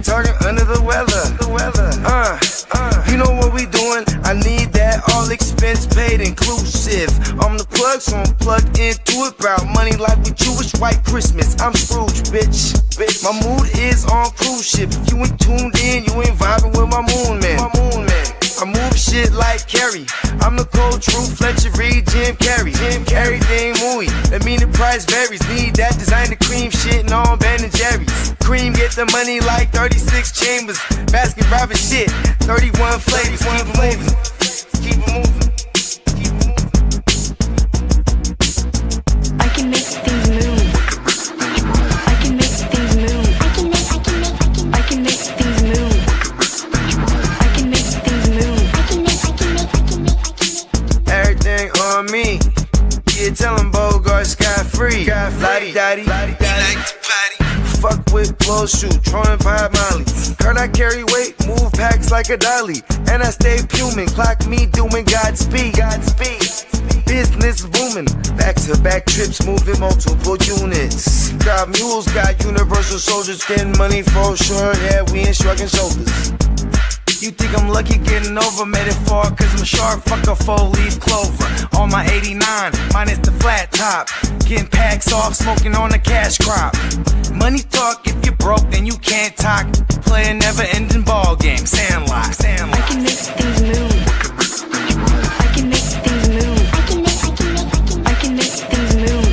talking under the weather. You know what we doing? I need that all expense paid inclusive. I'm the plug, so I'm plugged into it. About money like with Jewish white Christmas. I'm Scrooge, bitch. My mood is on cruise ship. If you ain't tuned in, you ain't vibing with my moon man. I move shit like Kerry. I'm the cold truth, Fletcher Reed, Jim Carrey. Everything movie, that mean the price varies. Need that designer cream shit and all Ben and Jerry's. Cream get the money like 36 chambers. Basket Robin shit, 31 flavors. Keep it moving. I can make things move. I can make things move. I can make things move. I can make things move. Everything on me. Yeah, tell him Bogard sky free. Lottie Dottie, like to potty. Fuck with blow shoot, throwing 5 Molly. Heard I carry weight, move packs like a dolly. And I stay fuming, clock me doing Godspeed. Business booming, back-to-back trips, moving multiple units. Got mules, got universal soldiers, getting money for sure. Yeah, we ain't shrugging shoulders. You think I'm lucky getting over, made it far, cause I'm sharp, fuck a 4-leaf clover. On my 89, minus the flat top. Getting packs off, smoking on the cash crop. Money talk, if you're broke, then you can't talk. Play a never-ending ball game, Sandlot. I can make things move. I can make things move. I can make things move.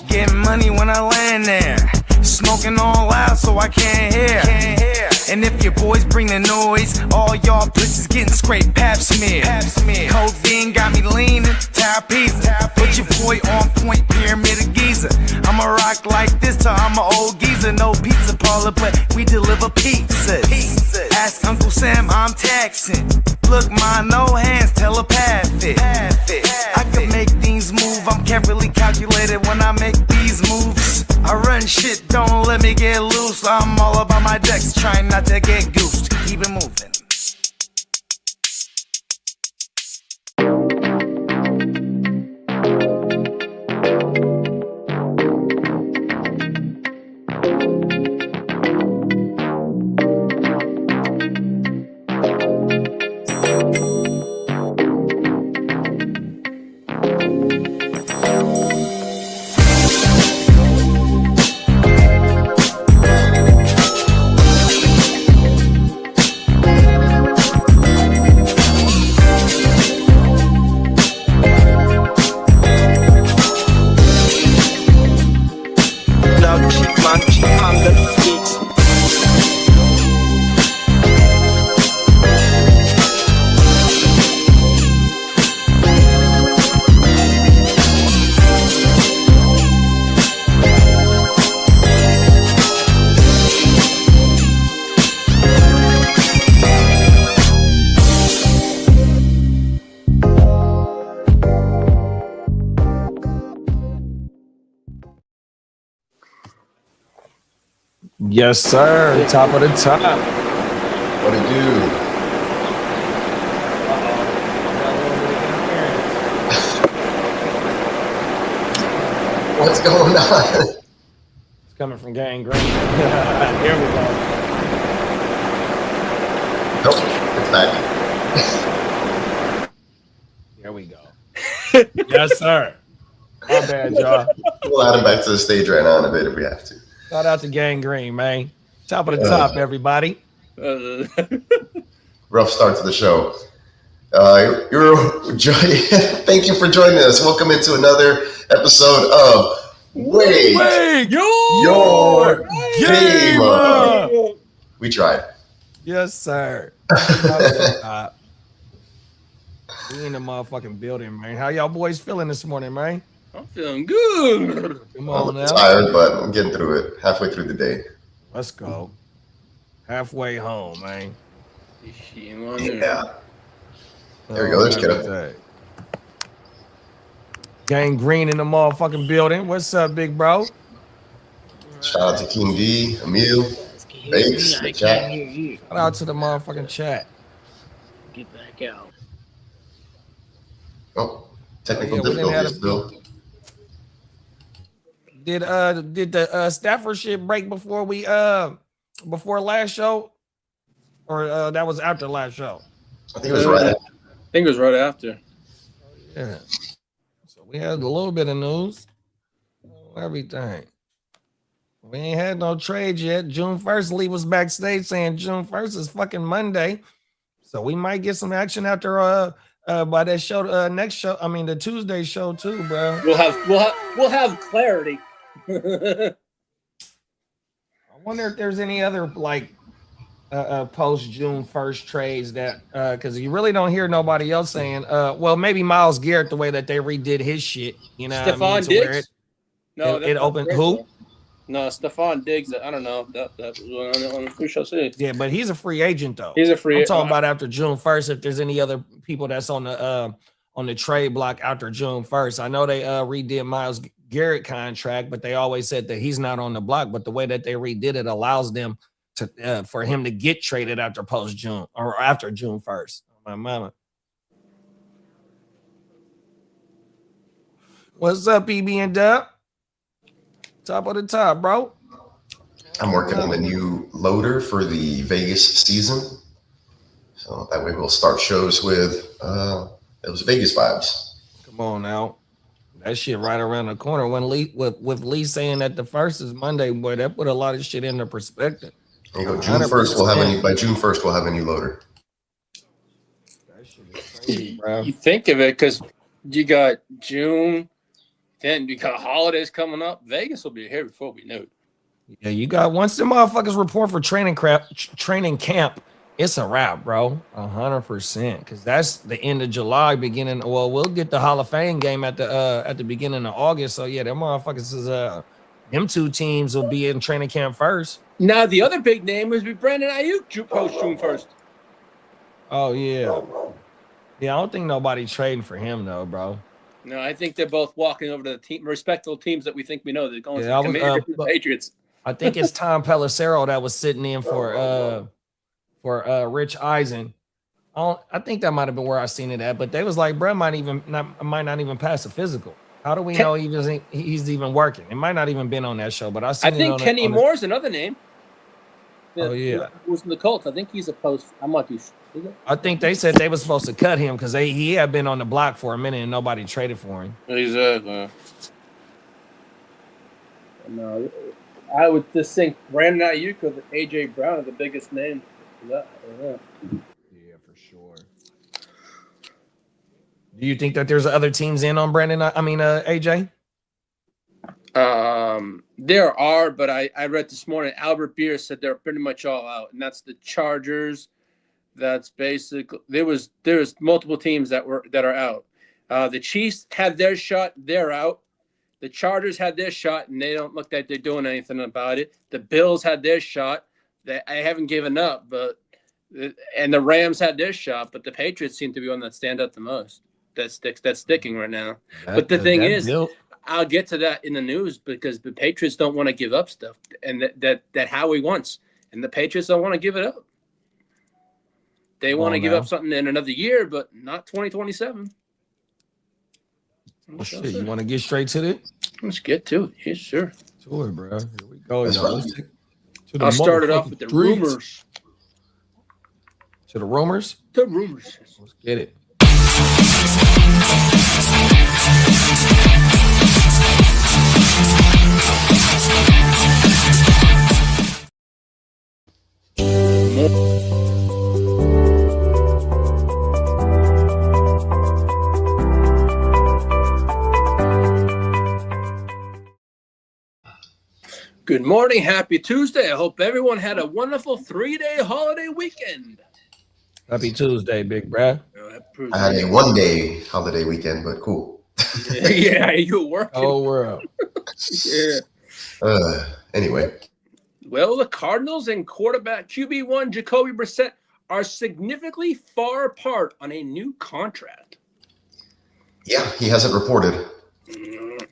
Getting money when I land there. Smoking all loud so I can't hear. And if your boys bring the noise, all y'all pussies getting scraped pap smear. Codeine got me leaning, pizza. Put your boy on point, pyramid of Giza. I'ma rock like this till I'm an old geezer. No pizza parlor, but we deliver pizzas. Ask Uncle Sam, I'm taxing. Look, ma, no hands, telepathic. I can make things move, I'm carefully calculated when I make these moves. I run shit, don't let me get loose. I'm all about my decks, trying not to get goosed. Keep it moving. Yes, sir. Top of the top. What it do? What's going on? It's coming from Gang Green. Here we go. Nope, it's back. Here we go. Yes, sir. My bad, y'all. We'll add him back to the stage right now in a bit if we have to. Shout out to Gang Green, man. Top of the top, everybody. Rough start to the show. Thank you for joining us. Welcome into another episode of Wait Your Game. We tried. Yes, sir. We in the motherfucking building, man. How y'all boys feeling this morning, man? I'm feeling good. Come on now. I'm tired, but I'm getting through it. Halfway through the day. Let's go. Halfway home, man. Yeah. There we go. There's Kitteh. Gang Green in the motherfucking building. What's up, big bro? Shout out to King D, Emil, Bakes, the chat. Shout out to the motherfucking chat. Get back out. Oh, technical difficulties, Bill. Did the Stafford shit break before before last show, or that was after last show? I think it was right. I think it was right after. Yeah. So we had a little bit of news. Everything. We ain't had no trade yet. June 1st, Lee was backstage saying June 1st is fucking Monday. So we might get some action after by that show next show. I mean the Tuesday show too, bro. We'll have clarity. I wonder if there's any other like post June 1st trades that because you really don't hear nobody else saying well maybe Myles Garrett the way that they redid his shit, you know. Stefon Diggs? No, it opened who? No, Stefon Diggs. I don't know. That was who shall see. Yeah, but he's a free agent though. He's a free. I'm talking about after June 1st. If there's any other people that's on the trade block after June 1st, I know they redid Myles Garrett contract, but they always said that he's not on the block. But the way that they redid it allows them to for him to get traded after post June or after June 1st. My mama. What's up, EB and Dub? Top of the top, bro. I'm working on a new loader for the Vegas season. So that way we'll start shows with those Vegas vibes. Come on now. That shit right around the corner. When Lee with Lee saying that the first is Monday, boy, that put a lot of shit into perspective. There you go. June 1st we'll have a new loader. That shit is crazy, bro. You think of it because you got June. Then because holidays coming up, Vegas will be here before we know it. Yeah, you got once the motherfuckers report for training camp, it's a wrap, bro. 100%. Because that's the end of July, beginning. Well, we'll get the Hall of Fame game at the beginning of August. So yeah, them motherfuckers is them two teams will be in training camp first. Now the other big name was Brandon Ayuk post June 1st. Oh yeah. Yeah, I don't think nobody trading for him though, bro. No, I think they're both walking over to the respectable teams that we think we know. They're going to the Patriots. I think it's Tom Pelissero that was sitting in for Rich Eisen. I think that might have been where I seen it at, but they was like, bro, might not even pass a physical. How do we know he's even working? It might not even been on that show, but I think Kenny Moore's another name. Oh yeah, who's in the Colts? I think he's a post. I'm not too sure. I think they said they were supposed to cut him because he had been on the block for a minute and nobody traded for him. Exactly. No, I would just think Brandon Ayuk or AJ Brown are the biggest names. Yeah, for sure. Do you think that there's other teams in on AJ? There are, but I read this morning Albert Beer said they're pretty much all out, and that's the Chargers. That's basically there's multiple teams that are out. The Chiefs had their shot, they're out. The Chargers had their shot, and they don't look like they're doing anything about it. The Bills had their shot. I haven't given up, and the Rams had their shot, but the Patriots seem to be one that stand out the most. That's sticking right now. But the thing is, I'll get to that in the news because the Patriots don't want to give up stuff, and that Howie wants, and the Patriots don't want to give it up. They want to give up something in another year, but not 2027. Well, shit, you want to get straight to it? Let's get to it. Yeah, sure. To it, bro. Here we go. I'll start it off with the rumors. To the rumors? The rumors. Let's get it. Good morning. Happy Tuesday. I hope everyone had a wonderful 3-day holiday weekend. Happy Tuesday, big bruh. I had a 1-day holiday weekend, but cool. Yeah, you were working. Oh, world. Yeah. Anyway. Well, the Cardinals and quarterback QB1 Jacoby Brissett are significantly far apart on a new contract. Yeah, he hasn't reported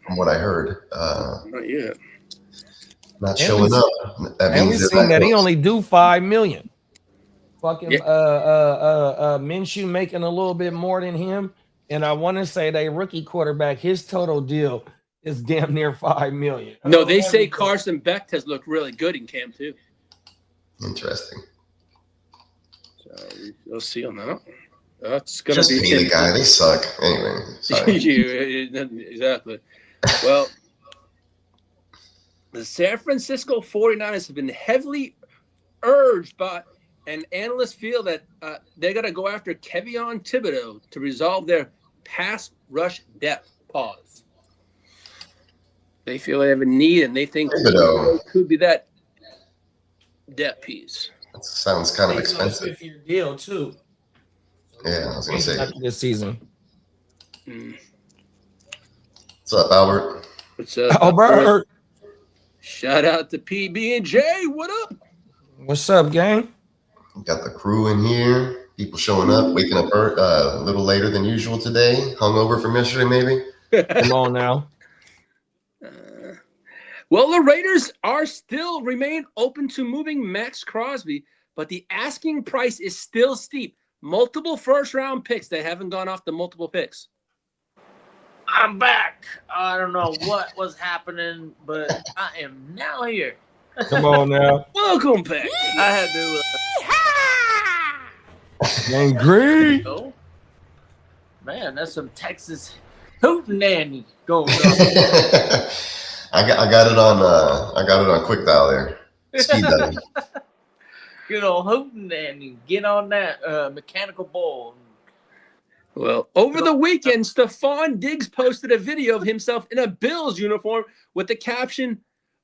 from what I heard. Not yet. Not showing up. That and means we've seen that he only do $5 million. Fucking Minshew making a little bit more than him. And I want to say that rookie quarterback, his total deal is damn near $5 million. No, they say Carson Beck has looked really good in camp too. Interesting. So we'll see on that. That's gonna Just be pay the guy. They suck. Anyway, sorry. Exactly. Well, the San Francisco 49ers have been heavily urged by, and analysts feel that they're going to go after Kevin Thibodeau to resolve their pass rush depth. Pause. They feel they have a need, and they think Thibodeau could be that depth piece. That sounds kind of expensive. $50 deal too. Yeah, I was going to say. This season. What's up, Albert? What's up, Albert? Shout out to PB&J. What up? What's up, gang? Got the crew in here. People showing up, waking up a little later than usual today. Hungover from yesterday, maybe. Come on now. Well, the Raiders are still remain open to moving Max Crosby, but the asking price is still steep. Multiple first-round picks. They haven't gone off the multiple picks. I'm back. I don't know what was happening, but I am now here. Come on now. Welcome back. I had to. Angry. Oh, man, that's some Texas hootenanny going on. I got it on quick dial there. Speed dial. Good old hootenanny. Get on that mechanical bull. Well, over the weekend, Stefon Diggs posted a video of himself in a Bills uniform with the caption,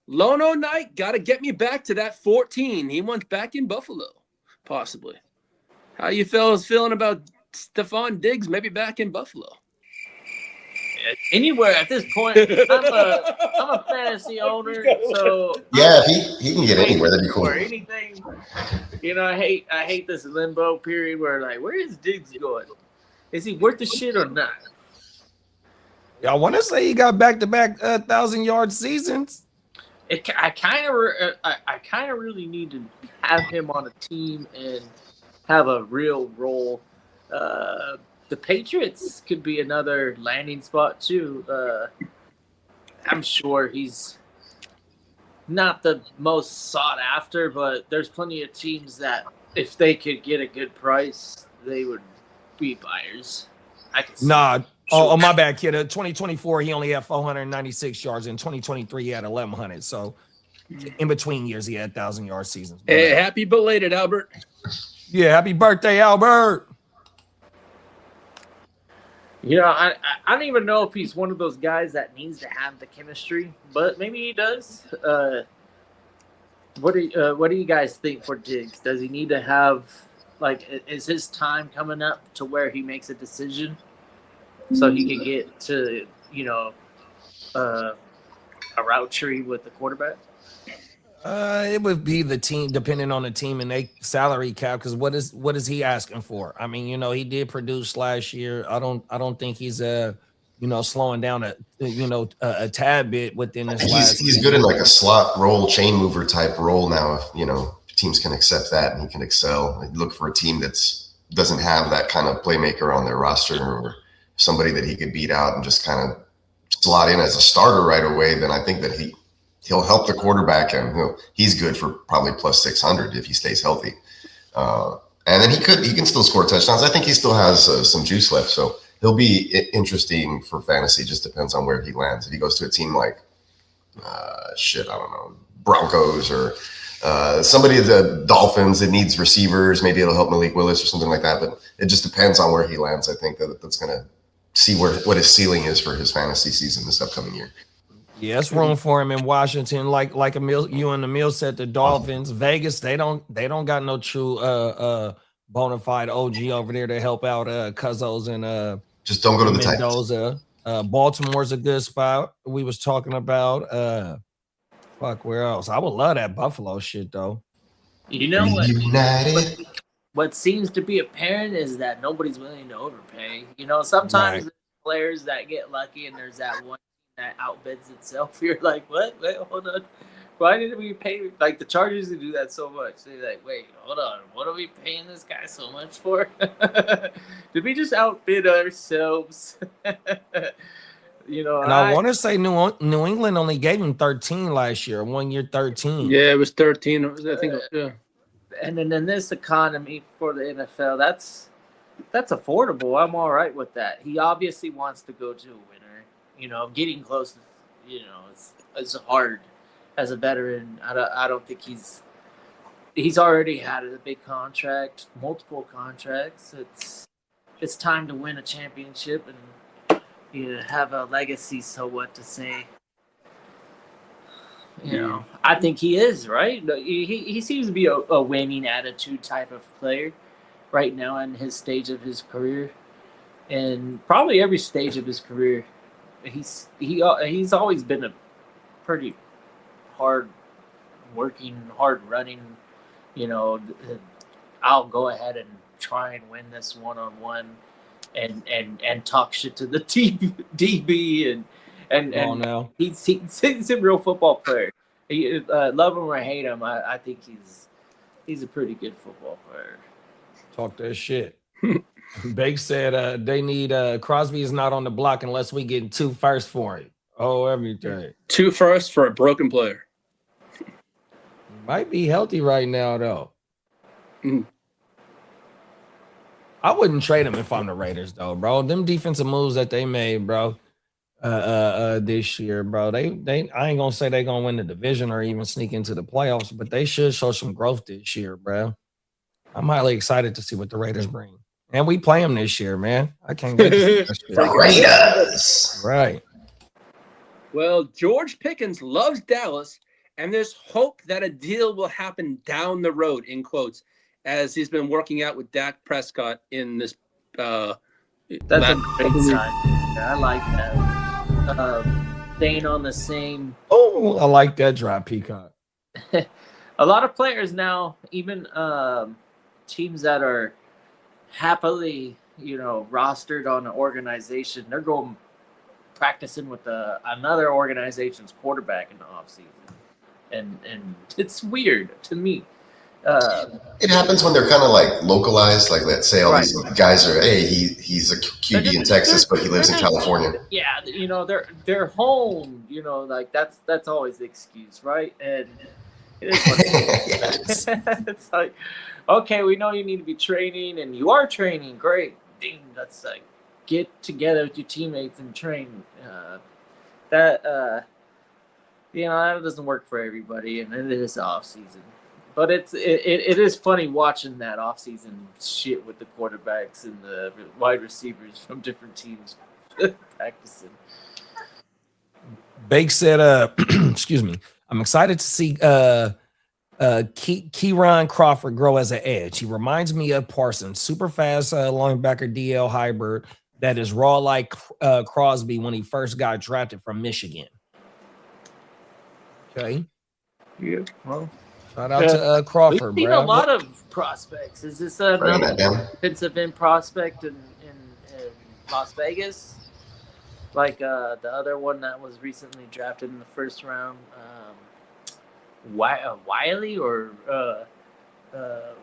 "Lono night, gotta get me back to that 14. He wants back in Buffalo, possibly. How you fellas feeling about Stefon Diggs maybe back in Buffalo? Anywhere at this point. I'm a fantasy owner, so yeah, if he can get anywhere, that'd be cool. Or anything. You know, I hate this limbo period where like, where is Diggs going? Is he worth the shit or not? I want to say he got back-to-back 1,000-yard seasons. I kind of really need to have him on a team and have a real role. The Patriots could be another landing spot too. I'm sure he's not the most sought after, but there's plenty of teams that if they could get a good price, they would be buyers. I can see. Nah. Oh, my bad, kid. 2024, he only had 496 yards. In 2023, he had 1,100. So, in between years, he had 1,000-yard seasons. Hey, happy belated, Albert. Yeah, happy birthday, Albert. You know, I don't even know if he's one of those guys that needs to have the chemistry, but maybe he does. What do you guys think for Diggs? Does he need to have, like, is his time coming up to where he makes a decision so he can get to, you know, a route tree with the quarterback? It would be the team, depending on the team and they salary cap. Because what is he asking for? I mean, you know, he did produce last year. I don't think he's slowing down a tad bit within this. He's good in like a slot role, chain mover type role now. If teams can accept that and he can excel. Like, look for a team that's doesn't have that kind of playmaker on their roster or somebody that he could beat out and just kind of slot in as a starter right away. Then I think that he'll help the quarterback, and he's good for probably plus 600 if he stays healthy. And then he can still score touchdowns. I think he still has some juice left, so he'll be interesting for fantasy. Just depends on where he lands. If he goes to a team like I don't know, Broncos or somebody of the Dolphins that needs receivers, maybe it'll help Malik Willis or something like that. But it just depends on where he lands. I think that's going to see what his ceiling is for his fantasy season this upcoming year. Yeah, it's room for him in Washington, like Emil, you and Emil said. The Dolphins, Vegas, they don't got no true bona fide OG over there to help out Cuzzos and just don't go to the Mendoza. Baltimore's a good spot. We was talking about where else? I would love that Buffalo shit though. You know what? United. What seems to be apparent is that nobody's willing to overpay. You know, sometimes there's players that get lucky, and there's that one that outbids itself. You're like, what? Wait, hold on. Why did we pay? Like, the Chargers do that so much. They're like, wait, hold on. What are we paying this guy so much for? Did we just outbid ourselves? And I want to say New England only gave him 13 last year, 1 year 13. Yeah, it was 13. I think. Yeah. And then in this economy for the NFL, that's affordable. I'm all right with that. He obviously wants to go to a winner. Getting close to, it's hard as a veteran. I don't think he's already had a big contract, multiple contracts. It's time to win a championship and have a legacy. So what to say? I think he is, right? He seems to be a winning attitude type of player right now in his stage of his career, and probably every stage of his career. He's always been a pretty hard working, hard running. I'll go ahead and try and win this one-on-one and talk shit to the DB and he's a real football player. Love him or hate him, I think he's a pretty good football player. Talk that shit. Bake said they need Crosby is not on the block unless we get 2 firsts for him. Oh, everything. 2 firsts for a broken player. Might be healthy right now though. Mm. I wouldn't trade him if I'm the Raiders though, bro. Them defensive moves that they made, bro. This year, bro. They I ain't gonna say they gonna win the division or even sneak into the playoffs, but they should show some growth this year, bro. I'm highly excited to see what the Raiders bring. And we play them this year, man. I can't get to see that shit. The Raiders. Right. Well, George Pickens loves Dallas, and there's hope that a deal will happen down the road, in quotes, as he's been working out with Dak Prescott in this. That's a great sign. I like that. Staying on the same. Oh, I like that drop, Peacock. A lot of players now, even teams that are happily, rostered on an organization, they're going practicing with another organization's quarterback in the offseason. And it's weird to me. It happens when they're kind of like localized. Like, let's say all these guys are, he's a QB in Texas, but he lives in California. Yeah, they're home. Like that's always the excuse, right? And it is what it is. It's like, okay, we know you need to be training, and you are training. Great, ding. That's like, get together with your teammates and train. That doesn't work for everybody, and it is off season. But it is funny watching that offseason shit with the quarterbacks and the wide receivers from different teams practicing. Bake said, excuse me, I'm excited to see Kieran Crawford grow as an edge. He reminds me of Parsons, super fast linebacker DL hybrid that is raw like Crosby when he first got drafted from Michigan. Okay. Yeah, well. Shout out to Crawford, We've seen a lot of prospects. Is this another defensive end prospect in Las Vegas? Like the other one that was recently drafted in the first round, Wiley or the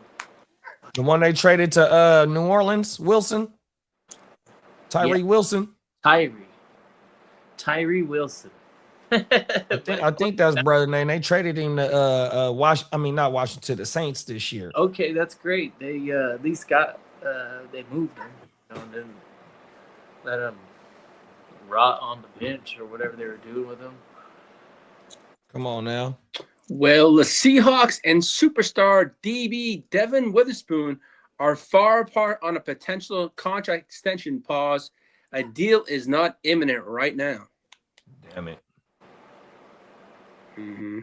one they traded to New Orleans, Wilson, Tyree Wilson, Tyree Wilson. I think that's brother name. They traded him to not Washington, to the Saints this year. Okay, that's great. They at least got they moved him, and then let him rot on the bench or whatever they were doing with him. Come on now. Well, the Seahawks and superstar DB Devin Witherspoon are far apart on a potential contract extension pause. A deal is not imminent right now. Damn it. Mm-hmm.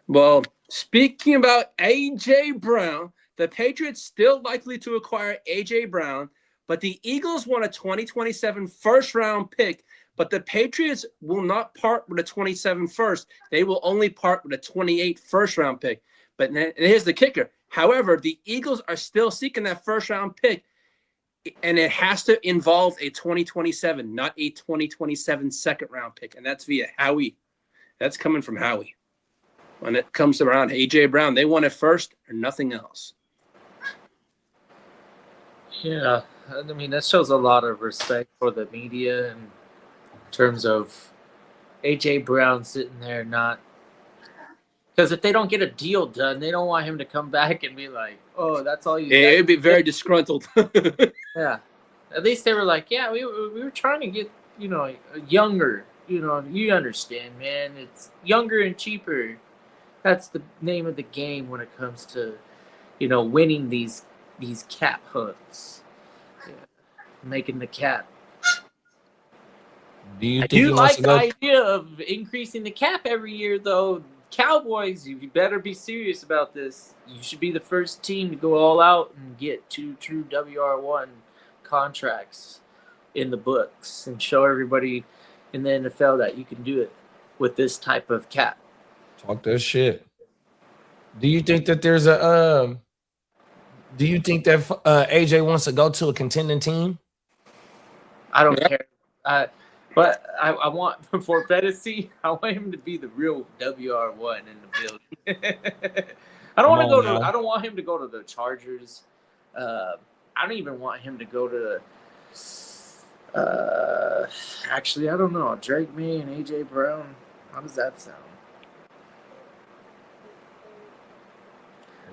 Well, speaking about A.J. Brown, the Patriots still likely to acquire A.J. Brown, but the Eagles want a 2027 first-round pick, but the Patriots will not part with a 27 first. They will only part with a 28 first-round pick. But here's the kicker. However, the Eagles are still seeking that first-round pick, and it has to involve a 2027, not a 2027 second-round pick, and that's via Howie. That's coming from Howie. When it comes around A.J. Brown, they want it first or nothing else. Yeah, I mean, that shows a lot of respect for the media and in terms of AJ Brown sitting there not. Because if they don't get a deal done, they don't want him to come back and be like, "Oh, that's all you." Yeah, it'd be very disgruntled. Yeah, at least they were like, "Yeah, we were trying to get younger. You understand, man? It's younger and cheaper. That's the name of the game when it comes to winning these cap hunts, making the cap." Do you I think he do wants like to the go? idea of increasing the cap every year, though. Cowboys, you better be serious about this. You should be the first team to go all out and get 2 true WR1 contracts in the books and show everybody in the NFL that you can do it with this type of cap. Talk that shit. Do you think that there's a? Do you think that AJ wants to go to a contending team? I don't care. But I want for fantasy, I want him to be the real WR1 in the building. I don't want him to go to the Chargers. I don't even want him to go to actually, I don't know. Drake May and AJ Brown. How does that sound?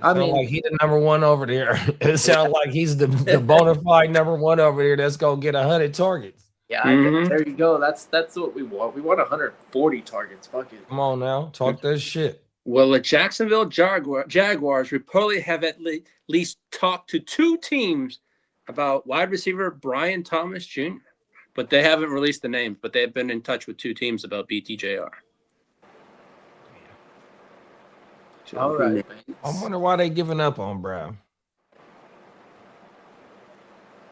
I mean, like he's the number one over there. It sounds like he's the bona fide number one over there that's gonna get 100 targets. Yeah, there you go. That's what we want. We want 140 targets. Fuck it. Come on now, talk that shit. Well, the Jacksonville Jaguars reportedly have at least talked to 2 teams about wide receiver Brian Thomas Jr., but they haven't released the names. But they've been in touch with 2 teams about BTJR. All right. I wonder why they giving up on Brown.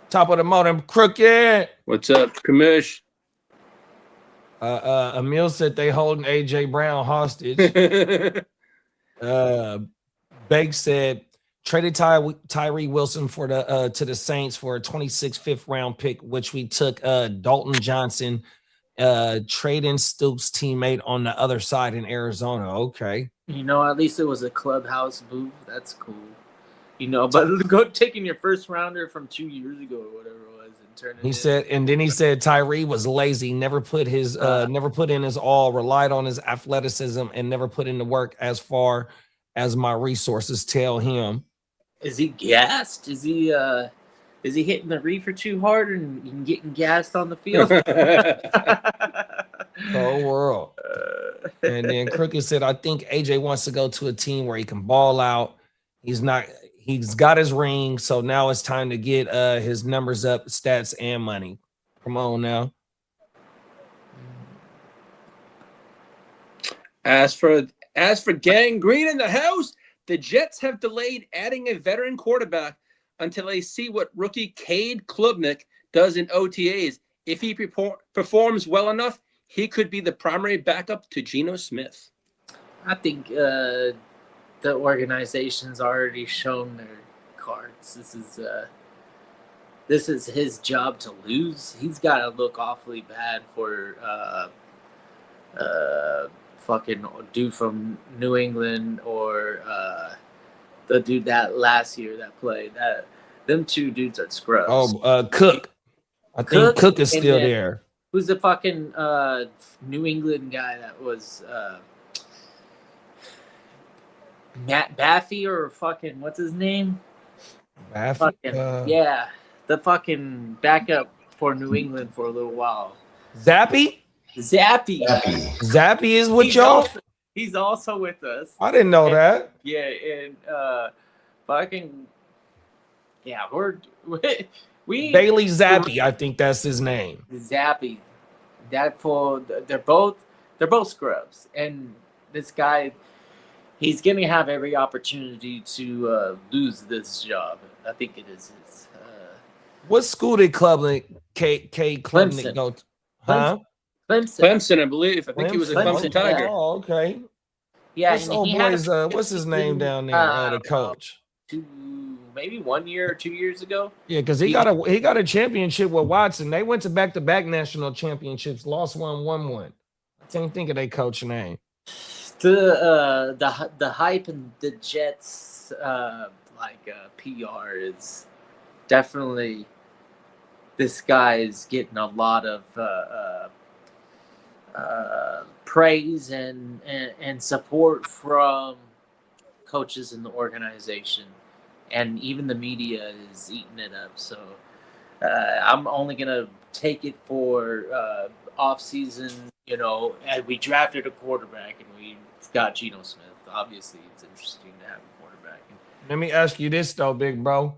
Top of the morning, Crooked. What's up, Kamish? Emil said they holding AJ Brown hostage. Bake said traded Tyree Wilson for the to the Saints for a 26th fifth round pick, which we took Dalton Johnson, trading Stoops' teammate on the other side in Arizona. Okay. At least it was a clubhouse move. That's cool. But go taking your first rounder from 2 years ago or whatever it was and turning. He said Tyree was lazy, never put in his all, relied on his athleticism, and never put in the work as far as my resources tell him. Is he gassed? Is he hitting the reefer too hard and getting gassed on the field? Whole world. And then Crooked said, I think AJ wants to go to a team where he can ball out. He's got his ring, so now it's time to get his numbers up, stats, and money. Come on now. As for Gang Green in the house, the Jets have delayed adding a veteran quarterback until they see what rookie Cade Klubnik does in OTAs. If he performs well enough, he could be the primary backup to Geno Smith. I think the organization's already shown their cards. This is his job to lose. He's got to look awfully bad for fucking dude from New England or the dude that last year that played. Them 2 dudes are scrubs. Cook. I think Cook is still there. Who's the fucking New England guy that was Matt Baffy or fucking what's his name? Baffy? Yeah, the fucking backup for New England for a little while. Zappy is with y'all? He's also with us. I didn't know that. Yeah, and fucking yeah, we Bailey Zappi, I think that's his name. Zappy. They're both scrubs, and this guy, he's gonna have every opportunity to lose this job. I think it is his. What school did Klubnik go to? Huh? Clemson, I believe. I think he was a Clemson Tiger. Oh, okay. Yeah, what's his name down there? The coach. Maybe 1 year or 2 years ago. Yeah, because he got a championship with Watson. They went to back-to-back national championships, lost one, won one. I can't think of their coach name. The hype in the Jets PR is definitely this guy is getting a lot of praise and support from coaches in the organization, and even the media is eating it up. So I'm only gonna take it for off season. And we drafted a quarterback and we got Geno Smith. Obviously, it's interesting to have a quarterback. Let me ask you this though, big bro.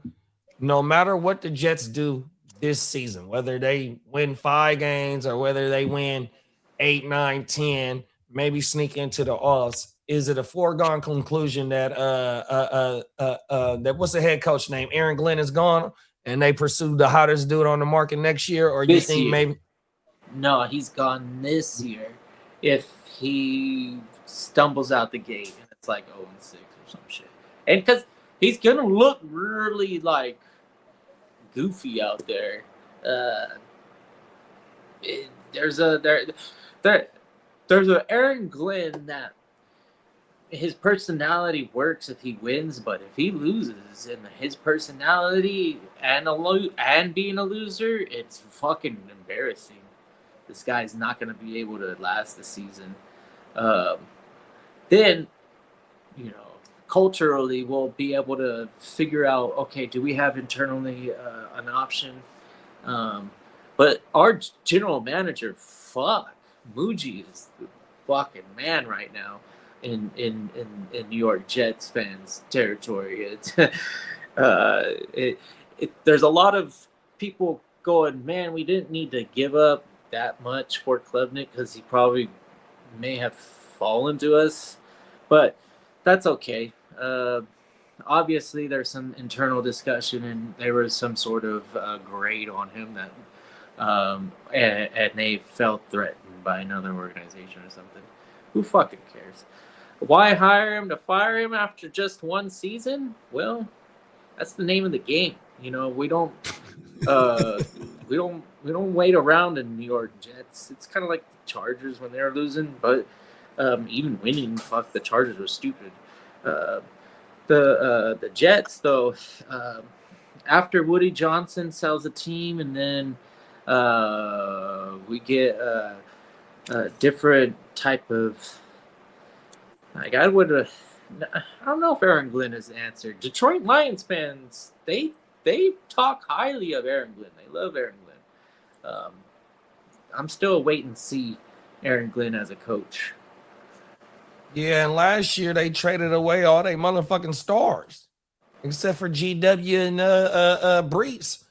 No matter what the Jets do this season, whether they win 5 games or whether they win 8, 9, 10, maybe sneak into the offs, is it a foregone conclusion that that what's the head coach name? Aaron Glenn is gone and they pursue the hottest dude on the market next year? Or you think maybe? No, he's gone this year. If he stumbles out the gate and it's like 0-6 or some shit, and because he's gonna look really like goofy out there. There's a Aaron Glenn that his personality works if he wins, but if he loses and his personality and being a loser, it's fucking embarrassing. This guy's not going to be able to last the season. Then, culturally, we'll be able to figure out, okay, do we have internally an option? But our general manager, Muji is the fucking man right now in New York Jets fans territory. There's a lot of people going, man, we didn't need to give up that much for Klubnik because he probably may have fallen to us, but that's okay. Obviously, there's some internal discussion, and there was some sort of grade on him that, and they felt threatened by another organization or something. Who fucking cares? Why hire him to fire him after just one season? Well, that's the name of the game. We don't we don't wait around in New York Jets. It's kind of like the Chargers when they're losing, but even winning, fuck, the Chargers were stupid. The Jets, though, after Woody Johnson sells the team, and then we get a different type of. I don't know if Aaron Glenn is the answer. Detroit Lions fans, they talk highly of Aaron Glenn. They love Aaron Glenn. I'm still waiting to see Aaron Glenn as a coach. Yeah, and last year they traded away all they motherfucking stars, except for GW and Brees.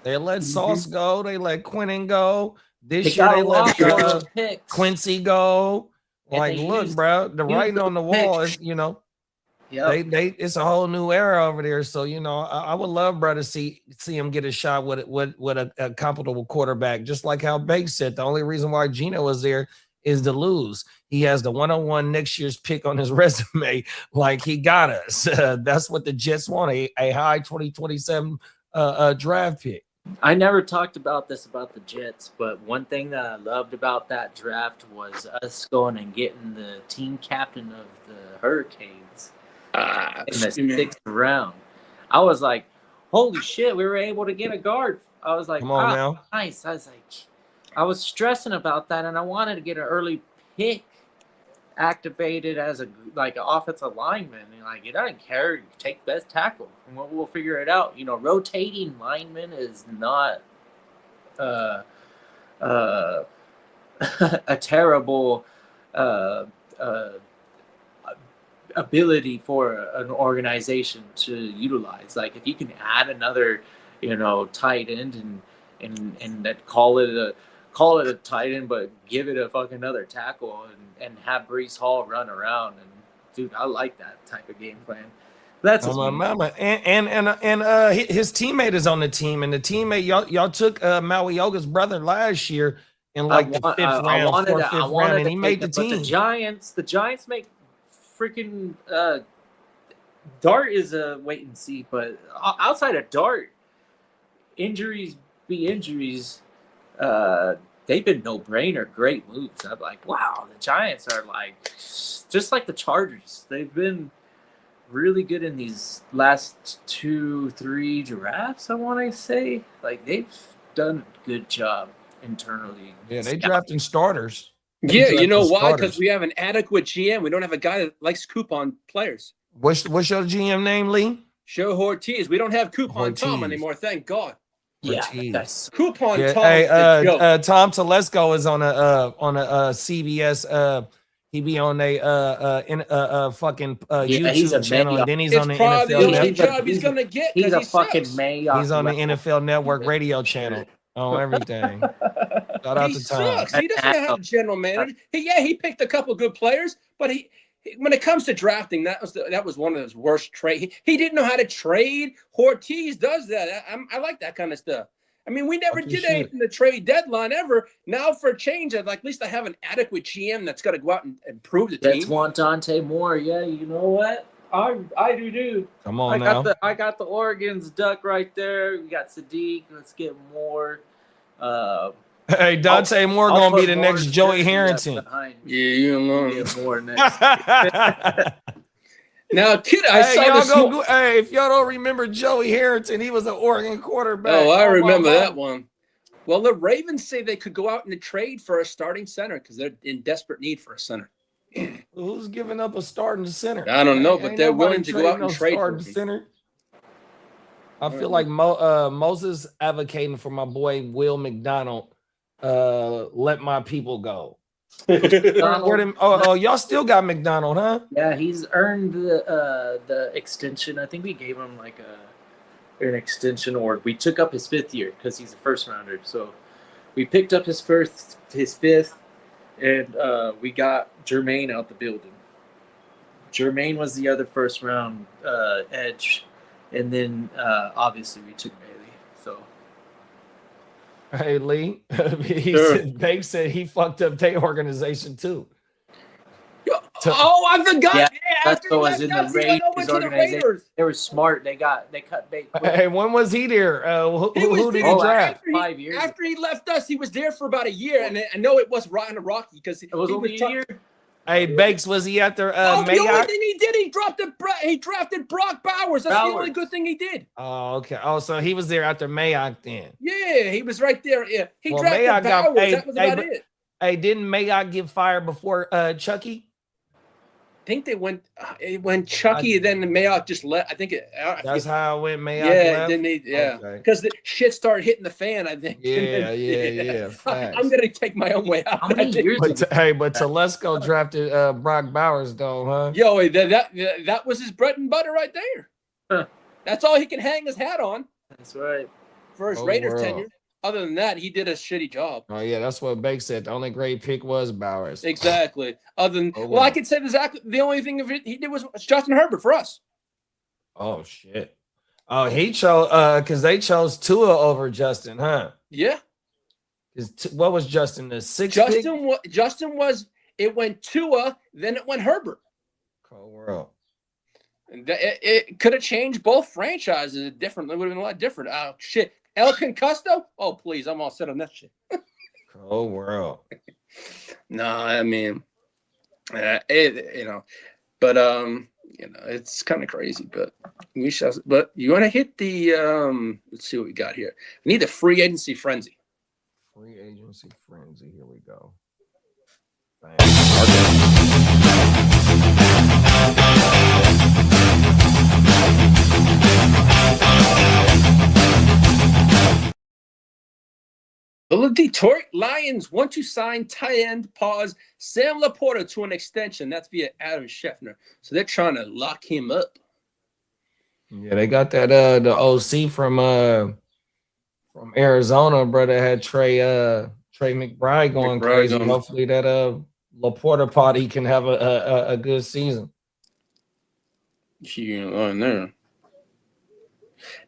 They let Sauce go. They let Quentin go. This year they let Quincy go. Like, look, bro, the writing on the wall is, it's a whole new era over there. So, I would love, bro, to see him get a shot with a comfortable quarterback. Just like how Bates said, the only reason why Geno was there is to lose. He has the 101 next year's pick on his resume. Like, he got us. That's what the Jets want, a high 2027 draft pick. I never talked about this about the Jets, but one thing that I loved about that draft was us going and getting the team captain of the Hurricanes in the 6th round. I was like, holy shit, we were able to get a guard. I was like, come on now. Nice. I was stressing about that, and I wanted to get an early pick activated as an offensive lineman. And I don't care, take best tackle, and we'll figure it out. Rotating linemen is not a terrible ability for an organization to utilize. Like, if you can add another, tight end and that call it a tight end, but give it a fucking other tackle and have Breece Hall run around. And dude, I like that type of game plan. That's my mama. And his teammate is on the team, and the teammate y'all took Maui Yoga's brother last year in the 5th round, 4th, 5th round, and he made the team. The Giants make freaking Dart is a wait and see, but outside of Dart, injuries be injuries. They've been no-brainer, great moves. I'm like, wow, the Giants are just like the Chargers. They've been really good in these last 2-3 drafts, I want to say. Like, they've done a good job internally. Yeah, they drafting starters. Yeah, you know why? Starters. Because we have an adequate GM. We don't have a guy that likes coupon players. What's your GM name, Lee? Show Ortiz. We don't have coupon Tom Ortiz. anymore. Thank God. Yeah, Ortiz. that's Coupon Yeah, Tom. hey, is a joke. Tom Telesco is on a CBS. He be on a fucking he's a YouTube channel, Mayock. and then he's It's on the probably the NFL only Network. job he's gonna get. He's 'cause a he fucking sucks. Mayock. He's on the NFL Network radio channel on everything. Shout out He to Tom. sucks. He doesn't have a general manager. He picked a couple good players, but when it comes to drafting, that was one of his worst trade. He didn't know how to trade. Ortiz does that. I like that kind of stuff. I mean, we never did anything to trade deadline ever. Now for a change, I'd like at least I have an adequate GM that's got to go out and improve the team. That's Wantante Moore. Yeah, you know what? I do. Come on now. I got the Oregon's duck right there. We got Sadiq. Let's get Moore. Hey, Dante Moore I'll gonna be put the Moore's next Joey jersey Harrington. behind me. Yeah, you alone. Get Moore next. Now, Kitteh, I Hey, saw y'all this. go, hey, if y'all don't remember Joey Harrington, he was an Oregon quarterback. Oh, I my remember God. that one. Well, the Ravens say they could go out in a trade for a starting center because they're in desperate need for a center. Who's giving up a starting center? I don't know, but Ain't they're nobody willing to go out trading and no trade for starting him. center. I feel like Moses advocating for my boy Will McDonald. Let my people go. Y'all still got McDonald, huh? Yeah, he's earned the extension. I think we gave him like an extension, or we took up his 5th year because he's a first rounder. So we picked up his 5th, and we got Jermaine out the building. Jermaine was the other first round edge, and then obviously we took Bailey. So. Hey Lee, Sure. Banks said he fucked up their organization too. Oh, I forgot. Yeah, after Cusco he was in left the us, he went over Raiders to the organization. Raiders. They were smart. They cut bait quick. Hey, when was he there? Who did he there draft? after 5 years. After he left us, he was there for about a year, and I know it was Ryan Rocky because It was only a year. Hey, Banks, was he after the only Mayock? thing he did, he drafted Brock Bowers. That's the only good thing he did. Oh, okay. Oh, so he was there after Mayock then. Yeah, he was right there. Yeah, he Well, drafted Mayock Bowers. That was about but- it. Hey, didn't Mayock get fired before Chucky? I think they went when Chucky, then Mayock just left. I think That's how it went. Mayock yeah, left? didn't he? Yeah, Okay. because the shit started hitting the fan. I think. Yeah. Facts. I'm gonna take my own way out. How many years But ago? but Telesco drafted Brock Bowers though, huh? Yo, that was his bread and butter right there. Huh. That's all he can hang his hat on That's right. for his Oh, Raiders world. tenure. Other than that, he did a shitty job. Oh yeah, that's what Banks said. The only great pick was Bowers. Exactly. Other than Oh, well, I wow. could say exactly the only thing he did was Justin Herbert for us. Oh shit. Oh, he chose because they chose Tua over Justin, huh? Yeah, What was Justin? The 6th pick? Justin was. It went Tua, then it went Herbert. Cold world. And it could have changed both franchises differently. It would have been a lot different. Oh shit, El Concusto? Oh please, I'm all set on that shit. Cold world. No, I mean, but it's kind of crazy. But we shall. But you want to hit the let's see what we got here. We need the free agency frenzy. Free agency frenzy. Here we go. Bang. The Detroit Lions want to sign tight end Sam LaPorta to an extension. That's via Adam Scheffner. So they're trying to lock him up. Yeah, they got that the OC from Arizona, brother, had Trey McBride going crazy. going. Hopefully that LaPorta party can have a good season. On there.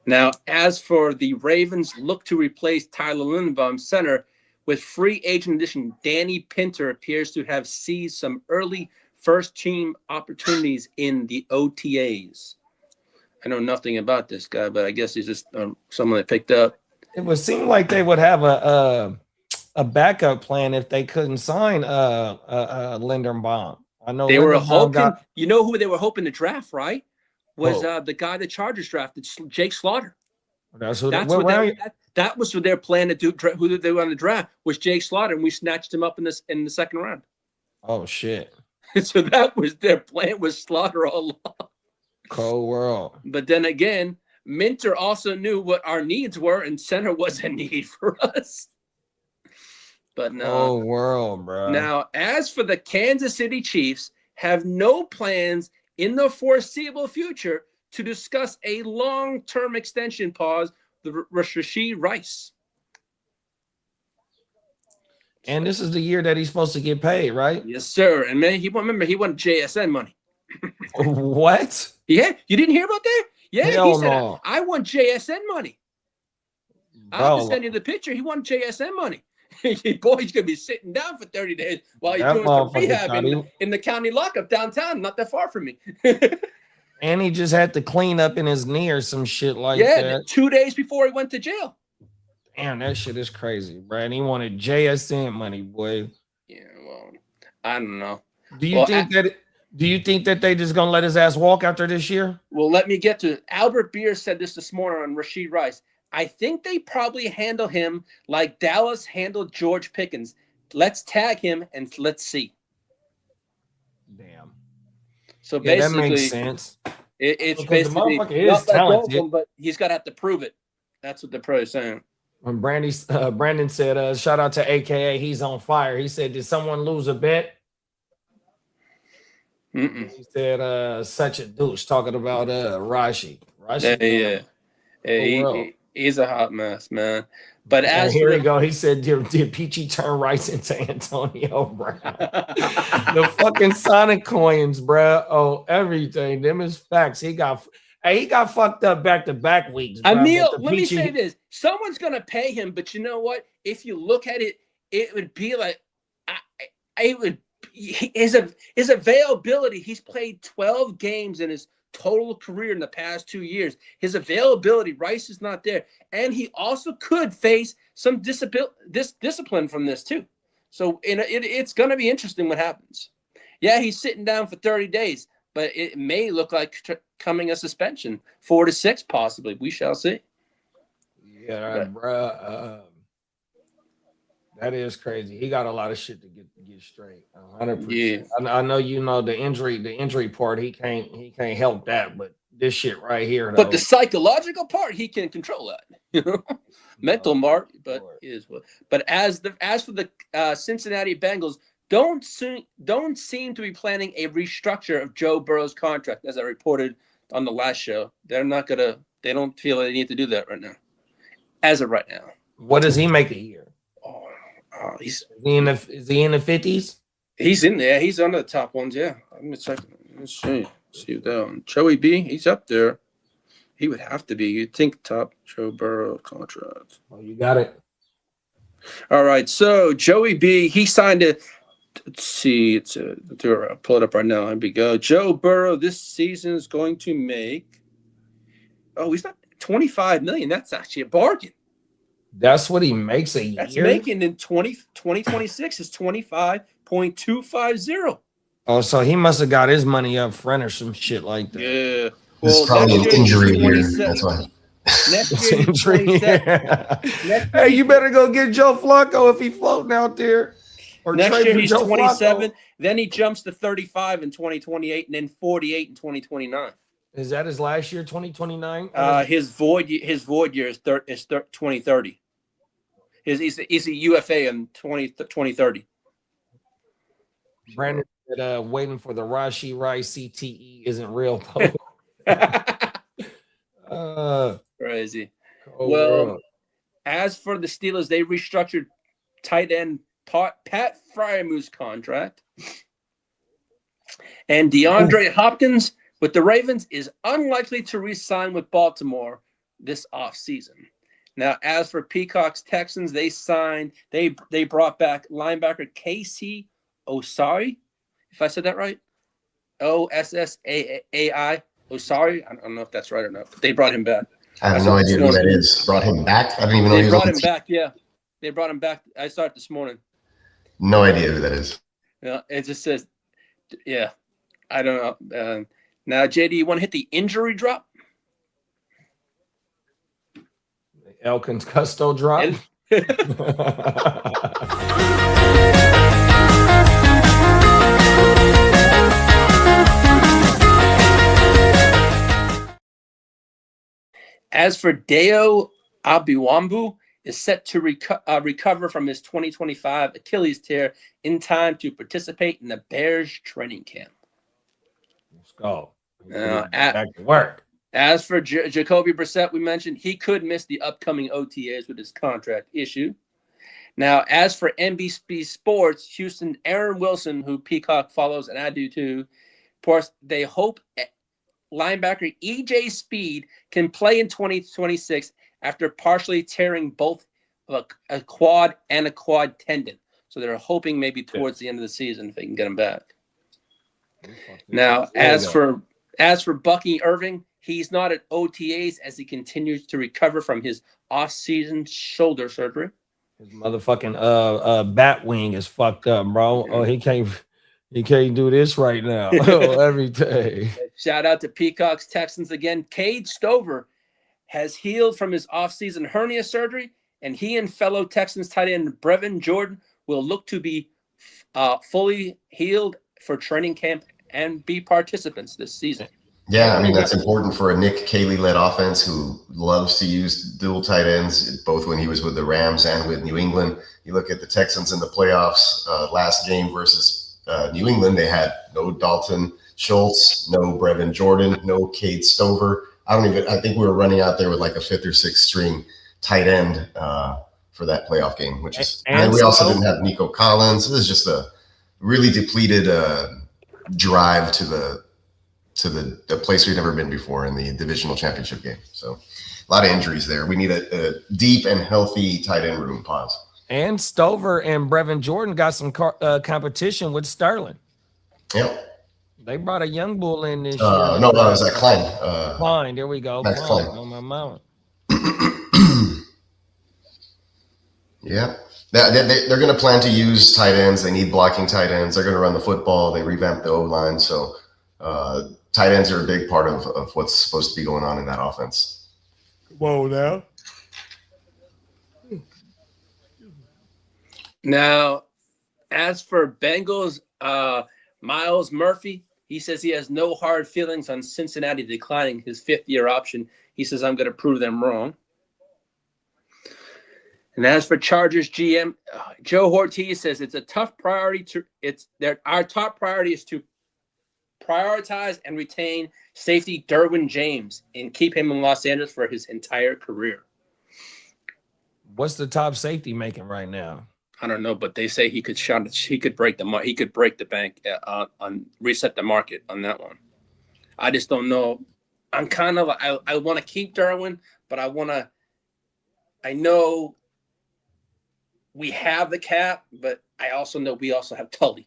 Now, as for the Ravens, look to replace Tyler Linderbaum center with free agent addition. Danny Pinter appears to have seized some early first team opportunities in the OTAs. I know nothing about this guy, but I guess he's just someone they picked up. It would seem like they would have a backup plan if they couldn't sign Linderbaum. I know They were Linderbaum hoping, you know who they were hoping to draft, right? Was Who? the guy the Chargers drafted, Jake Slaughter. That's who. That's what what round- that was what their plan to do. Who they wanted to draft was Jake Slaughter, and we snatched him up in the second round. Oh shit. So that was their plan, was slaughter all along. Cold world. But then again, Minter also knew what our needs were, and center was a need for us. But no. Cold world, bro. Now, as for the Kansas City Chiefs, have no plans in the foreseeable future to discuss a long-term extension pause the Rashee Rice. And this is the year that he's supposed to get paid, right? Yes, sir. And man, he wanted JSN money. What? Yeah, you didn't hear about that? Yeah, Hell he said, no. I want JSN money. I'll just Bro, send you the picture. He wanted JSN money. Boy, he's going to be sitting down for 30 days while he's That doing some motherfucker rehab thought in the county lockup downtown, not that far from me. and he just had to clean up in his knee or some shit like Yeah, that. 2 days before he went to jail. Damn, that shit is crazy, bro. And he wanted JSN money, boy. Yeah, well, I don't know. Do you think that they just gonna let his ass walk after this year? Well, let me get to it. Albert Beer said this morning on Rashee Rice. I think they probably handle him like Dallas handled George Pickens. Let's tag him and let's see. Damn. So Yeah, that basically, makes sense. it's Because the basically motherfucker is not let go of talented. him, but he's got to have to prove it. That's what the pro is saying. When Brandon said, shout out to AKA, he's on fire. He said, did someone lose a bet? Mm-mm. He said, such a douche, talking about Rashee. Yeah. He's a hot mess, man. But And as here for we go. He said, did Peachy turn Rice into Antonio Brown? The fucking Sonic coins, bro. Oh, everything. Them is facts. He got fucked up back-to-back weeks. Bro. Emil, But the let me Peachy- say this. Someone's going to pay him, but you know what? If you look at it, it would be like his availability. He's played 12 games in his total career in the past 2 years. His availability, Rice is not there. And he also could face some discipline from this too. So it's going to be interesting what happens. Yeah, he's sitting down for 30 days, but it may look like coming a suspension, 4 to 6 possibly. We shall see. Yeah, bro. That is crazy. He got a lot of shit to get straight. 100%. Yeah. I know you know the injury part. He can't help that, but this shit right here. But the psychological part, he can control that. You know, mental mark. But is what. But as for the Cincinnati Bengals, don't seem to be planning a restructure of Joe Burrow's contract, as I reported on the last show. They don't feel they need to do that right now, as of right now. What does he make a year? Is he in the 50s? He's in there. He's under the top ones. Yeah, I'm gonna check. Let's see that Joey B. He's up there. He would have to be. You'd think top Joe Burrow contract. Oh, you got it. All right. So Joey B. He signed it. Let's see. I'll pull it up right now. Here we go. Joe Burrow this season is going to make. Oh, he's not $25 million. That's actually a bargain. That's what he makes a year. That's making in 2026 is 25.250. Oh, so he must have got his money up front or some shit like that. Yeah. This is probably an injury year. That's why. Next year he's 27. Hey, you better go get Joe Flacco if he's floating out there. Or Next trade year for he's Joe 27. Flacco. Then he jumps to 35 in 2028, and then 48 in 2029. Is that his last year, 2029? His void year is 2030. He's a UFA in 2030. Brandon said, waiting for the Rashee Rice CTE isn't real. Crazy. Well, as for the Steelers, they restructured tight end Pat Fryermuth's contract. And DeAndre Hopkins with the Ravens is unlikely to re-sign with Baltimore this offseason. Now, as for Peacock's Texans, they brought back linebacker Casey Osari, if I said that right. Ossai Osari. I don't know if that's right or not, but they brought him back. I have no idea who that is. Brought him back? I don't even know. They brought him back, yeah. They brought him back. I saw it this morning. No idea who that is. Yeah, it just says, yeah. I don't know. Now, JD, you want to hit the injury drop? Elkins Custo drop. As for Deo Abiwambu, is set to recover from his 2025 Achilles tear in time to participate in the Bears training camp. Let's go. Back to work. As for Jacoby Brissett, we mentioned he could miss the upcoming OTAs with his contract issue. Now, as for NBC Sports, Houston, Aaron Wilson, who Peacock follows, and I do too, of course, they hope linebacker EJ Speed can play in 2026 after partially tearing both a quad and a quad tendon. So they're hoping maybe towards the end of the season if they can get him back. Now, as for Bucky Irving, he's not at OTAs as he continues to recover from his off-season shoulder surgery. His motherfucking bat wing is fucked up, bro. Oh, he can't do this right now. Every day. Shout out to Peacock's Texans again. Cade Stover has healed from his off-season hernia surgery, and he and fellow Texans tight end Brevin Jordan will look to be fully healed for training camp and be participants this season. Yeah, I mean, that's important for a Nick Caley-led offense who loves to use dual tight ends, both when he was with the Rams and with New England. You look at the Texans in the playoffs last game versus New England, they had no Dalton Schultz, no Brevin Jordan, no Cade Stover. I think we were running out there with like a 5th or 6th string tight end for that playoff game, which is, and we also didn't have Nico Collins. This is just a really depleted drive to the place we've never been before in the divisional championship game. So a lot of injuries there. We need a deep and healthy tight end room. Pause. And Stover and Brevin Jordan got some competition with Sterling. Yep. They brought a young bull in this year. No, it was that Klein. Klein, there we go. Max Klein. On my mount. Yeah. They're going to plan to use tight ends. They need blocking tight ends. They're going to run the football. They revamped the O-line. So tight ends are a big part of what's supposed to be going on in that offense. Whoa, now. Now, as for Bengals, Miles Murphy, he says he has no hard feelings on Cincinnati declining his 5th-year option. He says, I'm going to prove them wrong. And as for Chargers GM, Joe Ortiz says it's a tough priority our top priority is to prioritize and retain safety Derwin James and keep him in Los Angeles for his entire career. What's the top safety making right now? I don't know, but they say he could break the bank on reset the market on that one. I just don't know. I'm kind of I want to keep Derwin, but I know we have the cap, but I also know we also have Tully.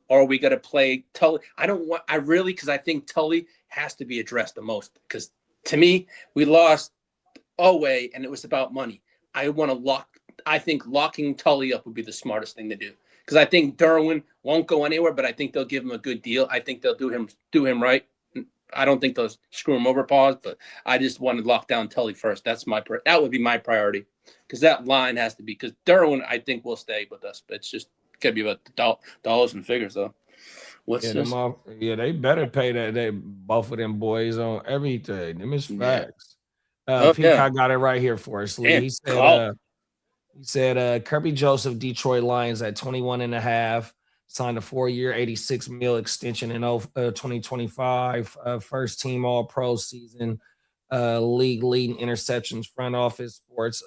Or are we going to play Tully? Because I think Tully has to be addressed the most. Because to me, we lost Oweh, and it was about money. I think locking Tully up would be the smartest thing to do. Because I think Derwin won't go anywhere, but I think they'll give him a good deal. I think they'll do him right. I don't think they'll screw him over, pause, but I just want to lock down Tully first. That would be my priority. Because that line has to be, because Derwin, I think, will stay with us. But it's just got to be about the dollars and figures, though. They better pay that. They both of them boys on everything. Them is facts. Peacock got it right here for us. He said Kirby Joseph, Detroit Lions at 21.5, signed a 4-year, $86 million extension in 2025. First team All Pro season. League leading interceptions, front office sports.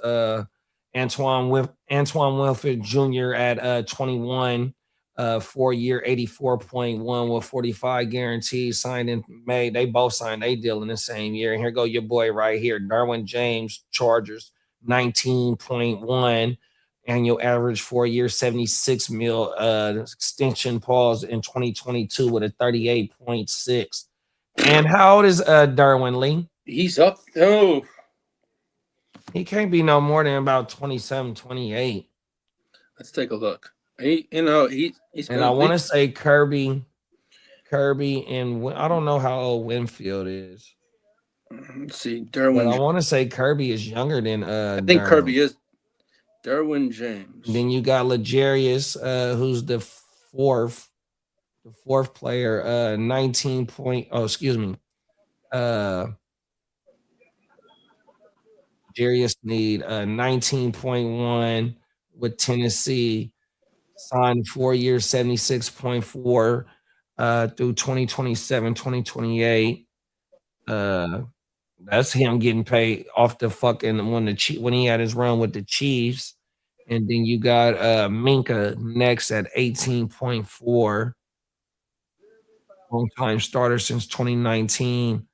Antoine Winfield Jr. at 21, 4-year, 84.1 with 45 guarantees, signed in May. They both signed a deal in the same year. And here go your boy right here, Derwin James, Chargers, 19.1 annual average, 4-year, 76 million extension pause in 2022 with a 38.6. And how old is Derwin Lee? He's up. Oh, he can't be no more than about 27, 28. Let's take a look. He's and I want to say Kirby, and I don't know how old Winfield is. Let's see, Derwin. But I want to say Kirby is younger than I think Derwin. Kirby is Derwin James. Then you got Legarius, who's the fourth player, 19 point. Oh, excuse me. Jarius Sneed, 19.1 with Tennessee, signed 4 years, 76.4 through 2027, 2028. That's him getting paid off the fucking when he had his run with the Chiefs. And then you got Minka next at 18.4. Long-time starter since 2019.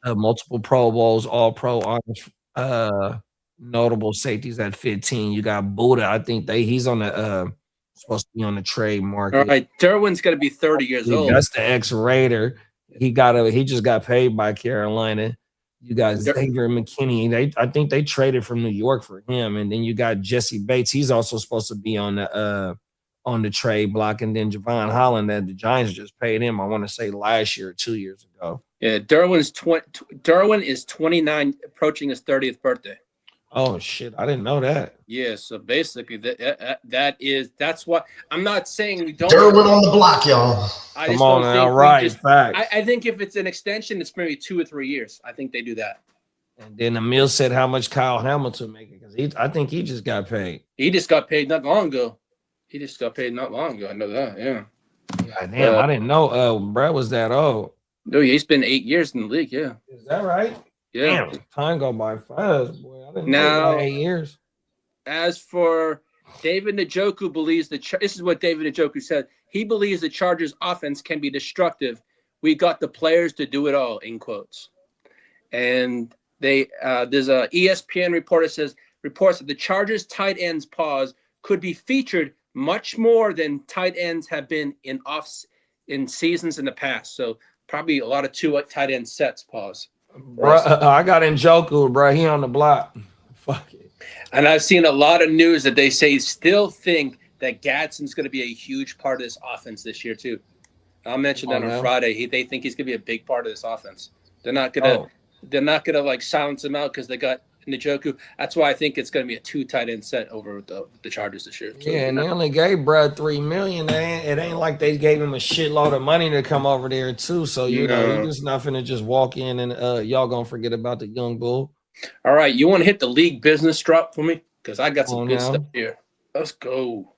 Multiple Pro Bowls, all pro honors, notable safeties at 15. You got Buddha. I think he's on the supposed to be on the trade market. All right, Derwin's gonna be 30 years old. That's the ex-Raider. He just got paid by Carolina. You got Xavier McKinney. I think they traded from New York for him. And then you got Jesse Bates. He's also supposed to be on the trade block. And then Javon Holland that the Giants just paid him, I want to say last year or 2 years ago. Yeah, Derwin is 29, approaching his 30th birthday. Oh shit, I didn't know that. Yeah, so basically that's what I'm not saying we don't. Derwin on the block, y'all. Come on now, right? Facts. I think if it's an extension, it's maybe 2 or 3 years. I think they do that. And then Emil said how much Kyle Hamilton making because I think he just got paid. He just got paid not long ago. I know that. Yeah. God damn, I didn't know. Brad was that old. No, he's been 8 years in the league. Yeah. Is that right? Yeah. Damn, time go by fast, boy. I didn't know 8 years. As for David Njoku believes this is what David Njoku said. He believes the Chargers offense can be destructive. We got the players to do it all, in quotes. And there's a ESPN reporter reports that the Chargers tight ends could be featured much more than tight ends have been in seasons in the past. So probably a lot of 2 tight end sets. Bro, I got Njoku, bro. He on the block. Fuck it. And I've seen a lot of news that they still think that Gadsden's going to be a huge part of this offense this year too. I'll mention that on Friday. They think he's going to be a big part of this offense. They're not going to like silence him out because they got Njoku. That's why I think it's going to be a 2 tight end set over the Chargers this year. So, yeah, and they only gave Brad $3 million. It ain't like they gave him a shitload of money to come over there too. So you know, he's just not finna just walk in and y'all gonna forget about the young bull. All right, you want to hit the league business drop for me? Because I got some good stuff here. Let's go.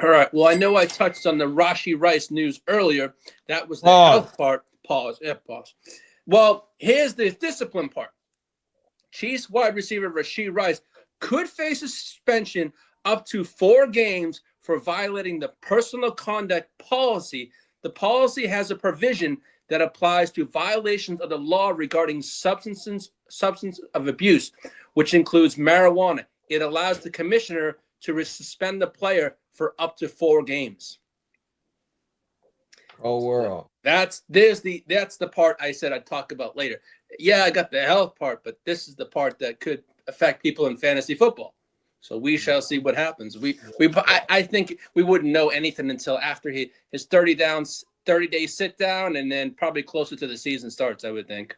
All right. Well, I know I touched on the Rashee Rice news earlier. That was the health part. Pause. Yeah, pause. Well, here's the discipline part. Chiefs wide receiver Rashee Rice could face a suspension up to 4 games for violating the personal conduct policy. The policy has a provision that applies to violations of the law regarding substance of abuse, which includes marijuana. It allows the commissioner to suspend the player for up to 4 games. Oh, world. That's the part I said I'd talk about later. Yeah, I got the health part, but this is the part that could affect people in fantasy football. So we shall see what happens. I think we wouldn't know anything until after his 30-day sit down, and then probably closer to the season starts, I would think.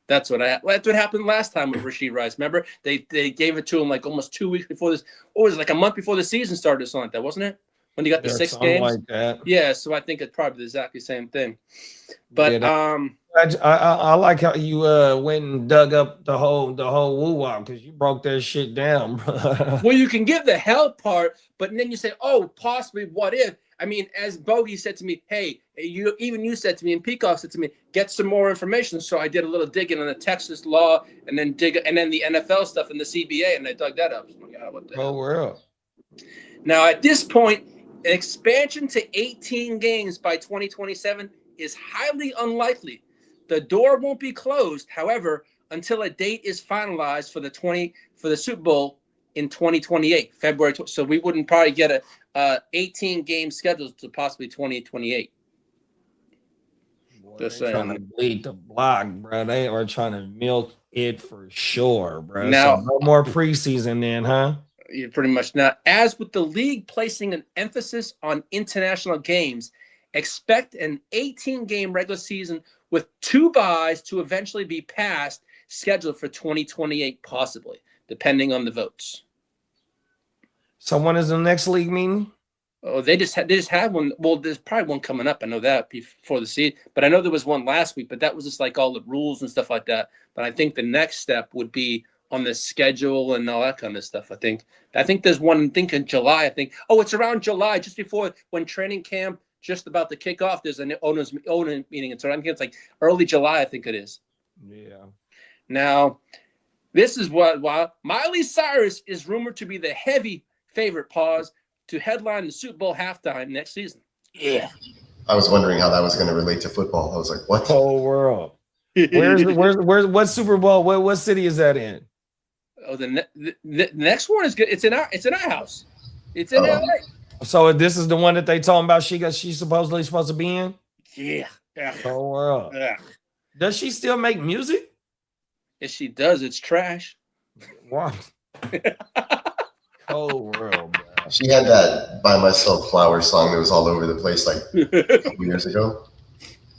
That's what happened last time with Rashee Rice. Remember, they gave it to him like almost 2 weeks before this. What was it, like a month before the season started or something like that, wasn't it? When he got the 6 games? Like that. Yeah, so I think it's probably the exactly same thing. But I like how you went and dug up the whole woo-wop because you broke that shit down, bro. Well, you can give the hell part, but then you say, oh, possibly what if? I mean, as Bogey said to me, hey, you said to me, and Peacock said to me, get some more information. So I did a little digging on the Texas law and then the NFL stuff and the CBA, and I dug that up. So, what the hell? World. Now, at this point, an expansion to 18 games by 2027 is highly unlikely. The door won't be closed, however, until a date is finalized for the Super Bowl in 2028, February. So we wouldn't probably get a 18 game schedule to possibly 2028. Just saying. Trying to bleed the block, bro. They are trying to milk it for sure, bro. Now, so no more preseason then, huh? Yeah, pretty much. Now, as with the league placing an emphasis on international games, expect an 18-game regular season with 2 byes to eventually be passed, scheduled for 2028, possibly, depending on the votes. So when is the next league meeting? Oh, they just had one. Well, there's probably one coming up. I know that before the season, but I know there was one last week. But that was just like all the rules and stuff like that. But I think the next step would be on the schedule and all that kind of stuff. I think there's one. I think in July. I think it's around July, just before when training camp just about to kick off. There's an owner meeting, and so I think it's like early July. I think it is. Yeah. Now, this is why Miley Cyrus is rumored to be the heavy favorite. To headline the Super Bowl halftime next season. Yeah. I was wondering how that was going to relate to football. I was like, what? Whole world. Where's what Super Bowl? What city is that in? Oh, the next one is good. It's in our house. It's in LA. So this is the one that they talking about. She's supposedly supposed to be in. Yeah. Whole world. Yeah. Does she still make music? If she does, it's trash. Wow. Whole world, bro. She had that Buy Myself Flowers song that was all over the place like a couple years ago.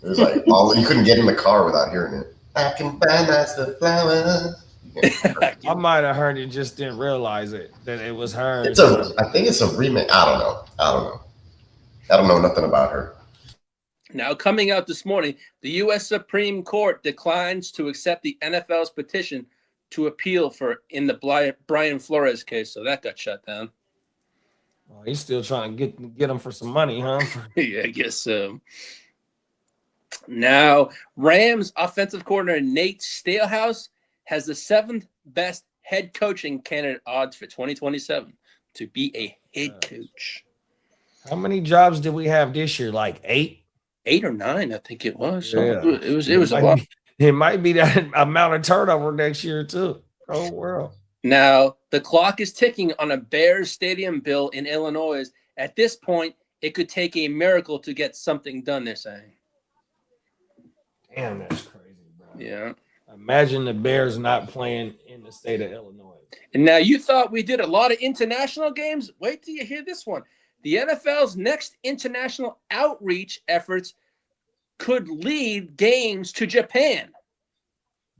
It was like you couldn't get in the car without hearing it. I can buy myself flowers. I might have heard it, just didn't realize it that it was her. I think it's a remake. I don't know. I don't know nothing about her. Now, coming out this morning, the U.S. Supreme Court declines to accept the NFL's petition to appeal in the Brian Flores case. So that got shut down. Oh, he's still trying to get him for some money, huh? Yeah, I guess so. Now, Rams offensive coordinator Nate Stalehouse has the 7th best head coaching candidate odds for 2027 to be a head coach. How many jobs did we have this year? Like 8? 8 or 9, I think it was. So yeah. It was a lot. It might be that amount of turnover next year too. Oh world. Now, the clock is ticking on a Bears stadium bill in Illinois. At this point, it could take a miracle to get something done, they're saying. Damn, that's crazy, bro. Yeah. Imagine the Bears not playing in the state of Illinois. And now you thought we did a lot of international games? Wait till you hear this one. The NFL's next international outreach efforts could lead games to Japan.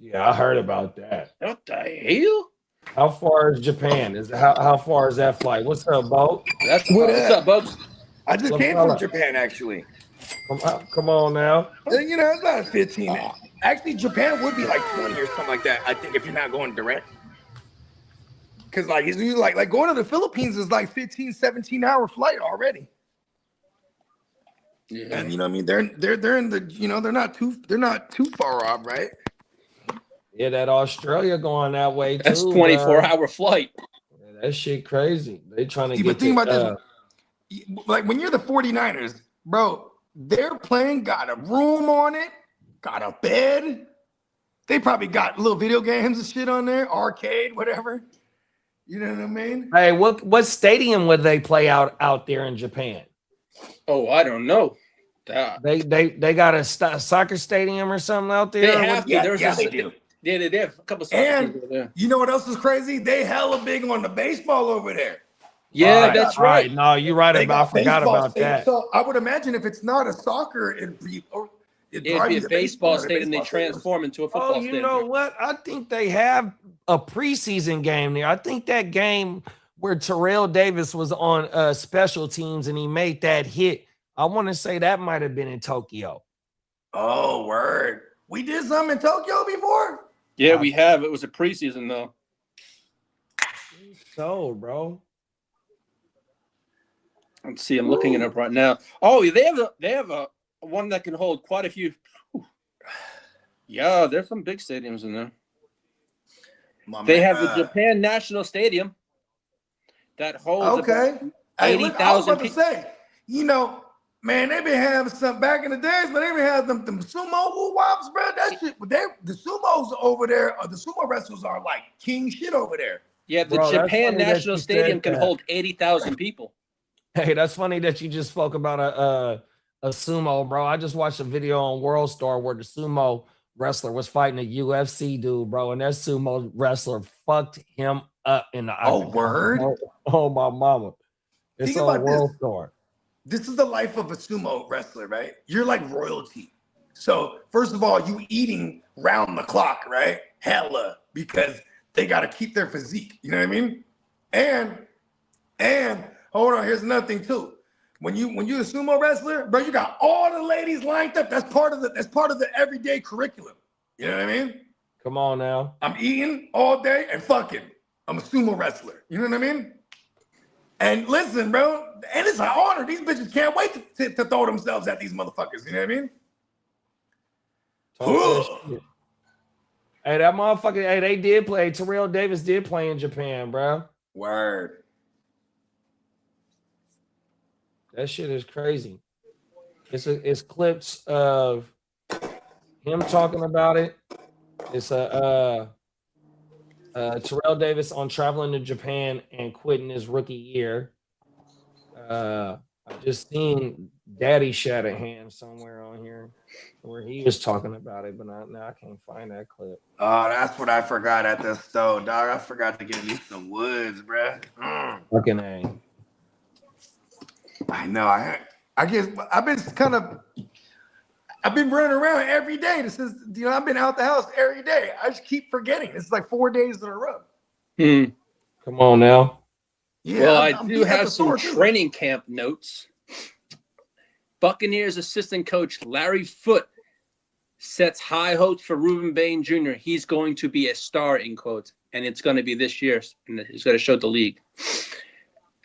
Yeah, I heard about that. What the hell? How far is Japan? How far is that flight? What's up, Bo? What's up, Bugs? I just came from Japan, actually. Come on now. You know, it's about 15. Actually, Japan would be like 20 or something like that, I think, if you're not going direct. Because, like, it's like going to the Philippines is like 15, 17-hour flight already. Yeah. And, you know what I mean? They're in the, you know, they're not too far off, right? Yeah, that Australia going that way too. That's 24-hour flight. Yeah, that shit crazy. They trying to See, get but think about this. Like, when you're the 49ers, bro, their plane got a room on it, got a bed. They probably got little video games and shit on there, arcade, whatever. You know what I mean? Hey, what stadium would they play out there in Japan? Oh, I don't know. They got a soccer stadium or something out there? They have to. Yeah, they do. Yeah, they have a couple of soccer And teams over there. you know what else is crazy? They hella big on the baseball over there. Yeah, that's right. No, you're right They about. I got forgot baseball about that. So I would imagine if it's not a soccer, it'd be a baseball stadium they transform into a football stadium. You know what? I think they have a preseason game there. I think that game where Terrell Davis was on special teams and he made that hit, I want to say that might have been in Tokyo. Oh, word. We did something in Tokyo before? Yeah, we have. It was a preseason, though. So, bro. Let's see. I'm looking it up right now. Oh, they have a one that can hold quite a few. Yeah, there's some big stadiums in there. They have the Japan National Stadium that holds 80,000 people. Say, you know, man, they been having some back in the days, but they been having them sumo woo-wops, bro. That shit, the sumos over there, the sumo wrestlers are like king shit over there. Yeah, the Japan National Stadium can hold 80,000 people. Hey, that's funny that you just spoke about a sumo, bro. I just watched a video on World Star where the sumo wrestler was fighting a UFC dude, bro, and that sumo wrestler fucked him up in the eye. Word? Oh, my mama. It's Think on about World Star. This is the life of a sumo wrestler, right? You're like royalty. So first of all, you eating round the clock, right? Hella, because they got to keep their physique. You know what I mean? And And hold on, here's another thing too. When you're a sumo wrestler, bro, you got all the ladies lined up. That's part of the everyday curriculum. You know what I mean? Come on now. I'm eating all day and fucking. I'm a sumo wrestler. You know what I mean? And listen, bro, and it's an honor. These bitches can't wait to throw themselves at these motherfuckers. You know what I mean? Cool. Hey, that motherfucker, hey, they did play. Terrell Davis did play in Japan, bro. Word. That shit is crazy. It's clips of him talking about it. It's Terrell Davis on traveling to Japan and quitting his rookie year. I just seen Daddy Shanahan somewhere on here where he was talking about it, but now I can't find that clip. Oh, that's what I forgot at the stove, dog. I forgot to get me some woods, bro. Fucking A. I know. I guess I've been running around every day since I've been out the house every day. I just keep forgetting. It's like 4 days in a row. Come on now. Yeah, well, I do have some training camp notes. Buccaneers assistant coach Larry Foote sets high hopes for Ruben Bain Jr. He's going to be a star, in quotes, and it's going to be this year, and he's going to show the league.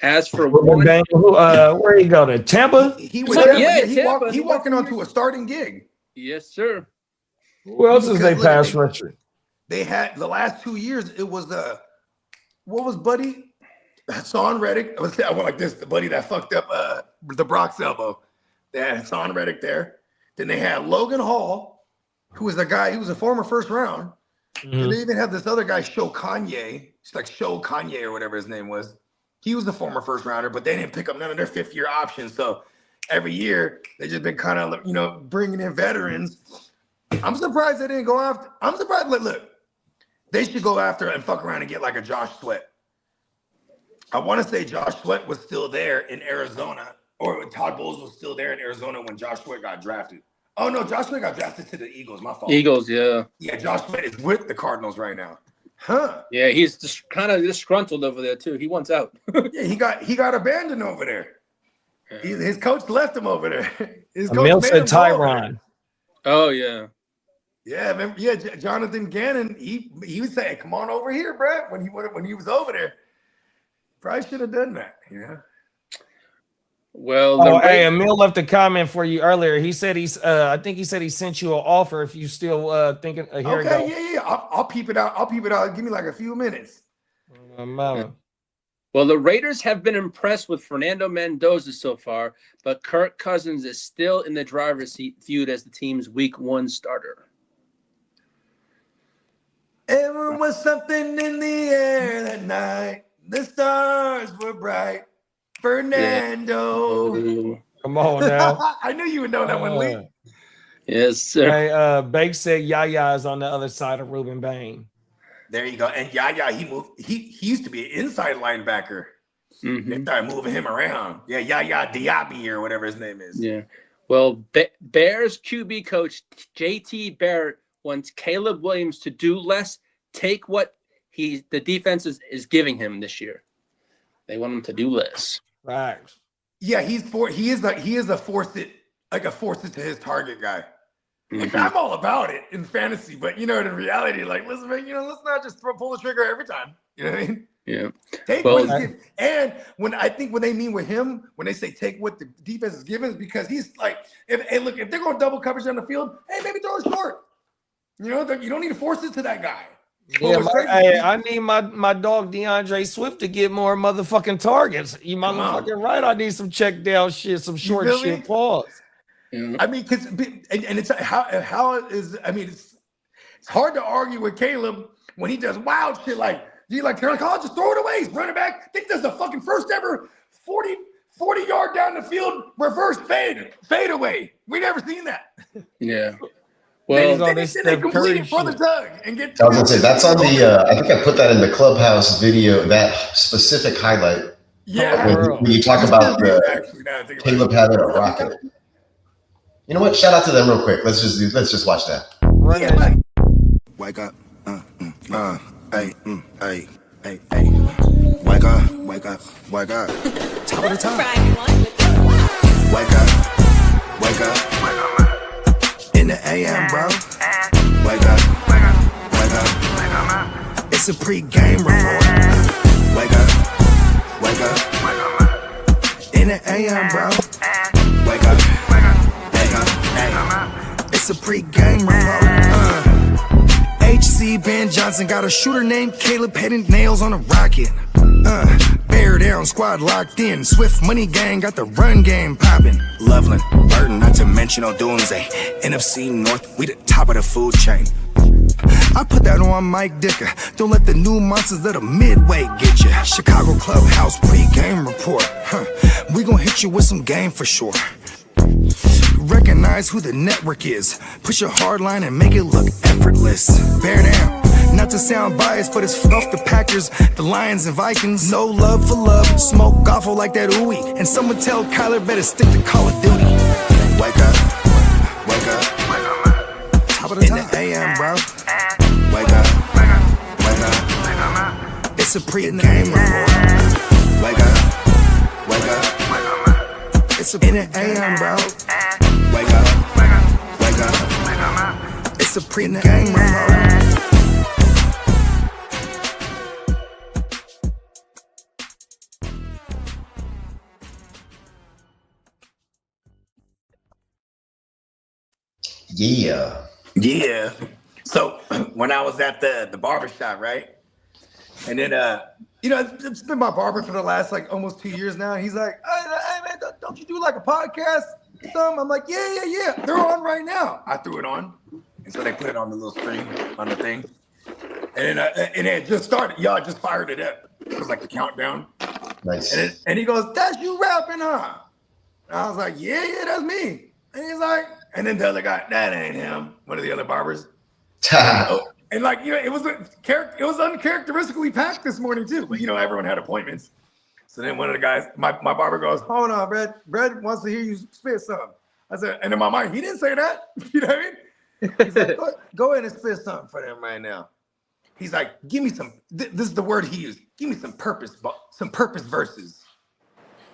As for Ruben Bain, where he go to Tampa? He walking onto a starting gig. Yes, sir. Who else is they pass rusher? They had the last 2 years. It was what was Buddy? Hassan Reddick. I went like this. The buddy that fucked up the Brock's elbow. They had Hassan Reddick there. Then they had Logan Hall, who was the guy. He was a former first round. And they even had this other guy, Show Kanye. It's like Show Kanye or whatever his name was. He was the former first rounder, but they didn't pick up none of their fifth-year options. So every year they just been kind of bringing in veterans. I'm surprised they didn't go after. I'm surprised. Look, they should go after and fuck around and get like a Josh Sweat. I want to say Josh Sweat was still there in Arizona, or Todd Bowles was still there in Arizona when Josh Sweat got drafted. Oh, no, Josh Sweat got drafted to the Eagles. My fault. Eagles, yeah. Yeah, Josh Sweat is with the Cardinals right now. Huh. Yeah, he's just kind of disgruntled over there, too. He wants out. Yeah, he got abandoned over there. Yeah. His coach left him over there. His coach Emil said Tyron. Oh, yeah. Yeah, man, yeah, Jonathan Gannon, he was saying, come on over here, bro, when he was over there. Probably should have done that, you know. Well, hey, Emil left a comment for you earlier. He said I think he said he sent you an offer if you still thinking. Here okay, yeah. I'll peep it out. Give me like a few minutes. Well, the Raiders have been impressed with Fernando Mendoza so far, but Kirk Cousins is still in the driver's seat, viewed as the team's Week 1 starter. There was something in the air that night. The stars were bright. Fernando. Yeah. Come on now. I knew you would know that one, Lee. Yes, sir. Hey, Bake said Yaya is on the other side of Ruben Bain. There you go. And Yaya, he moved. He used to be an inside linebacker. They started moving him around. Yeah, Yaya Diaby or whatever his name is. Yeah. Well, Bears QB coach JT Barrett wants Caleb Williams to do less, take what the defense is giving him this year. They want him to do less. Right. Yeah, he is a force it to his target guy. Like, I'm all about it in fantasy, but in reality, like, listen, man, let's not just pull the trigger every time. You know what I mean? Yeah. Take what he's giving. And when they mean with him, when they say take what the defense is giving, is because he's like, if they're going double coverage on the field, hey, maybe throw it short. You don't need to force it to that guy. Yeah, I need my dog DeAndre Swift to get more motherfucking targets. You motherfucking right. I need some check down shit, some short shit. Pause. Yeah. I mean, because it's how is I mean, it's hard to argue with Caleb when he does wild shit like just throw it away. He's running back. I think that's the fucking first ever 40-yard down the field reverse fade away. We never seen that. Yeah. Well, they complete it for the tug and get. I was gonna say that's on the. I think I put that in the Clubhouse video. That specific highlight. Yeah. When you talk about Caleb having a rocket. You know what? Shout out to them real quick. Let's just watch that. Wake up. Hey. Wake up, wake up, wake up. Top of the top. Wake up, wake up. In the AM, bro. Wake up, wake up. It's a pre-game report. Wake up, wake up. In the AM, bro. Wake up, wake up. It's a pre-game report. HC Ben Johnson got a shooter named Caleb heading nails on a rocket. Bear down, squad locked in. Swift Money Gang got the run game popping. Loveland, Burton, not to mention Odunze. NFC North, we the top of the food chain. I put that on Mike Dicker. Don't let the new monsters of the midway get you. Chicago Clubhouse pre-game report. We gon' hit you with some game for sure. Recognize who the network is. Push your hard line and make it look effortless. Bear down. Not to sound biased, but it's off the Packers, the Lions and Vikings. No love for love. Smoke Goffle like that ooey. And someone tell Kyler better stick to Call of Duty. Wake up. Wake up. Top of the top. In the AM, bro. Wake up. Wake up. It's a pre-game report. Wake up. Wake up. It's a in the AM, bro. Wake up. Wake up. It's a pre-game report. Yeah. So when I was at the barbershop, right? And then, it's been my barber for the last like almost 2 years now. He's like, hey man, don't you do like a podcast or something? I'm like, yeah. They're on right now. I threw it on. And so they put it on the little screen on the thing. And it just started. Y'all just fired it up. It was like the countdown. Nice. And he goes, that's you rapping, huh? And I was like, yeah, that's me. And he's like, and then the other guy, that ain't him. One of the other barbers. And like, it was uncharacteristically packed this morning too. But everyone had appointments. So then one of the guys, my barber goes, hold on, Brad. Brad wants to hear you spit something. I said, and in my mind, he didn't say that. You know what I mean? He's like, go ahead and spit something for them right now. He's like, give me some. This is the word he used. Give me some purpose verses.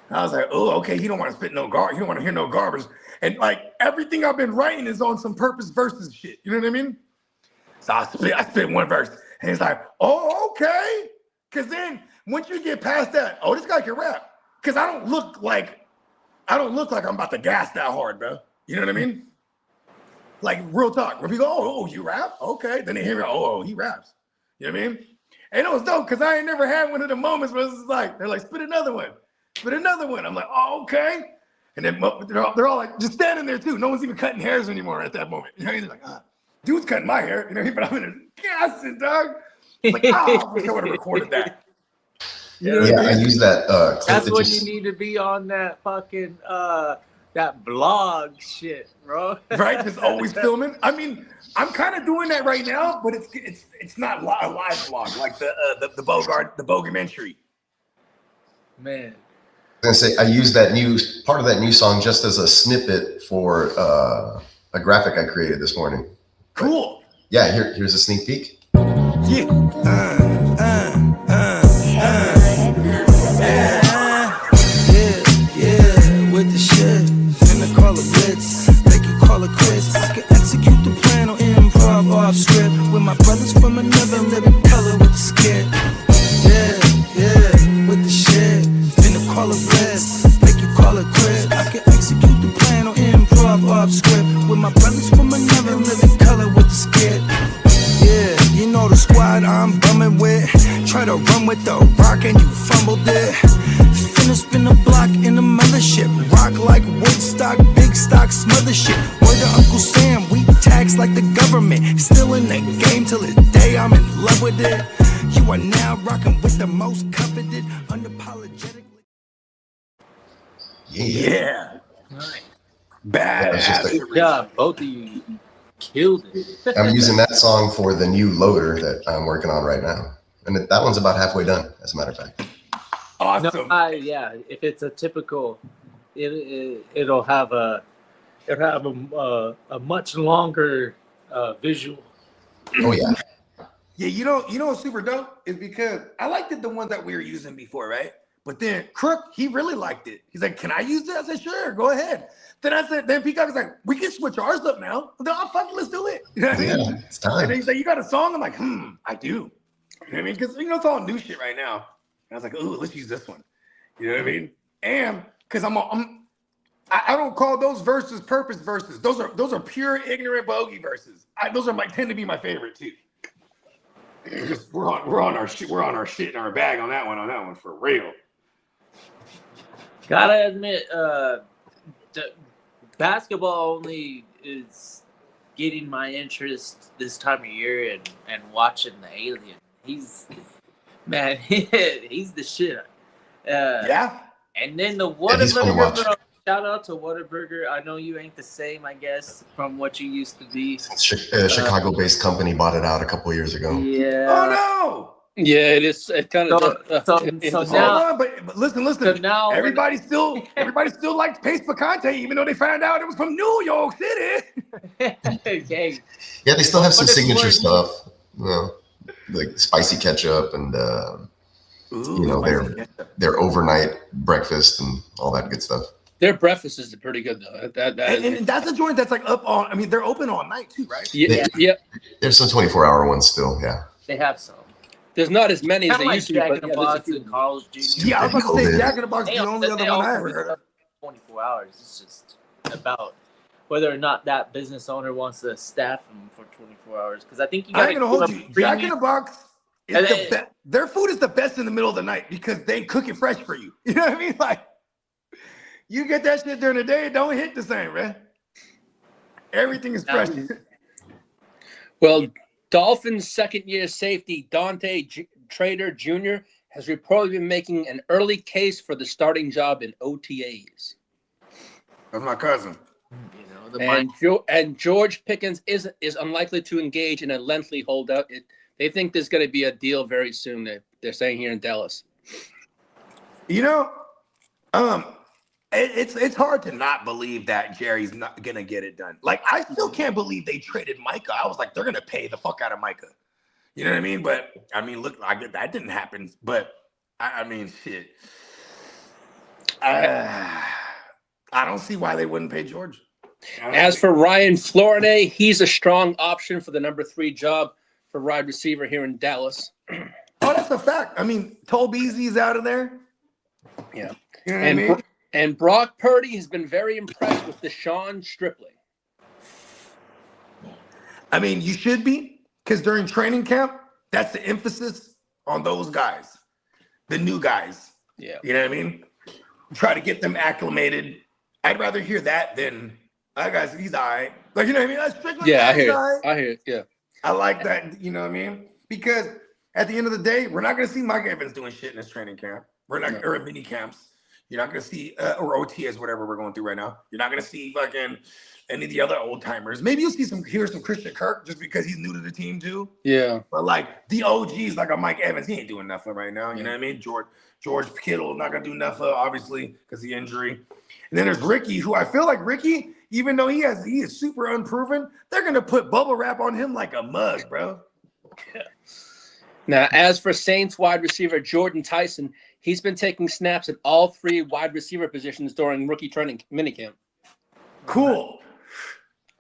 And I was like, oh, okay. He don't want to spit no garbage. He don't want to hear no garbage. And like everything I've been writing is on some purpose versus shit. You know what I mean? So I spit one verse. And he's like, oh, okay. Because then once you get past that, oh, this guy can rap. Because I don't look like I'm about to gas that hard, bro. You know what I mean? Like real talk. Where people go, oh, you rap? Okay. Then they hear me, oh, he raps. You know what I mean? And it was dope because I ain't never had one of the moments where it's like, they're like, spit another one. I'm like, oh, okay. And then they're all like just standing there too. No one's even cutting hairs anymore at that moment. He's like, dude's cutting my hair. But I'm in a gassing, dog. I'm like, I wish I would have recorded that. I use that clip. That's when you need to be on that fucking that blog shit, bro. Right? Just always filming. I mean, I'm kind of doing that right now, but it's not a live vlog like the Bogard, the Bogamentary. Man. I was gonna say I used that part of that new song just as a snippet for a graphic I created this morning. Cool. But yeah, here's a sneak peek. Yeah. With the shit, finna call a blitz, make you call it quits. I can execute the plan on improv off script with my brothers from another living color with the skit. Yeah, with the shit, finna call a blitz, make you call it quits. I can execute the plan on improv off script with my brothers from another living color with the skit. Yeah, you know the squad I'm bumming with. Try to run with the rock and you fumbled it. Finna spin the block in the mothership. Rock like Woodstock, big stock, smother shit. Word to Uncle Sam, we tax like the government. Still in the game till the day I'm in love with it. You are now rocking with the most coveted, unapologetically. Yeah. Nice. Bad. Good job, both of you killed it. I'm using that song for the new loader that I'm working on right now. And that one's about halfway done, as a matter of fact. Awesome. No, if it's a typical, it'll have a much longer visual. Oh yeah. Yeah, you know what's super dope is because I liked it the ones that we were using before, right? But then Crook, he really liked it. He's like, "Can I use it?" I said, "Sure, go ahead." Then Peacock was like, "We can switch ours up now." I'm like, "Oh, fuck it, let's do it." You know what I mean? It's time. And then he's like, "You got a song?" I'm like, I do. You know what I mean? Because it's all new shit right now. And I was like, "Ooh, let's use this one." You know what I mean? And because I don't call those verses purpose verses. Those are pure ignorant bogey verses. Those are tend to be my favorite too. We're on our shit in our bag on that one for real. Gotta admit, the basketball only is getting my interest this time of year, and watching the Alien. He's the shit. Yeah. And then the he's fun to watch. Whataburger. Shout out to Whataburger. I know you ain't the same, I guess, from what you used to be. Chicago-based company bought it out a couple of years ago. Yeah. Oh no. Yeah, it is. It kind of. So now, Hold on, but listen. So now everybody still likes Pace Picante, even though they found out it was from New York City. okay. Yeah, they still have some But it's signature more- stuff, like spicy ketchup and their overnight breakfast and all that good stuff. Their breakfast is pretty good though. And that's a joint that's like up on. I mean, they're open all night too, right? Yeah. There's some 24-hour ones still. Yeah. They have some. There's not as many as Kind they of like used to. Jack But in the Box and Carl's Jr. Yeah, I was about to say COVID. Jack in the Box is the only other one I ever heard of. 24 hours. It's just about whether or not that business owner wants to staff them for 24 hours. Because I think you got I ain't gonna hold you. Jack in the Box is the best. Their food is the best in the middle of the night because they cook it fresh for you. You know what I mean? Like, you get that shit during the day, it don't hit the same, man. Everything is fresh. Well, Dolphins second-year safety Dante Trader Jr. has reportedly been making an early case for the starting job in OTAs. That's my cousin. And George Pickens is unlikely to engage in a lengthy holdout. They think there's going to be a deal very soon. They're saying here in Dallas. You know, it's hard to not believe that Jerry's not gonna get it done. Like, I still can't believe they traded Micah. I was like, they're gonna pay the fuck out of Micah. You know what I mean? But I mean, look, that didn't happen. But I mean, shit. I don't see why they wouldn't pay George. As for Ryan Florida, he's a strong option for the number 3 job for wide receiver here in Dallas. Oh, that's a fact. I mean, Tolbeezy's out of there. Yeah. You know what I mean? And Brock Purdy has been very impressed with Deshaun Stripley. I mean, you should be, because during training camp, that's the emphasis on those guys, the new guys. Yeah. You know what I mean? Try to get them acclimated. I'd rather hear that than, guys, he's all right. Like, you know what I mean? That's Strickland. Yeah, I hear right. it. I hear it. Yeah. I like that. You know what I mean? Because at the end of the day, we're not going to see Mike Evans doing shit in this training camp. We're not, or in mini camps. You're not going to see, or OTAs, whatever we're going through right now. You're not going to see fucking any of the other old timers. Maybe you'll hear some Christian Kirk just because he's new to the team too. Yeah. But like the OGs, like a Mike Evans, he ain't doing nothing right now. You know what I mean? George Kittle not going to do nothing, obviously, because of the injury. And then there's Ricky, who I feel like Ricky, even though he is super unproven, they're going to put bubble wrap on him like a mug, bro. Yeah. Now, as for Saints wide receiver Jordan Tyson, he's been taking snaps at all 3 wide receiver positions during rookie training minicamp. Cool.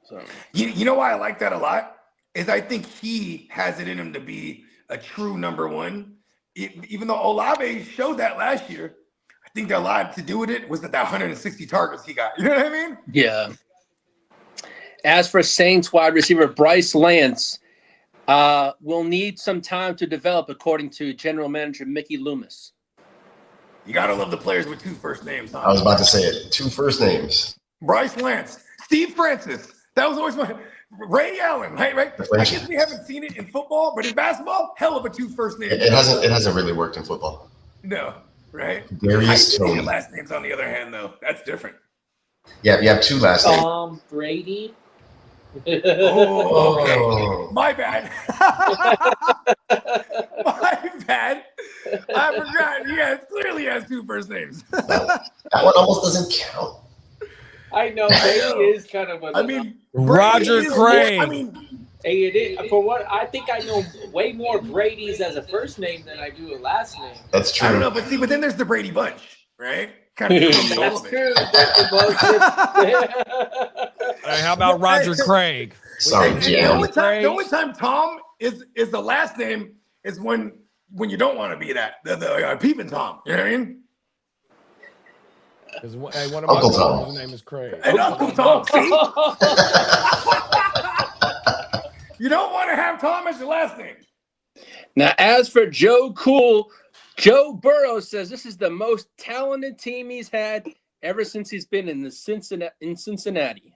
So you know why I like that a lot? Is I think he has it in him to be a true number 1. Even though Olave showed that last year, I think that a lot to do with it was that 160 targets he got. You know what I mean? Yeah. As for Saints wide receiver Bryce Lance, will need some time to develop, according to general manager Mickey Loomis. You got to love the players with 2 first names, huh? I was about to say it. 2 first names. Bryce Lance, Steve Francis. That was always my Ray Allen, right? I guess we haven't seen it in football, but in basketball, hell of a 2 first names. It hasn't really worked in football. No, right? Darius Tony. Last names, on the other hand, though, that's different. Yeah, you have 2 last names. Tom Brady. Oh, okay. My bad. My bad. I forgot. Yeah, it clearly has 2 first names. That one almost doesn't count. I know Brady is kind of a. I mean, Roger Brady is Craig. more- I mean, Hey, it is. For what I think I know way more Brady's as a first name than I do a last name. That's true. I don't know, but then there's the Brady Bunch, right? Kind of That's true. Hey, how about Roger Craig? Sorry, The Jim. only time Tom is the last name is when you don't want to be that the peeping Tom. You know what I mean? Hey, one of Uncle my Tom. His name is Craig. And Uncle Tom. See? You don't want to have Tom as your last name. Now, as for Joe Cool, Joe Burrow says this is the most talented team he's had ever since he's been in Cincinnati.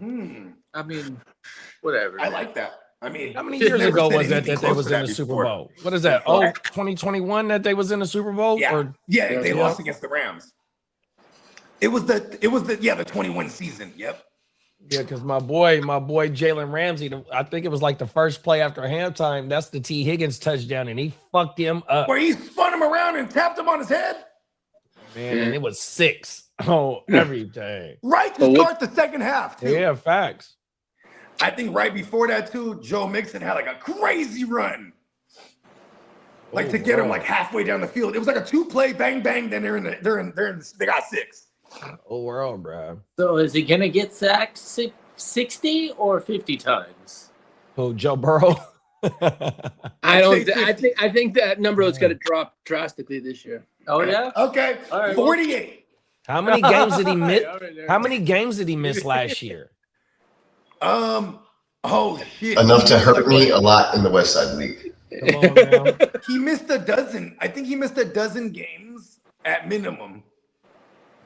I mean, whatever. I like that. I mean, How many years ago was that anything they close was to in that the Super before. Bowl? What is that? Oh, 2021 that they was in the Super Bowl? Yeah, Or they lost against the Rams. It was the 21 season. Yep. yeah, because my boy Jalen Ramsey, I think it was like the first play after halftime. That's the T. Higgins touchdown, and he fucked him up. Where he spun him around and tapped him on his head. Man, and it was 6 on everything. Right to start the second half, too. Yeah, facts. I think right before that, too, Joe Mixon had like a crazy run. Like to get him like halfway down the field. It was like a 2-play bang bang. Then they got 6. Oh world, bro. So is he gonna get sacked 60 or 50 times? Oh, Joe Burrow. I think that number is going to drop drastically this year. Oh yeah. Okay, All right, 48. How many games did he miss? How many games did he miss last year? Oh shit. Enough to hurt me a lot in the West Side League. Come on now. He missed a dozen. I think he missed a dozen games at minimum.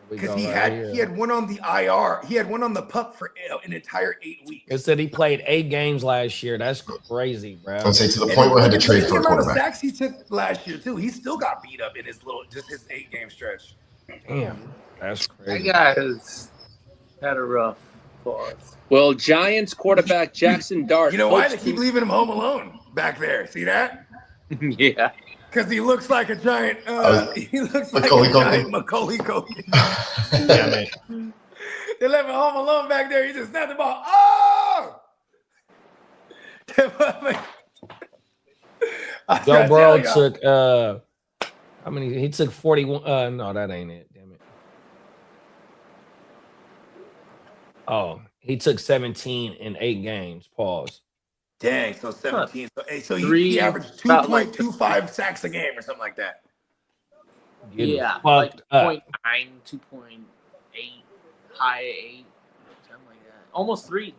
Because he had one on the IR. He had one on the pup for an entire 8 weeks. It said he played 8 games last year. That's crazy, bro. I'd say to the point where I had to trade for a The amount of quarterback. sacks he took last year too. He still got beat up in his 8-game stretch. Damn, that's That crazy. guy has had a rough pause. Well, Giants quarterback Jackson Dart. You know why? hopes They keep to- leaving him home alone back there. See that? Yeah. Because he looks like a giant. He looks like Macaulay a Culkin. giant Macaulay Culkin. Damn it. They left him home alone back there. He just snapped the ball. Oh! Joe Burrow took how many? He took 41. No, that ain't it. Damn it. Oh, he took 17 in 8 games. Pause. Dang, so 17. So Three- he averaged about like 2.25 sacks a game or something like that. Getting Yeah, fucked like up. 0.9, 2.8, high 8, something like that. Almost 3.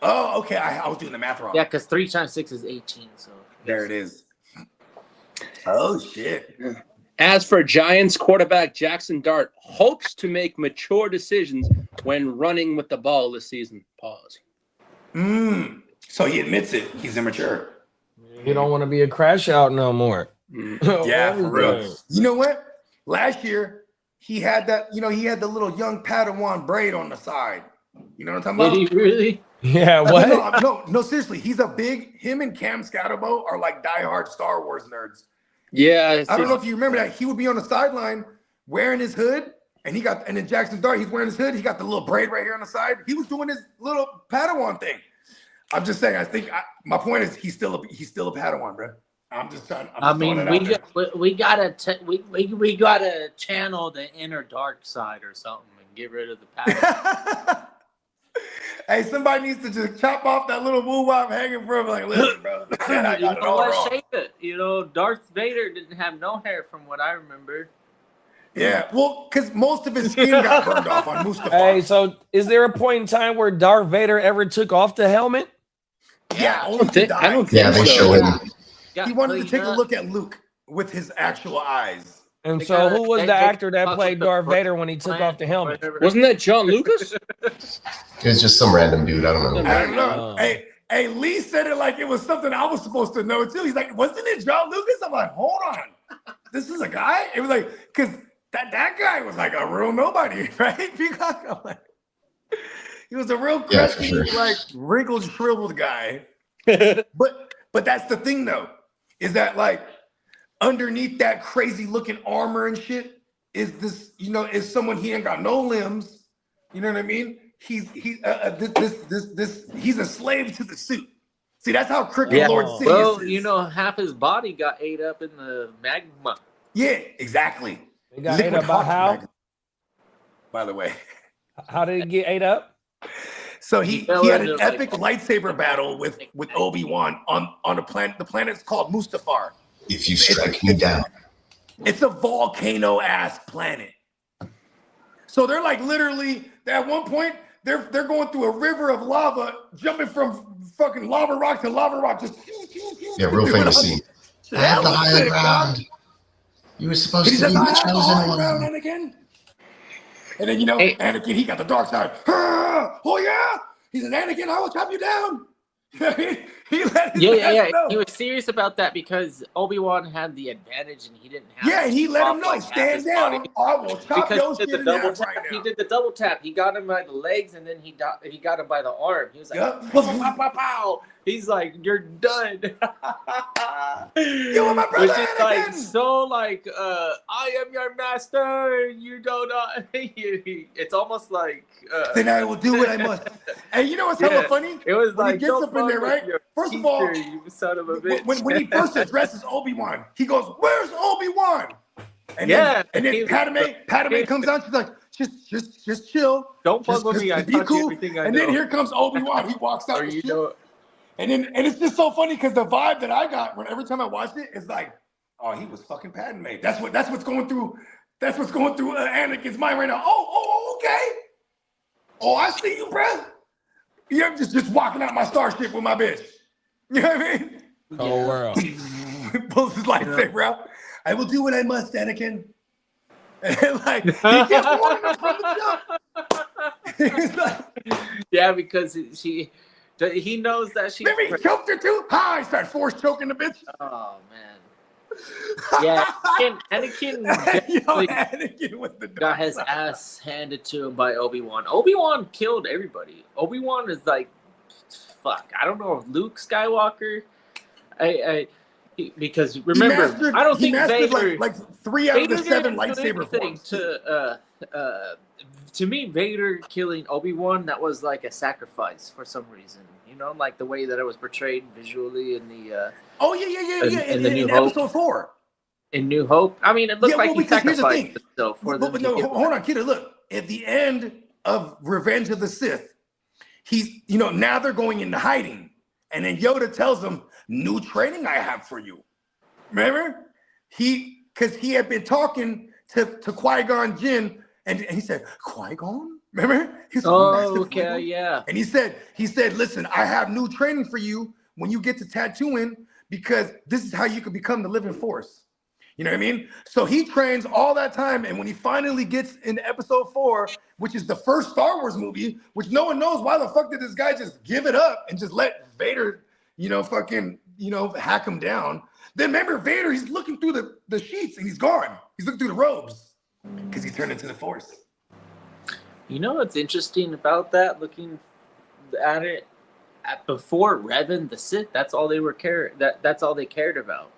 Oh, okay. I was doing the math wrong. Yeah, because 3 times 6 is 18. So There it is. Oh, shit. As for Giants quarterback Jackson Dart, hopes to make mature decisions when running with the ball this season. Pause. So he admits it. He's immature. You don't want to be a crash out no more. Yeah, for real. Everything. You know what? Last year, he had that, he had the little young Padawan braid on the side. You know what I'm talking did about? he really? Yeah, what? No, seriously. Him and Cam Scatterbo are like diehard Star Wars nerds. Yeah. I don't know if you remember that. He would be on the sideline wearing his hood, and then Jackson Dart, he's wearing his hood. He got the little braid right here on the side. He was doing his little Padawan thing. I'm just saying. My point is he's still a Padawan, bro. I'm just trying. We gotta channel the inner dark side or something and get rid of the power. Hey, somebody needs to just chop off that little woo-wop hanging from him. Like, listen, bro. I You got it know all what? wrong. Shape it. Darth Vader didn't have no hair from what I remember. Yeah, well, because most of his skin got burned off on Mustafar. Hey, so is there a point in time where Darth Vader ever took off the helmet? Yeah, only to die. I don't Yeah, think they so. show him. He wanted to take a look at Luke with his actual eyes. And They so gotta- who was they- the they- actor that fuck played with the Darth front Vader when he took off the helmet? Wasn't that John Lucas? It was just some random dude. I don't know. I don't know. Hey, Lee said it like it was something I was supposed to know too. He's like, wasn't it John Lucas? I'm like, hold on. This is a guy? It was like, because that guy was like a real nobody, right? Peacock. I'm like, he was a real Yeah, for crusty, sure. like wrinkled, shriveled guy. But that's the thing though, is that like underneath that crazy looking armor and shit is this, is someone he ain't got no limbs. You know what I mean? he's he's a slave to the suit. See, that's how crooked Lord Sidious well, is. you know, half his body got ate up in the magma. Yeah, exactly. They got ate up by how? Magma, by the way. How did it get ate up? So he had an epic lightsaber battle with Obi-Wan on a planet. The planet's called Mustafar. If you strike me down. It's a volcano-ass planet. So they're like literally, at one point, they're going through a river of lava, jumping from fucking lava rock to lava rock. Just real fantasy. I have the higher ground. You were supposed to be the chosen one. Anakin. And then, Anakin, he got the dark side. Oh, yeah? He's an Anakin, I will chop you down. he let his know. He was serious about that because Obi-Wan had the advantage and he didn't have. Yeah, he let him know, stand down. I will chop your shit in half right now. He did the double tap. He got him by the legs and then he got him by the arm. He was like, pow, pow, pow. He's like, you're done. You are my brother, which is Anakin. like so like I am your master. You don't know. It's almost like then I will do what I must. And you know what's hella funny? It was when like he gets up in there, right? First of all, you son of a bitch. When he first addresses Obi-Wan, he goes, "Where's Obi-Wan?" And then Padme comes out. She's like, "Just chill. Don't fuck with me. I be touch cool." everything I know. And then here comes Obi-Wan. He walks out. And it's just so funny because the vibe that I got every time I watched it is like, oh, he was fucking Padme. That's what's going through. That's what's going through Anakin's mind right now. Oh, okay. Oh, I see you, bruh. Yeah, I'm just walking out my starship with my bitch. You know what I mean? Oh, world. Pulls his lightsaber out. I will do what I must, Anakin. And like he kept warning him from the jump. Yeah, because he knows that she. Maybe he choked her too. I start force choking the bitch. Oh man. Yeah, Anakin was the got his ass handed to him by Obi-Wan. Obi-Wan killed everybody. Obi-Wan is like, fuck. I don't know if Luke Skywalker. Because remember, I don't think Vader like 3 out of the 7 lightsaber forms. To me, Vader killing Obi-Wan, that was like a sacrifice for some reason. You know, like the way that it was portrayed visually in the. In episode 4. In New Hope, I mean, it looked like he sacrificed himself for them. No, hold on, Kitteh. Look, at the end of Revenge of the Sith, he's now they're going into hiding, and then Yoda tells them, "New training I have for you." Remember, because he had been talking to Qui-Gon Jinn, and he said, "Qui-Gon." Remember? Okay, yeah. And he said, "Listen, I have new training for you when you get to Tatooine, because this is how you can become the living force." You know what I mean? So he trains all that time, and when he finally gets into episode 4, which is the first Star Wars movie, which no one knows why the fuck did this guy just give it up and just let Vader, hack him down. Then remember, Vader, he's looking through the sheets and he's gone. He's looking through the robes because he turned into the Force. You know what's interesting about that? Looking at it, before Revan the Sith, that's all they that's all they cared about.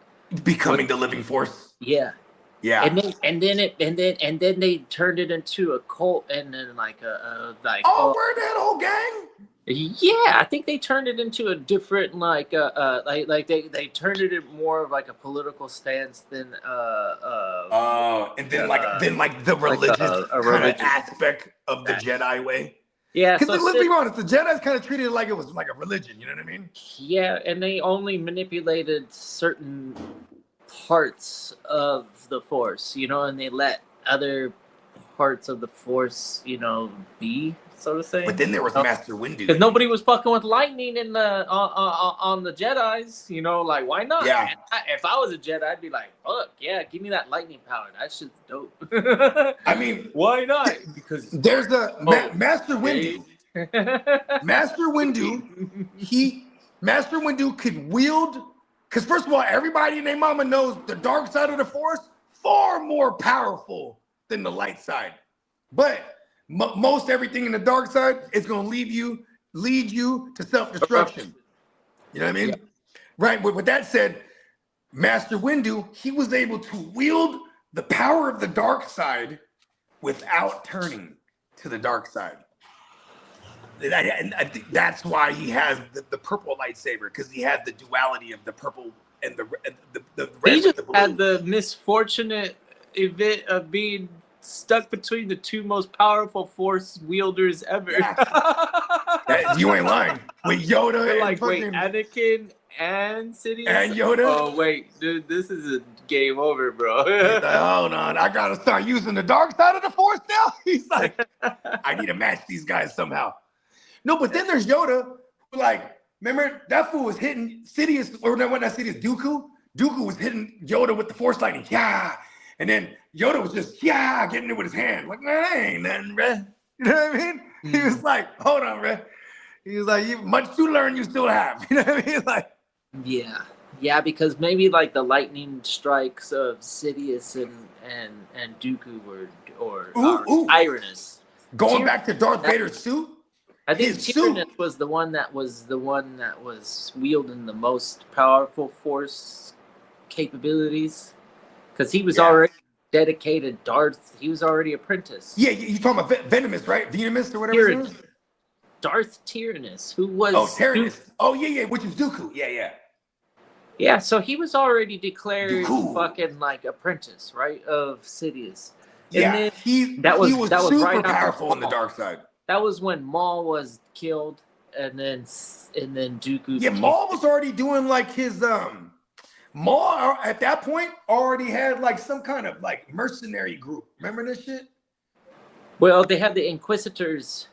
Becoming the living force. Yeah. Yeah. And then they turned it into a cult, and then like we're that whole gang. Yeah, I think they turned it into a different like they turned it in more of like a political stance than and then the religious kind of aspect of the Jedi way. Yeah, because let's be honest, the Jedi's kind of treated it like it was like a religion. You know what I mean? Yeah, and they only manipulated certain parts of the Force, and they let other parts of the Force, be, so to say. But then there was Master Windu. Because nobody was fucking with lightning in the on the Jedis. Like, why not? Yeah. If I was a Jedi, I'd be like, fuck yeah, give me that lightning power. That shit's dope. I mean, why not? Because there's the Master Windu. Master Windu. Master Windu could wield. Because first of all, everybody and their mama knows the dark side of the Force far more powerful than the light side. But most everything in the dark side is going to lead you to self-destruction. You know what I mean? Yeah. Right. But with that said, Master Windu, he was able to wield the power of the dark side without turning to the dark side. And I think that's why he has the purple lightsaber, because he has the duality of the purple and the red He with just the blue. had the misfortunate event of being stuck between the two most powerful force wielders ever. Yeah. You ain't lying. With Yoda They're and like, wait, fucking Anakin and Sidious? and Yoda. Oh, wait, dude, this is a game over, bro. He's like, hold on, I gotta start using the dark side of the force now. He's like, I need to match these guys somehow. No, but then there's Yoda, who, like, remember that fool was hitting Sidious, or not Sidious, Dooku? Dooku was hitting Yoda with the force lightning, yeah. And then Yoda was just, yeah, getting it with his hand. Like, man, that ain't nothing, bruh. You know what I mean? He was like, hold on, bruh. He was like, you much to learn you still have. You know what I mean? Like, yeah, because maybe like the lightning strikes of Sidious and Dooku or Tyrannus. Going back to Darth Vader's suit. I think Tyrannus was the one that was wielding the most powerful force capabilities, because he was already dedicated Darth. He was already apprentice. Yeah, you talking about Venomous, right? Venomous or whatever his name is? Darth Tyrannus, who was Tyrannus. Oh yeah, which is Dooku. Yeah. Yeah, so he was already declared fucking like apprentice, right, of Sidious. And Yeah, then he was super right after powerful on the Maul. dark side. That was when Maul was killed, and then Dooku. Yeah, Maul was already doing like his Maul at that point already had like some kind of like mercenary group. Remember this shit? Well, they had the Inquisitors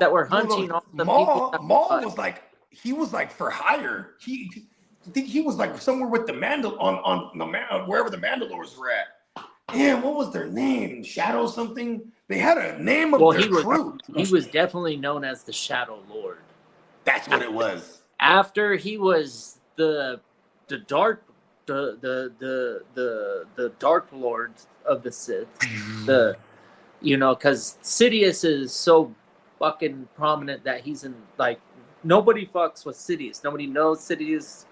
that were hunting all the people. Maul was like, he was like for hire. I think he was like somewhere with the wherever the Mandalores were at. Damn, what was their name? Shadow something? They had a name of their crew. He was definitely known as the Shadow Lord. That's what it was. After he was the Dark Lord of the Sith, because Sidious is so fucking prominent that he's in, like, nobody fucks with Sidious. Nobody knows Sidious.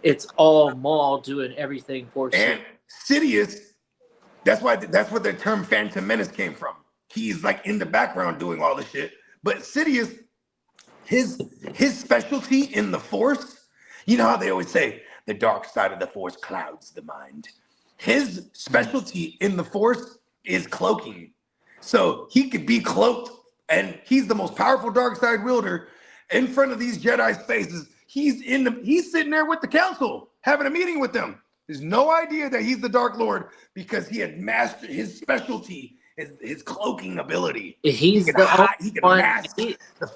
It's all Maul doing everything for Sidious. And Sidious, that's where the term Phantom Menace came from. He's like in the background doing all the shit. But Sidious, his specialty in the Force, you know how they always say the dark side of the Force clouds the mind. His specialty in the Force is cloaking. So he could be cloaked, and he's the most powerful dark side wielder in front of these Jedi's faces. He's sitting there with the council, having a meeting with them. There's no idea that he's the Dark Lord, because he had mastered his specialty, his cloaking ability. He's he the can mask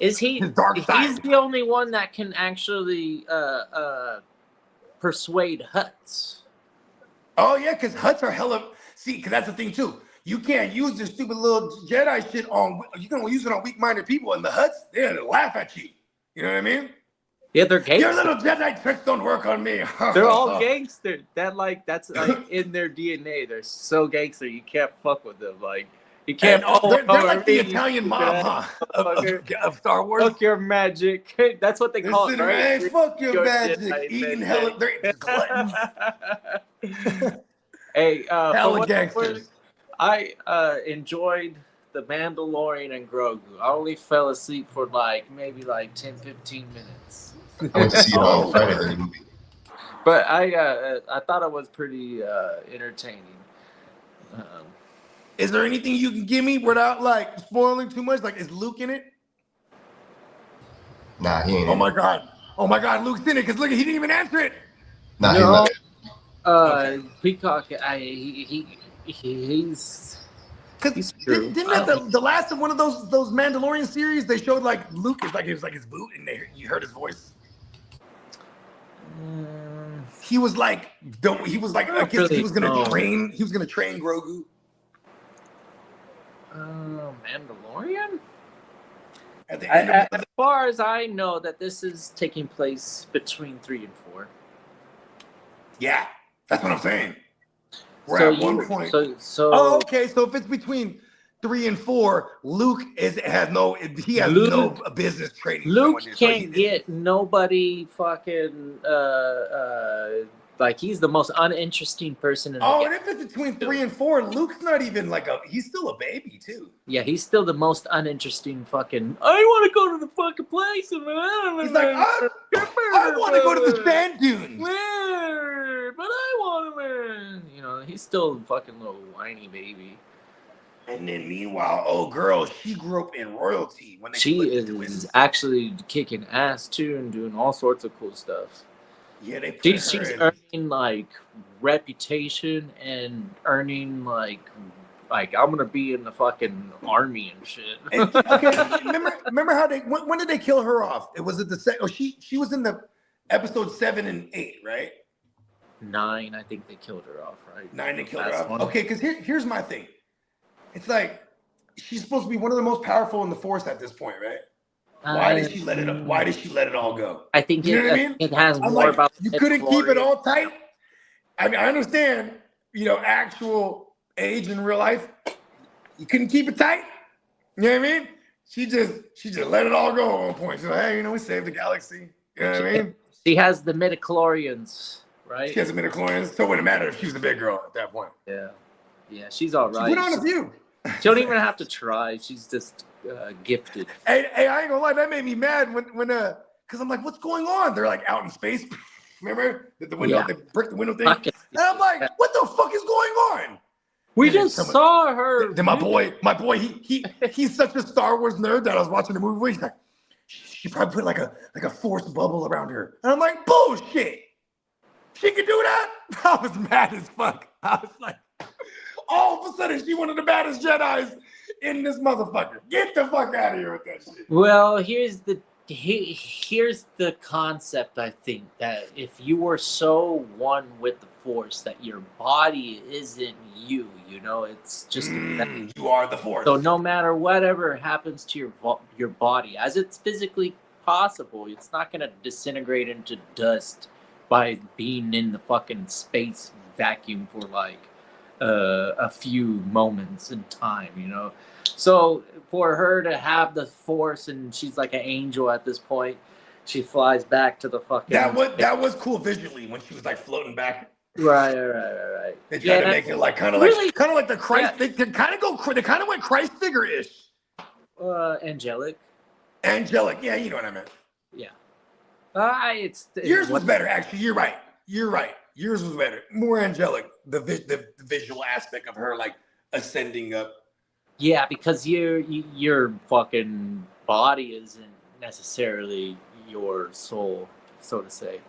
is he his dark side. He's the only one that can actually persuade Hutts. Oh yeah, because Hutts are hella. See, because that's the thing too. You can't use this stupid little Jedi shit on. You can use it on weak-minded people, and the Hutts, they're gonna laugh at you. You know what I mean? Yeah, they're gangsters. Your little Jedi tricks don't work on me. They're all gangster. That's like in their DNA. They're so gangster. You can't fuck with them. Like, you can't. They're like the Italian mob, of Star Wars. Fuck your magic. That's what they call it. Right? Hey, fuck your magic. Eating hella. They're gluttons. Hey, hella gangsters. I enjoyed The Mandalorian and Grogu. I only fell asleep for maybe 10, 15 minutes. I went to see it on Friday, the movie. But I thought it was pretty entertaining. Is there anything you can give me without spoiling too much? Like, is Luke in it? Nah, he ain't. Oh my god, Luke's in it, because look, he didn't even answer it. Nah, he's not in it. Peacock, he's. Because didn't the last of one of those Mandalorian series, they showed Luke is it was his boot, and you heard his voice. He was I guess he was gonna train. He was gonna train Grogu. Mandalorian. At the end as far as I know, that this is taking place between 3 and 4. Yeah, that's what I'm saying. We're at one point. So okay. So if it's between 3 and 4, Luke has no business training. Luke can't get nobody fucking Like, he's the most uninteresting person in the Oh, game. and if it's between 3 and 4, Luke's not even like he's still a baby too. Yeah, he's still the most uninteresting fucking. I want to go to the fucking place. He's like, I want to go to the sand dunes. Where? But I want to. You know, he's still a fucking little whiny baby. And then meanwhile, oh girl, she grew up in royalty when they She split the is twins. actually kicking ass too and doing all sorts of cool stuff. Yeah, they put She's her in. earning like reputation and earning like I'm gonna be in the fucking army and shit. And, okay, remember how they when did they kill her off? It was at the set. Oh, she was in the episode 7 and 8, right? 9, I think they killed her off, right? 9 they killed her Last off. one. Okay, because here's my thing. It's like she's supposed to be one of the most powerful in the force at this point, right? Why did she let it? Why did she let it all go? I think You know what I mean? it has I'm more like, about you the couldn't keep it midichlorians. all tight. I mean, I understand, actual age in real life. You couldn't keep it tight. You know what I mean? She just let it all go at one point. She's like, hey, we saved the galaxy. You know what I mean? She has the midichlorians, right? She has a midichlorians, so it wouldn't matter if she was a big girl at that point. Yeah, she's all She right. put on a few. She don't even have to try. She's just gifted. Hey, I ain't gonna lie, that made me mad when because I'm like, what's going on? They're like out in space. Remember the window, Yeah. they brick the window thing? Fucking- And I'm like, what the fuck is going on? We And then just someone- saw her. Then my boy, he's such a Star Wars nerd that I was watching the movie. He's like, she probably put like a force bubble around her, and I'm like, bullshit. She could do that? I was mad as fuck. I was like, all of a sudden, she one of the baddest Jedis in this motherfucker. Get the fuck out of here with that shit. Well, here's the concept. I think that if you were so one with the Force that your body isn't you, it's just You are the force. so. No matter whatever happens to your body, as it's physically possible, it's not gonna disintegrate into dust by being in the fucking space vacuum for like a few moments in time, So for her to have the Force and she's like an angel at this point, she flies back to the fucking. That was cool visually when she was like floating back. Right. They tried to make it like kind of like the Christ. Yeah. They kind of went Christ figure ish. Angelic. Angelic, yeah, you know what I meant. Yeah. Yours was better, actually. You're right. Yours was better, more angelic. The visual aspect of her like ascending up. Yeah, because your fucking body isn't necessarily your soul, so to say.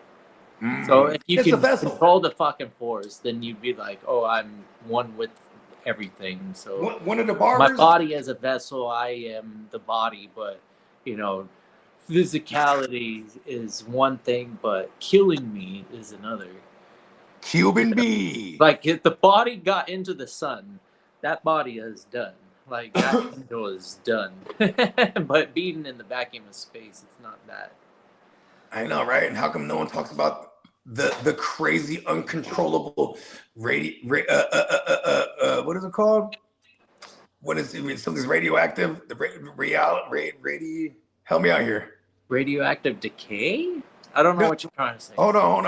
So if you It's a can vessel. control the fucking Force, then you'd be like, oh, I'm one with everything. So One of the barbers. my body is a vessel. I am the body, but physicality is one thing, but killing me is another. Cuban B. Like if the body got into the sun, that body is done. Like that window is done. But being in the vacuum of space, it's not that. I know, right? And how come no one talks about the crazy, uncontrollable what is it called? What is it? Something's radioactive. The help me out here. Radioactive decay? I don't know what you're trying to say. Hold on.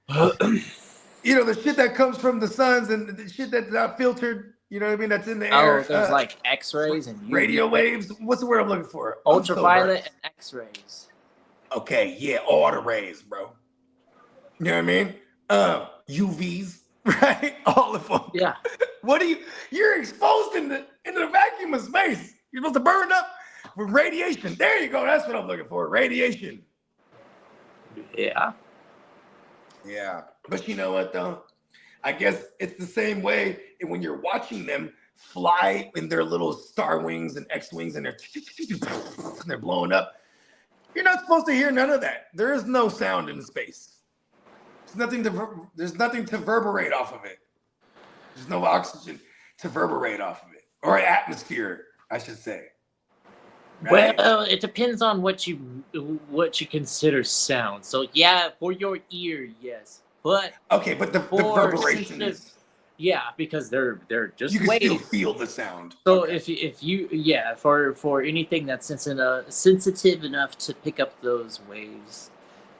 The shit that comes from the suns and the shit that's not filtered. You know what I mean? That's in the air. There's like X-rays and UV, radio waves. What's the word I'm looking for? ultraviolet and X-rays. Okay, yeah, all the rays, bro. You know what I mean? UVs, right? All of them. Yeah. What you're exposed in the vacuum of space. You're supposed to burn up with radiation. There you go. That's what I'm looking for. Radiation. Yeah. Yeah. But you know what though? I guess it's the same way when you're watching them fly in their little star wings and X-wings and they're blowing up. You're not supposed to hear none of that. There is no sound in space. There's nothing to reverberate off of it. There's no oxygen to reverberate off of it. Or atmosphere, I should say. Right? Well, it depends on what you consider sound. So yeah, for your ear, yes. But okay, but the reverberation is, yeah, because they're just you can waves. still feel the sound. So okay. if you for anything that's sensitive enough to pick up those waves,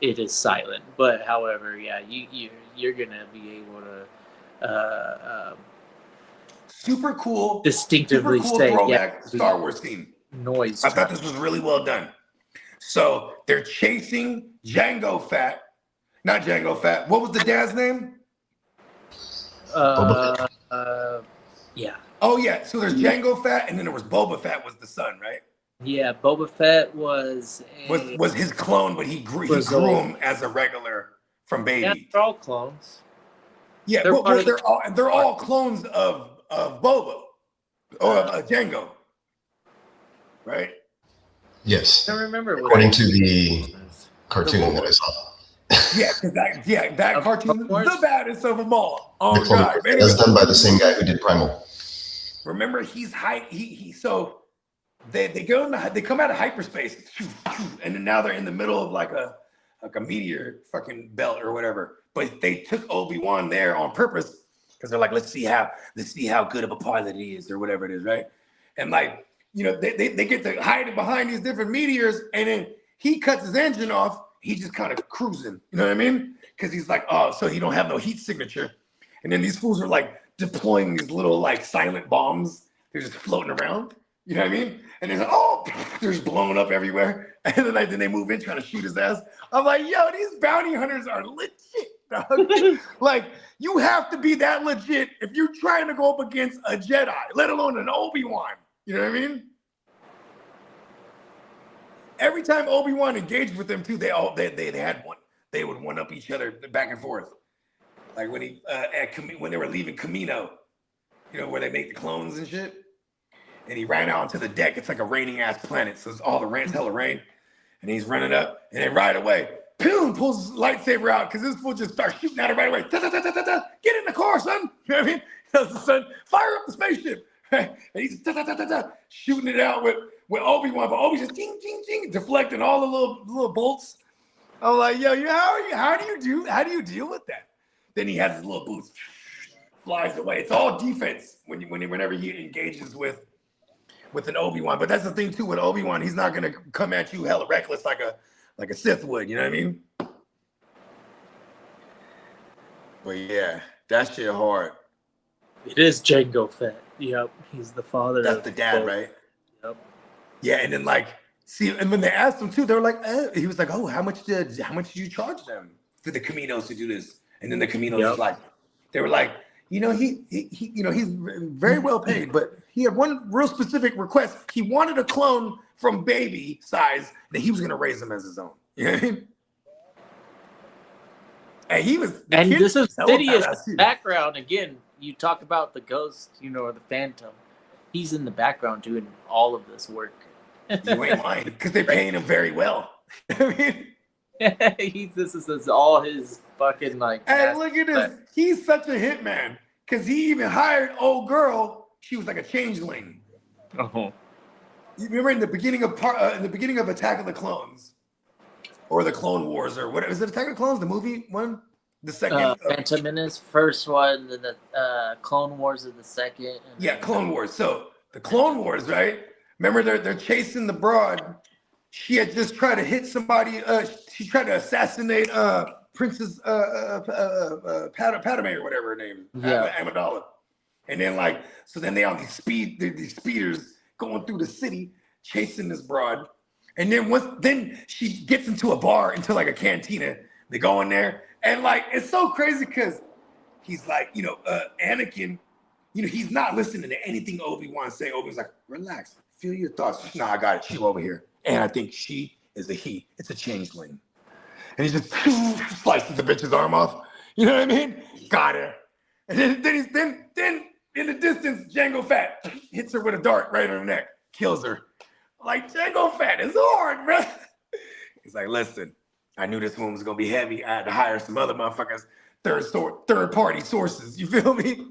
it is silent. But however, yeah, you're gonna be able to Super cool. distinctively super cool say, throwback yeah, Star Wars scene. noise. I thought this was really well done. So they're chasing Jango Fett. Not Jango Fett. What was the dad's name? Yeah. Oh, yeah. So there's Jango Fett, and then there was Boba Fett was the son, right? Yeah, Boba Fett was his clone, but he grew him as a regular from baby. Yeah, they're all clones. Yeah, they're all clones of Boba or of Jango, right? Yes. I don't remember. According to the cartoon that I saw. Yeah, that cartoon, the baddest of them all. Oh God, that's done by the same guy who did Primal. Remember, he's high. So they come out of hyperspace, and then now they're in the middle of like a meteor fucking belt or whatever. But they took Obi-Wan there on purpose because they're like, let's see how good of a pilot he is or whatever it is, right? And like, they get to hide behind these different meteors, and then he cuts his engine off. He's just kind of cruising, you know what I mean? Because he's like, oh, so he don't have no heat signature. And then these fools are like deploying these little like silent bombs. They're just floating around, you know what I mean? And they're like, they're just blowing up everywhere. And then they move in trying to shoot his ass. I'm like, yo, these bounty hunters are legit, dog. Like, you have to be that legit if you're trying to go up against a Jedi, let alone an Obi-Wan. You know what I mean? Every time Obi-Wan engaged with them too, they had one. They would one up each other back and forth. Like when when they were leaving Camino, where they make the clones and shit. And he ran out onto the deck. It's like a raining ass planet, so it's all the rain's hella rain. And he's running up, and then right away, boom, pulls his lightsaber out because this fool just starts shooting at it right away. Get in the car, son. You know what I mean? Tells the son, fire up the spaceship. Right? And he's shooting it out with Obi-Wan, but Obi's just ding, ding, ding, deflecting all the little bolts. I'm like, yo, how do you deal with that? Then he has his little boots, flies away. It's all defense whenever he engages with an Obi-Wan. But that's the thing too with Obi-Wan, he's not gonna come at you hella reckless like a Sith would, you know what I mean? But yeah, that shit hard. It is Jango Fett. Yep, he's the father. That's the dad, both. Right? Yep. Yeah, and then and when they asked him too, they were like, he was like, oh, how much did you charge them for the Caminos to do this? And then the Caminos was like, they were like, he's very well paid, but he had one real specific request. He wanted a clone from baby size that he was gonna raise him as his own. You know what I mean? And he was, and this is Sidious's background again. You talk about the ghost, or the phantom. He's in the background doing all of this work. You ain't lying, because they're paying him very well. I mean, this is all his fucking like. Hey, look at this. He's such a hitman because he even hired old girl. She was like a changeling. Uh-huh. You remember in the beginning of Attack of the Clones, or the Clone Wars, or what is it? Attack of the Clones, the movie one. The second Phantom Menace, first one, then the Clone Wars is the second. Yeah, Clone Wars. So the Clone Wars, right? Remember they're chasing the broad. She had just tried to hit somebody. She tried to assassinate Princess Padme or whatever her name is, Amidala. And then so then they on these speeders going through the city chasing this broad. And then she gets into a bar, into like a cantina. They go in there. And it's so crazy because he's like, Anakin, he's not listening to anything Obi-Wan say. Obi-Wan's like, relax, feel your thoughts. Nah, I got it. She over here. And I think she is a he. It's a changeling. And he just slices the bitch's arm off. You know what I mean? Got her. And then in the distance, Jango Fett hits her with a dart right on her neck, kills her. Like, Jango Fett is hard, bro. He's like, listen. I knew this one was gonna be heavy. I had to hire some other motherfuckers, third party sources. You feel me?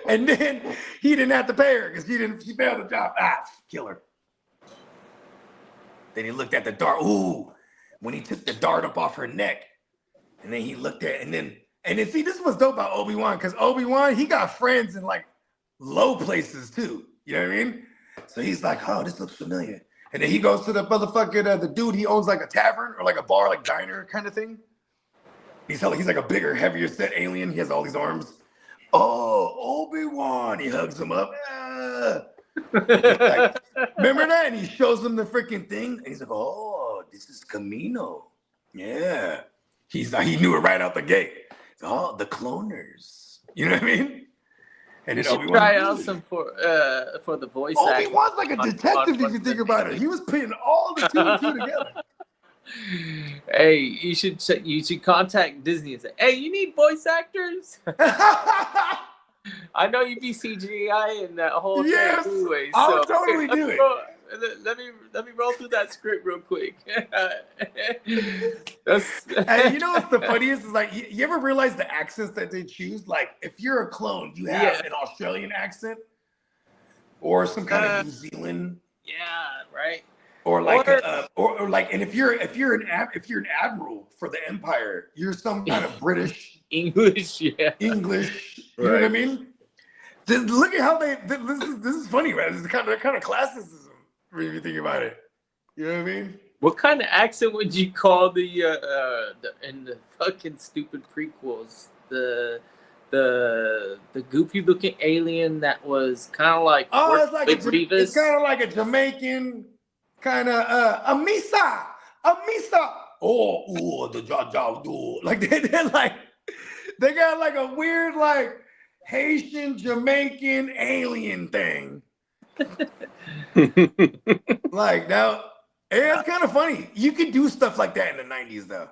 And then he didn't have to pay her because she failed the job. Kill her. Then he looked at the dart. Ooh, when he took the dart up off her neck, and then he looked at and then see, this was dope about Obi-Wan because Obi-Wan, he got friends in low places too. You know what I mean? So he's like, oh, this looks familiar. And then he goes to the motherfucker, the dude he owns like a tavern or like a bar, like diner kind of thing. He's like a bigger, heavier set alien. He has all these arms. Oh, Obi-Wan. He hugs him up. Like, remember that? And he shows him the freaking thing. And he's like, oh, this is Camino. Yeah. He knew it right out the gate. Oh, the cloners. You know what I mean? And You then should Obi-Wan try out some for the voice acting. Obi-Wan's like a detective if you think about it. He was putting all the 2 and 2 together. Hey, you should contact Disney and say, "Hey, you need voice actors." I know you be CGI and that whole Yes, thing anyway. I'll so totally do it. Let me roll through that script real quick. And you know what's the funniest is like you ever realize the accents that they choose? Like if you're a clone, you have an Australian accent or some kind of New Zealand. Yeah, right. Or like, or like, and if you're an admiral for the Empire, you're some kind of British English, English. You know what I mean? Look at how this is funny, man. This is the kind of classicism if you think about it. You know what I mean? What kind of accent would you call the in the fucking stupid prequels the goofy looking alien that was kind of like it's kind of like a Jamaican. Kind of a misa. Oh, the jaw do like they got like a weird like Haitian Jamaican alien thing. Like now, it's kind of funny. You could do stuff like that in the 90s though.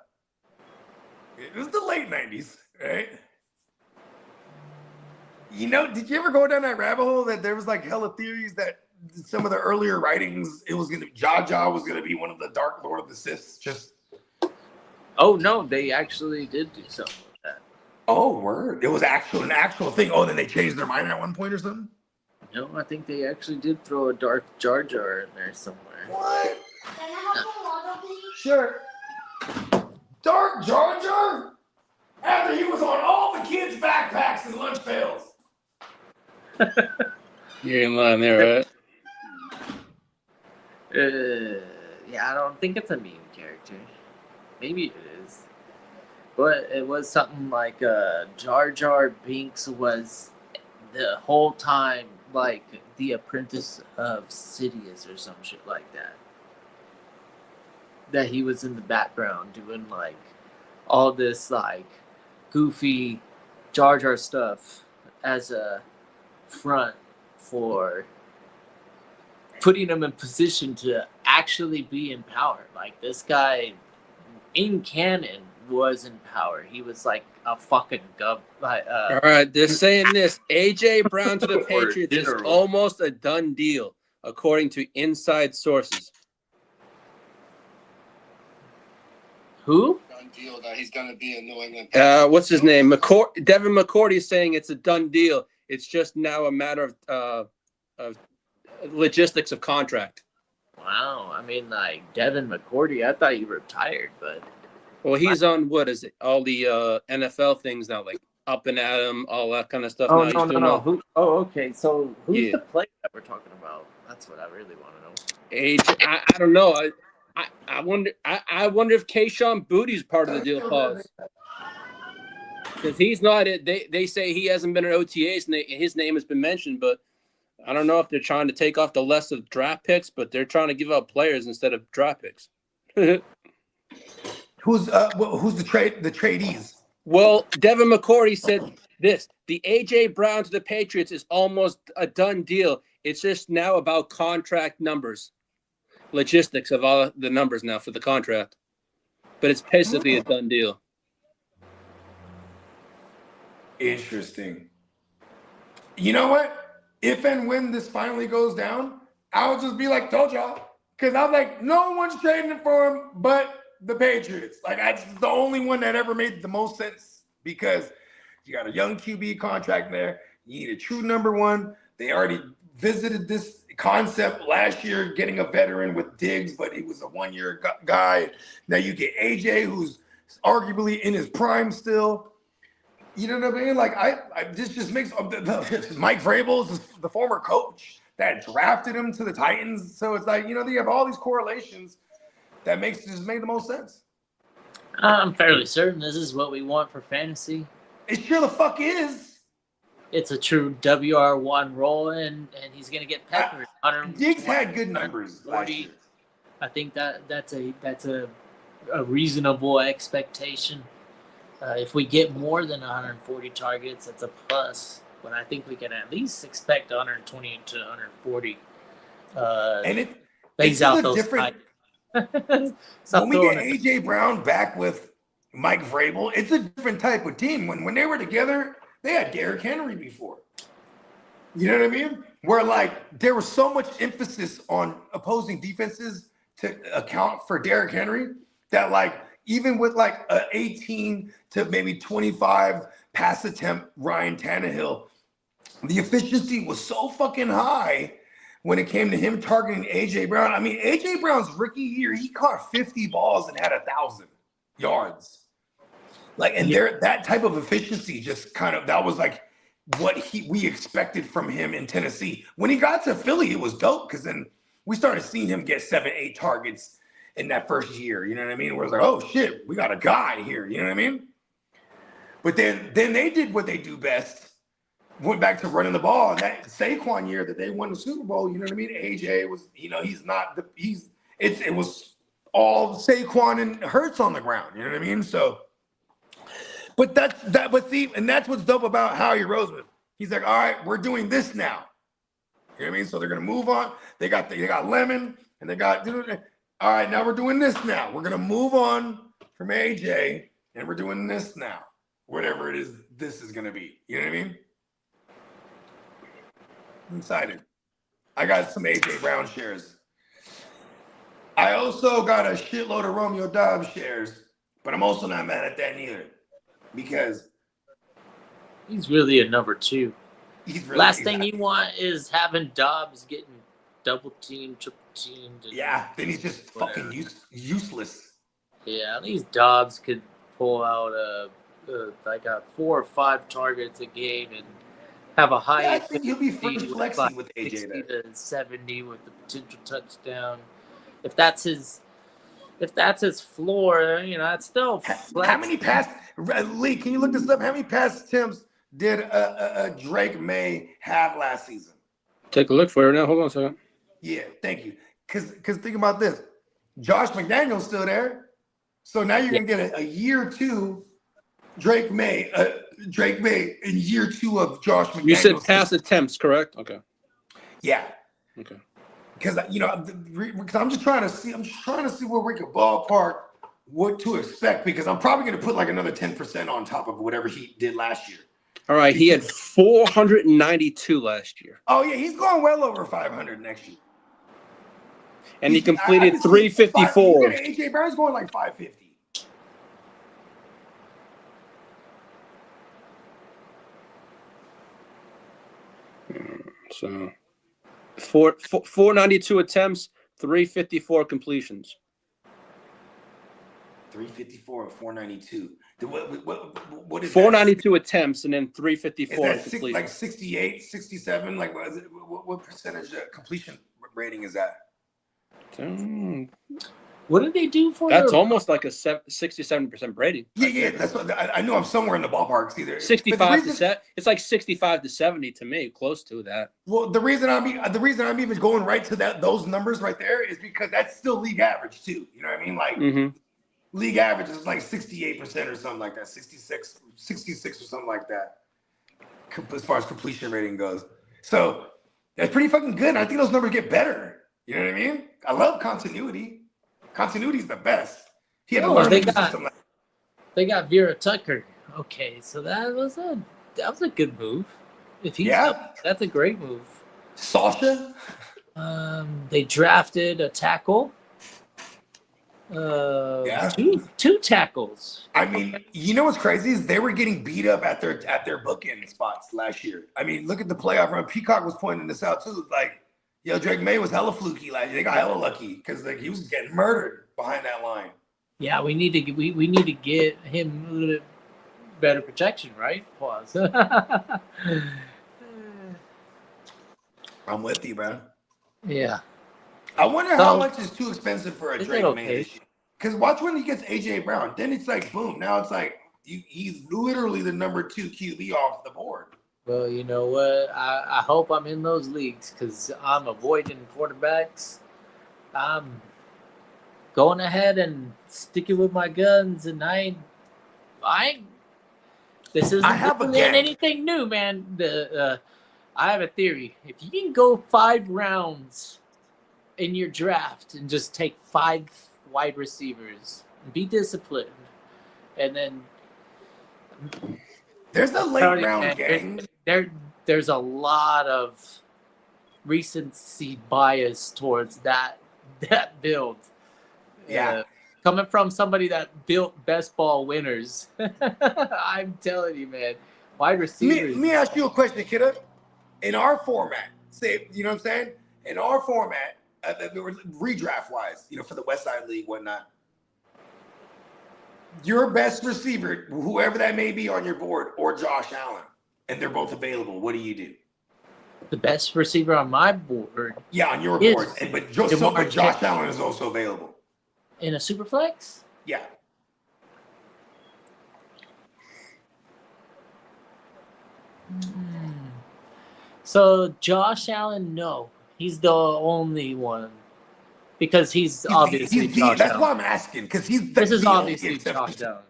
It was the late 90s, right? You know, did you ever go down that rabbit hole that there was like hella theories that some of the earlier writings, it was gonna Jaja was gonna be one of the Dark Lord of the Sith. Oh no, they actually did do something with that. Oh word! It was an actual thing. Oh, then they changed their mind at one point or something. No, I think they actually did throw a Dark Jar Jar in there somewhere. What? Sure. Dark Jar Jar? After he was on all the kids' backpacks and lunch pails. You're in line there, right? Yeah, I don't think it's a meme character. Maybe it is. But it was something like Jar Jar Binks was the whole time like the apprentice of Sidious or some shit like that. That he was in the background doing like all this like goofy Jar Jar stuff as a front for putting him in position to actually be in power. Like this guy in canon was in power. He was like a fucking all right, they're saying this. AJ Brown to the Patriots is almost a done deal, according to inside sources. Who? Done deal that he's going to be in New England. What's his name? Devin McCourty is saying it's a done deal. It's just now a matter of logistics of contract. Wow, I mean, like Devin McCourty, I thought he retired, but well, he's on what is it? All the NFL things now, like Up and Atom, all that kind of stuff. Oh now. no. Who? Oh, okay. So who's the player that we're talking about? That's what I really want to know. I don't know. I wonder. I wonder if Keyshawn Booty's part of the deal clause. Because he's not it. They say he hasn't been at OTAs and his name has been mentioned, but I don't know if they're trying to take off the less of draft picks, but they're trying to give out players instead of draft picks. Who's the tradies? Well, Devin McCourty said this: the AJ Brown to the Patriots is almost a done deal. It's just now about contract numbers, logistics of all the numbers now for the contract. But it's basically a done deal. Interesting. You know what? If and when this finally goes down, I'll just be like, told y'all. Because I'm like, no one's trading for him but the Patriots. Like, that's the only one that ever made the most sense because you got a young QB contract there. You need a true number one. They already visited this concept last year, getting a veteran with Diggs, but he was a one-year guy. Now you get AJ, who's arguably in his prime still. You know what I mean? Like, this just makes Mike Vrabel is the former coach. that drafted him to the Titans. So it's like, they have all these correlations that made the most sense. I'm fairly certain this is what we want for fantasy. It sure the fuck is. It's a true WR1 role, and he's going to get peppered. Diggs had good numbers last year. I think that's a reasonable expectation. If we get more than 140 targets, that's a plus. But I think we can at least expect 120 to 140. And it's out those different. When we get AJ Brown back with Mike Vrabel, it's a different type of team. When they were together, they had Derrick Henry before. You know what I mean? Where like there was so much emphasis on opposing defenses to account for Derrick Henry that like even with like a 18 to maybe 25 pass attempt Ryan Tannehill, the efficiency was so fucking high when it came to him targeting AJ Brown. I mean, AJ Brown's rookie year, he caught 50 balls and had 1,000 yards. Like, and that type of efficiency just kind of, that was like what we expected from him in Tennessee. When he got to Philly, it was dope because then we started seeing him get 7-8 targets in that first year. You know what I mean? Where it was like, oh shit, we got a guy here. You know what I mean? But then they did what they do best. Went back to running the ball. And that Saquon year that they won the Super Bowl, you know what I mean? AJ was, it was all Saquon and Hurts on the ground. You know what I mean? So, but that's what's dope about Howie Roseman. He's like, all right, we're doing this now. You know what I mean? So they're gonna move on. They got Lemon and they got, all right, now we're doing this now. We're gonna move on from AJ and we're doing this now. Whatever it is, this is gonna be. You know what I mean? I'm excited. I got some AJ Brown shares. I also got a shitload of Romeo Doubs shares, but I'm also not mad at that neither because he's really a number two. Last thing you you want is having Dobbs getting double teamed, triple teamed. Yeah, then he's just fucking useless. Yeah, at least Dobbs could pull out like 4 or 5 targets a game and have a high. Yeah, I think he'll be pretty flexy with AJ 60 there. to 70 with the potential touchdown. If that's his floor, that's still flex. How many pass? Lee, can you look this up? How many pass attempts did a Drake May have last season? Take a look for it now. Hold on a second. Yeah, thank you. Because think about this. Josh McDaniel's still there. So now you're going to get a year 2 Drake May in year 2 of Josh McDaniel. You said pass attempts, correct? Okay. Yeah. Okay. Because I'm just trying to see where we could ballpark what to expect because I'm probably going to put like another 10% on top of whatever he did last year. All right, he had 492 last year. Oh yeah, he's going well over 500 next year. And he completed 354. AJ Brown's going like 550. So 492 attempts, 354 completions. 354 or 492. What is 492 that? attempts and then 354 is that completions. like 68, 67? Like what percentage completion rating is that? What did they do for That's almost like a 67% rating. Yeah. That's what I know. I'm somewhere in the ballpark. It's either 65 to 70. It's like 65 to 70 to me, close to that. Well, the reason I'm even going right to those numbers right there is because that's still league average too. You know what I mean? Like league average is like 68% or something like that, 66 or something like that, as far as completion rating goes. So that's pretty fucking good. And I think those numbers get better. You know what I mean? I love continuity. Continuity is the best. He had to learn to do something like that. They got Vera Tucker. Okay, so that was a good move. If he's up, that's a great move. Sasha? They drafted a tackle. Two tackles. I mean, you know what's crazy is they were getting beat up at their bookend spots last year. I mean, look at the playoff run. Peacock was pointing this out too. It's like, yo, Drake May was hella fluky last year. They got hella lucky because like he was getting murdered behind that line. Yeah, we need to get him a little bit better protection, right? Pause. I'm with you, man. Yeah. I wonder how much is too expensive for a Is Drake it man okay? this year. Because watch when he gets AJ Brown, then it's like boom. Now it's like he's literally the number 2 QB off the board. Well, you know what? I hope I'm in those leagues because I'm avoiding quarterbacks. I'm going ahead and sticking with my guns, and this isn't anything new, man. I have a theory. If you can go 5 rounds in your draft and just take 5 wide receivers, and be disciplined, and then there's a late round gang. There's a lot of recency bias towards that build. Yeah. Coming from somebody that built best ball winners. I'm telling you, man. Wide receivers. Let me ask you a question, Kitteh. In our format, say, you know what I'm saying? In our format, redraft wise, for the West Side League, whatnot, your best receiver, whoever that may be on your board, or Josh Allen, and they're both available, what do you do? The best receiver on my board. Yeah, on your board. But Josh Allen is also available. In a super flex? Yeah. So Josh Allen, no. He's the only one. Because he's obviously Josh that's Allen. why I'm asking, because this is obviously Josh Allen.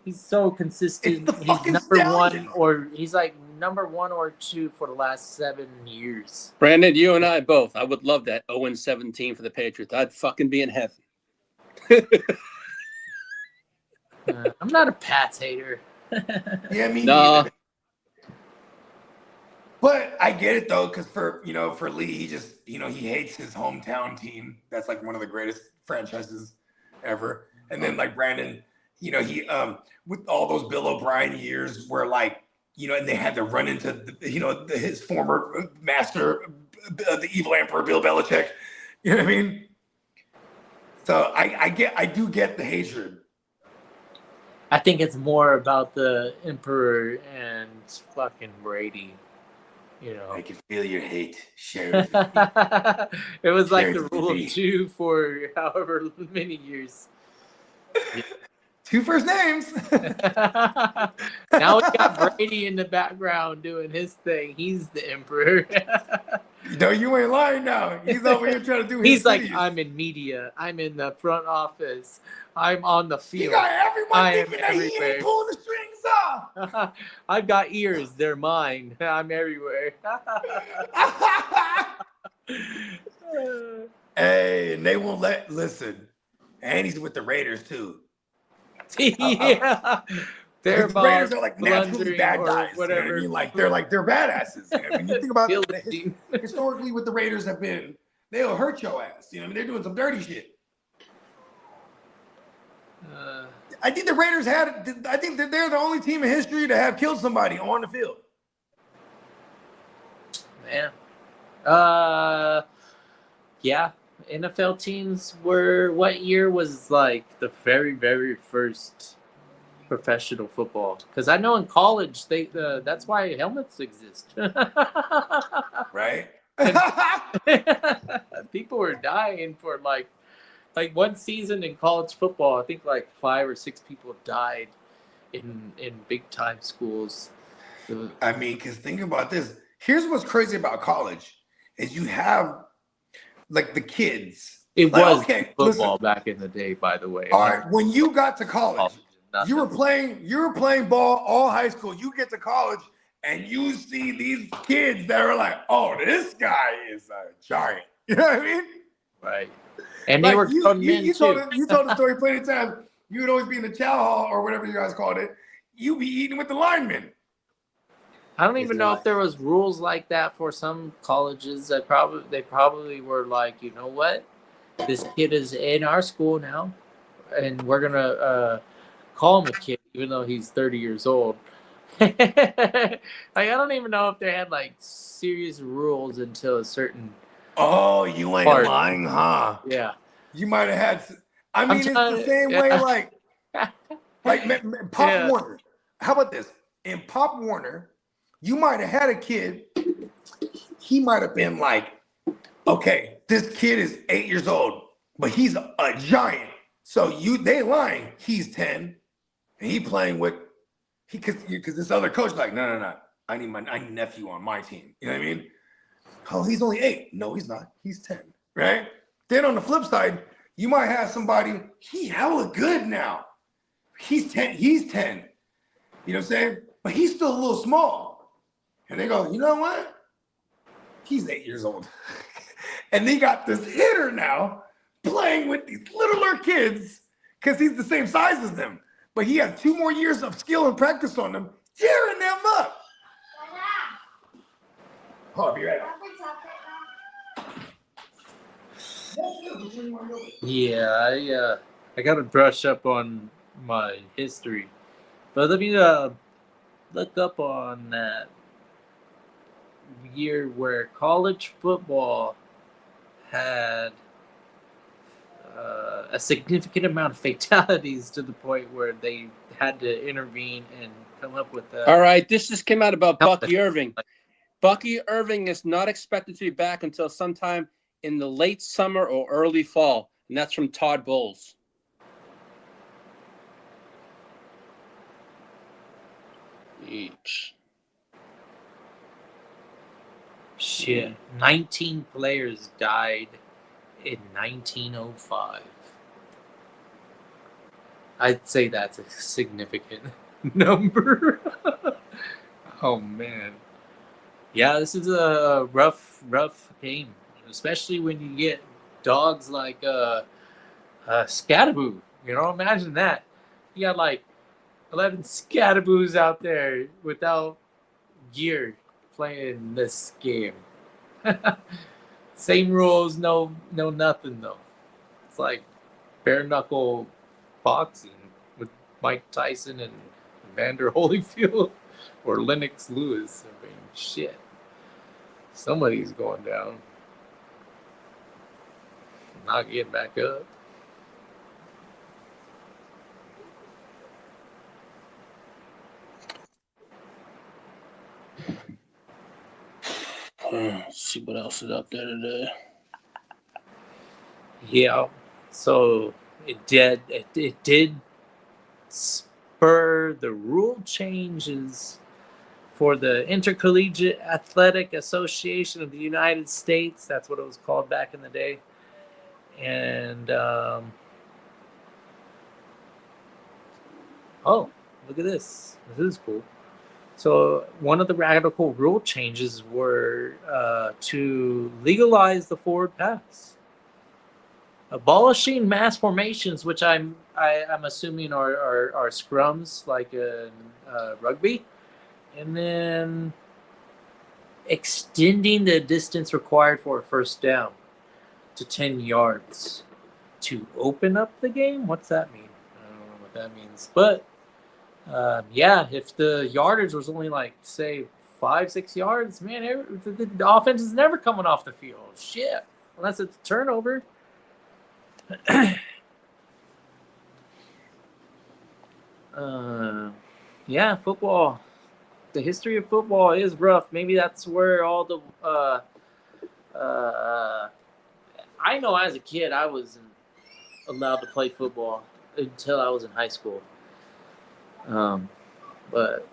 He's so consistent. He's number 1 he's like number 1 or 2 for the last 7 years. Brandon, you and I both. I would love that 0-17 for the Patriots. I'd fucking be in heaven. I'm not a Pats hater. Yeah, me neither. But I get it though, because for Lee, he just he hates his hometown team. That's like one of the greatest franchises ever. And then like Brandon, he with all those Bill O'Brien years where and they had to run into his former master, the evil emperor Bill Belichick. You know what I mean? So I do get the hatred. I think it's more about the emperor and fucking Brady. I can feel your hate, Sheriff. It was like the rule of 2 for however many years. 2 first names. Now we got Brady in the background doing his thing. He's the emperor. No, you ain't lying now. He's over here trying to do his He's like, cities. I'm in media. I'm in the front office. I'm on the field. You got everyone thinking that he ain't pulling the strings off. I've got ears. They're mine. I'm everywhere. Hey, and they won't listen. And he's with the Raiders too. Yeah. The Raiders are like naturally bad guys. Whatever. You know what I mean? Like they're badasses. When you think about historically what the Raiders have been, they'll hurt your ass. You know what I mean? They're doing some dirty shit. I think the Raiders I think that they're the only team in history to have killed somebody on the field. Man. Yeah. NFL teams what year was like the very, very first professional football? Because I know in college that's why helmets exist. Right? People were dying for like one season in college football. I think like 5 or 6 people died in big time schools. I mean, because think about this. Here's what's crazy about college is you have like the kids. It was football back in the day, by the way. All right, when you got to college, you were playing ball all high school. You get to college and you see these kids that are like, oh, this guy is a giant. You know what I mean? Right. And they were grown men you told the story plenty of times. You would always be in the chow hall or whatever you guys called it. You be eating with the linemen. I don't even know if there was rules like that for some colleges. They probably were like, you know what, this kid is in our school now, and we're gonna call him a kid, even though he's 30 years old. I don't even know if they had like serious rules until a certain. Oh, you ain't lying, huh? Yeah. You might have had. I mean, it's the same way, like Pop Warner. How about this? In Pop Warner, you might have had a kid. he might have been like, okay, this kid is 8 years old, but he's a giant. So they lying. He's 10, and he playing with because this other coach like, no. I need my nephew on my team. You know what I mean? Oh, he's only 8. No, he's not. He's 10, right? Then on the flip side, you might have somebody, he hella good now. He's 10. He's 10. You know what I'm saying? But he's still a little small. And they go, you know what? He's 8 years old. And they got this hitter now playing with these littler kids because he's the same size as them. But he has 2 more years of skill and practice on them, tearing them up. Oh, I'll be right back. Yeah, I got to brush up on my history. But let me look up on that year where college football had a significant amount of fatalities to the point where they had to intervene and come up with that. All right, this just came out about Bucky Irving. Bucky Irving is not expected to be back until sometime in the late summer or early fall, and that's from Todd Bowles. Each. Shit, 19 players died in 1905. I'd say that's a significant number. Oh, man. Yeah, this is a rough game, especially when you get dogs like Scatterboo. You know, imagine that. You got like 11 Scatterboos out there without gear playing this game. Same rules, no nothing though. It's like bare knuckle boxing with Mike Tyson and Evander Holyfield or Lennox Lewis. I mean, shit. Somebody's going down. Not getting back up. Let's see what else is out there today. Yeah, so it did spur the rule changes for the Intercollegiate Athletic Association of the United States. That's what it was called back in the day. And oh, look at this. This is cool. So one of the radical rule changes were to legalize the forward pass, abolishing mass formations, which I'm assuming are scrums like in rugby, and then extending the distance required for a first down to 10 yards to open up the game. What's that mean? I don't know what that means, but. Yeah, if the yardage was only like, say, 5-6 yards, man, the offense is never coming off the field. Shit, unless it's a turnover. Yeah, football. The history of football is rough. Maybe that's where all the I know as a kid I wasn't allowed to play football until I was in high school. But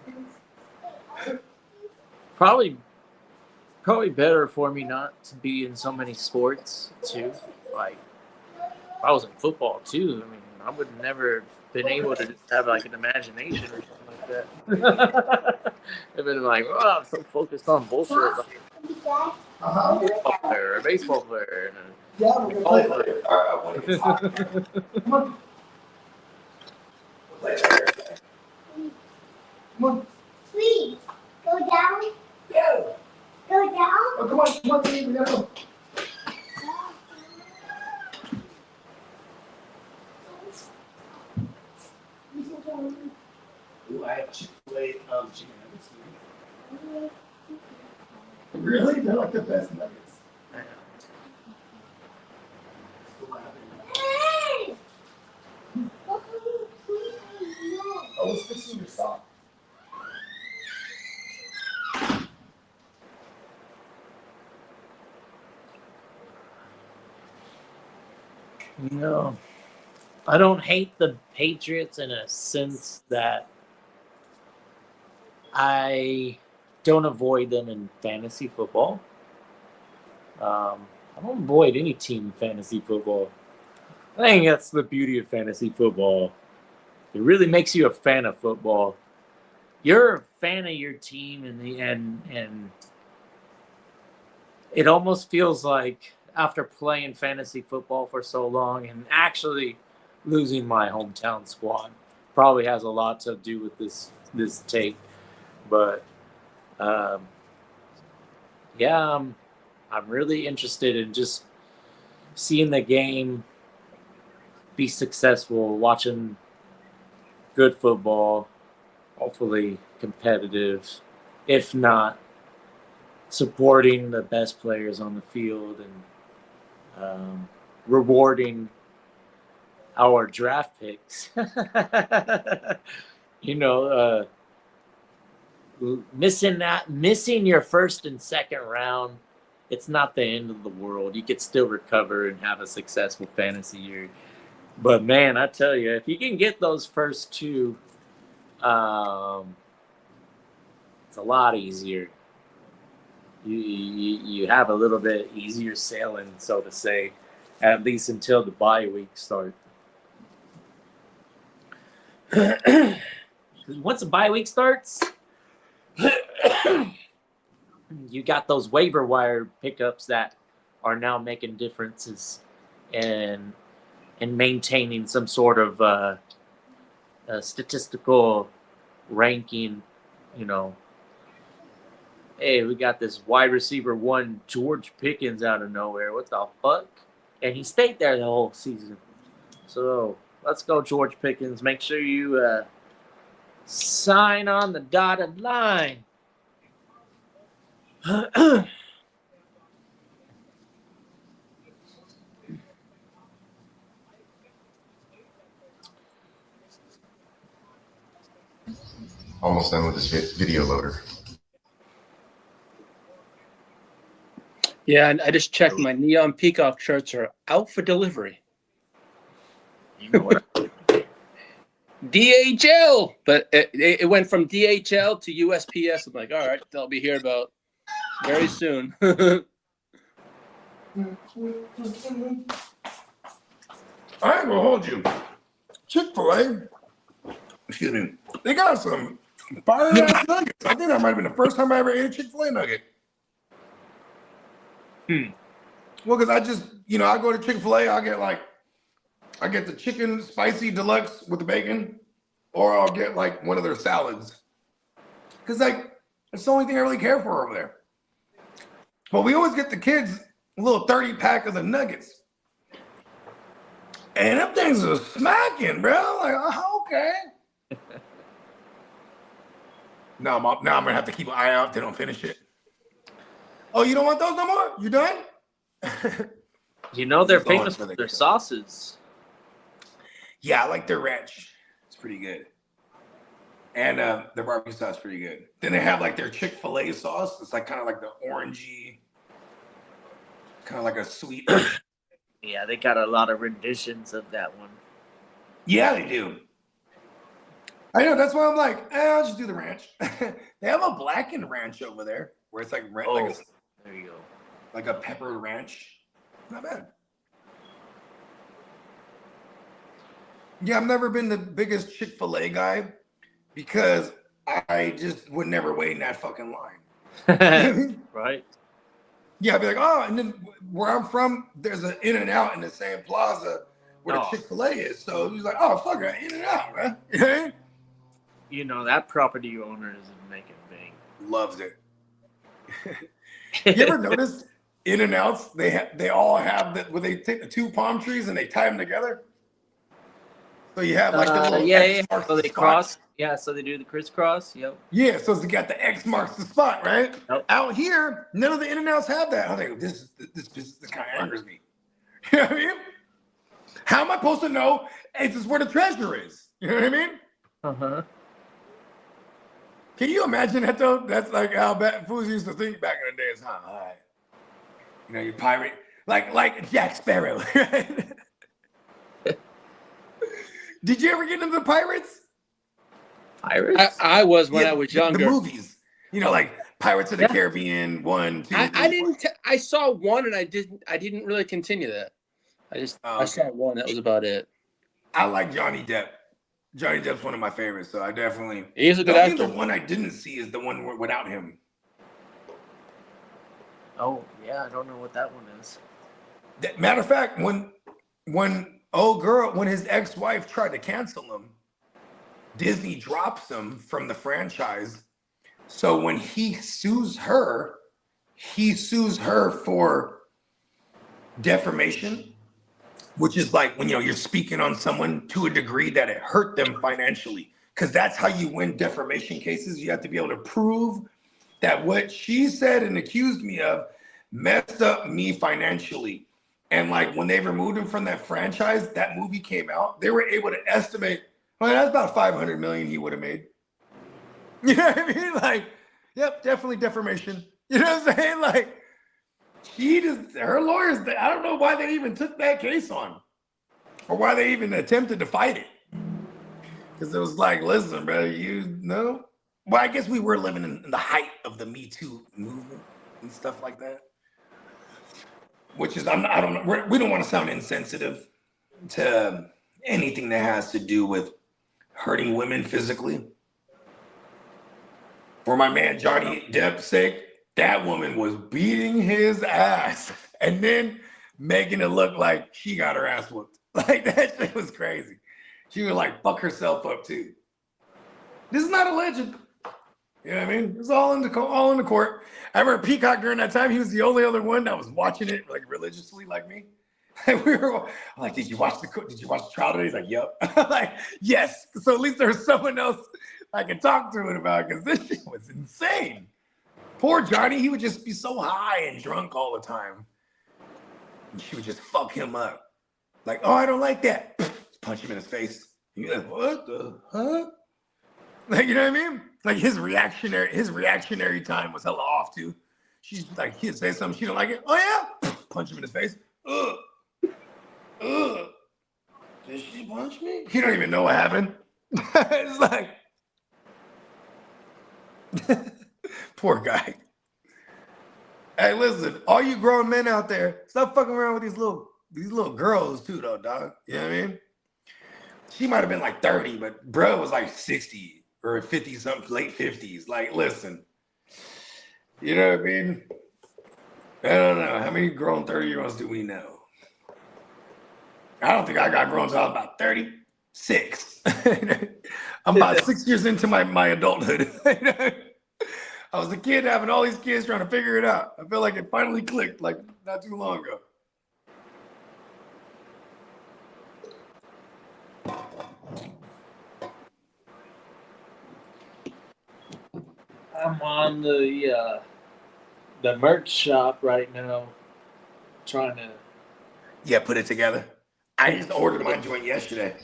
probably better for me not to be in so many sports too. Like if I was in football too, I mean, I would have never been able to just have like an imagination or something like that. I've been like, oh, I'm so focused on bullshit. Like, a football player, a baseball player, and a golf player. Come on. Come on. Please, go down. Yeah. Go down. Oh, come on, we gotta go. Ooh, I have Chick-fil-A chicken nuggets. Really? They're like the best nuggets. Hey! I was fixing your sock. No, I don't hate the Patriots in a sense that I don't avoid them in fantasy football. I don't avoid any team in fantasy football. I think that's the beauty of fantasy football. It really makes you a fan of football. You're a fan of your team, and it almost feels like after playing fantasy football for so long and actually losing my hometown squad probably has a lot to do with this take. But yeah, I'm really interested in just seeing the game be successful, watching good football, hopefully competitive, if not supporting the best players on the field and rewarding our draft picks. Missing your first and second round, it's not the end of the world. You could still recover and have a successful fantasy year. But man, I tell you, if you can get those first two, it's a lot easier. You have a little bit easier sailing, so to say, at least until the bye week start. Once the bye week starts, you got those waiver wire pickups that are now making differences and maintaining some sort of a statistical ranking. Hey, we got this wide receiver 1, George Pickens, out of nowhere. What the fuck? And he stayed there the whole season. So let's go, George Pickens. Make sure you sign on the dotted line. Almost done with this video loader. Yeah, and I just checked. My neon Peacock shirts are out for delivery. You know what? DHL, but it went from DHL to USPS. I'm like, all right, they'll be here about very soon. I ain't gonna hold you. Chick-fil-A, excuse me, they got some fire-ass nuggets. I think that might have been the first time I ever ate a Chick-fil-A nugget. Well, because I just, I go to Chick-fil-A, I get the chicken spicy deluxe with the bacon, or I'll get like one of their salads. Because that's the only thing I really care for over there. But we always get the kids a little 30-pack of the nuggets. And them things are smacking, bro. Like, oh, okay. Now I'm going to have to keep an eye out if they don't finish it. Oh, you don't want those no more? You done? They're famous for their sauces. Yeah, I like their ranch. It's pretty good. And their barbecue sauce is pretty good. Then they have like their Chick-fil-A sauce. It's like kind of like the orangey, kind of like a sweet. Yeah, they got a lot of renditions of that one. Yeah, they do. I know. That's why I'm like, I'll just do the ranch. They have a blackened ranch over there where it's like there you go. Like a pepper ranch. Not bad. Yeah, I've never been the biggest Chick-fil-A guy because I just would never wait in that fucking line. Right? Yeah, I'd be like, oh, and then where I'm from, there's an In-N-Out in the same plaza where the Chick-fil-A is. So he's like, oh, fuck it, In-N-Out, man. That property owner is making bank. Loves it. You ever notice In-N-Outs? They all have that where they take the two palm trees and they tie them together. So you have like the little X marks so the they spot. cross. Yeah, so they do the crisscross. Yep. Yeah, so it's got the X marks the spot, right? Yep. Out here, none of the In-N-Outs have that. I think this kind of angers me. You know what I mean? How am I supposed to know this is where the treasure is? You know what I mean? Uh-huh. Can you imagine that though? That's like how fools used to think back in the days, huh? All right. You pirate, like Jack Sparrow, right? Did you ever get into the Pirates? Pirates? I was when Yeah, I was the younger. movies. You know, like Pirates of the Caribbean 1, 2, 3, I didn't. I saw one and I didn't really continue that. I saw one. That was about it. I like Johnny Depp. Johnny Depp's one of my favorites, so I definitely. He's a good I think actor. the one I didn't see is the one without him. Oh, yeah, I don't know what that one is. Matter of fact, when his ex-wife tried to cancel him, Disney drops him from the franchise. So when he sues her for defamation, which is like when you're speaking on someone to a degree that it hurt them financially. Because that's how you win defamation cases. You have to be able to prove that what she said and accused me of messed up me financially. And like when they removed him from that franchise, that movie came out, they were able to estimate, well, that's about $500 million he would have made. You know what I mean? Like, yep, definitely defamation. You know what I'm saying? Like, her lawyers, I don't know why they even took that case on or why they even attempted to fight it. Because it was like, listen, bro, you know. Well, I guess we were living in the height of the Me Too movement and stuff like that. Which is, I don't know, we don't want to sound insensitive to anything that has to do with hurting women physically. For my man Johnny Depp's sake, that woman was beating his ass and then making it look like she got her ass whooped. Like, that shit was crazy. She would like fuck herself up too. This is not a legend. You know what I mean? It's all in the court. I remember Peacock during that time. He was the only other one that was watching it like religiously, like me. And we were like, "Did you watch the trial today?" He's like, "Yep." I'm like, "Yes." So at least there was someone else I could talk to it about because this shit was insane. Poor Johnny, he would just be so high and drunk all the time. And she would just fuck him up. Like, "Oh, I don't like that." Punch him in his face. He's like, "What the huh?" Like, you know what I mean? Like his reactionary time was hella off too. She's like, he'd say something, she don't like it. "Oh yeah," punch him in his face. Ugh. Did she punch me? He don't even know what happened. It's like, poor guy. Hey, listen, all you grown men out there, stop fucking around with these little girls too, though, dog. You know what I mean? She might have been like 30, but bro was like 60 or 50 something, late 50s. Like, listen, you know what I mean? I don't know. How many grown 30-year-olds do we know? I don't think I got grown until I was about 36. I'm about 6 years into my adulthood. I was a kid having all these kids trying to figure it out. I feel like it finally clicked like not too long ago. I'm on the merch shop right now, trying to put it together. I just ordered my joint yesterday.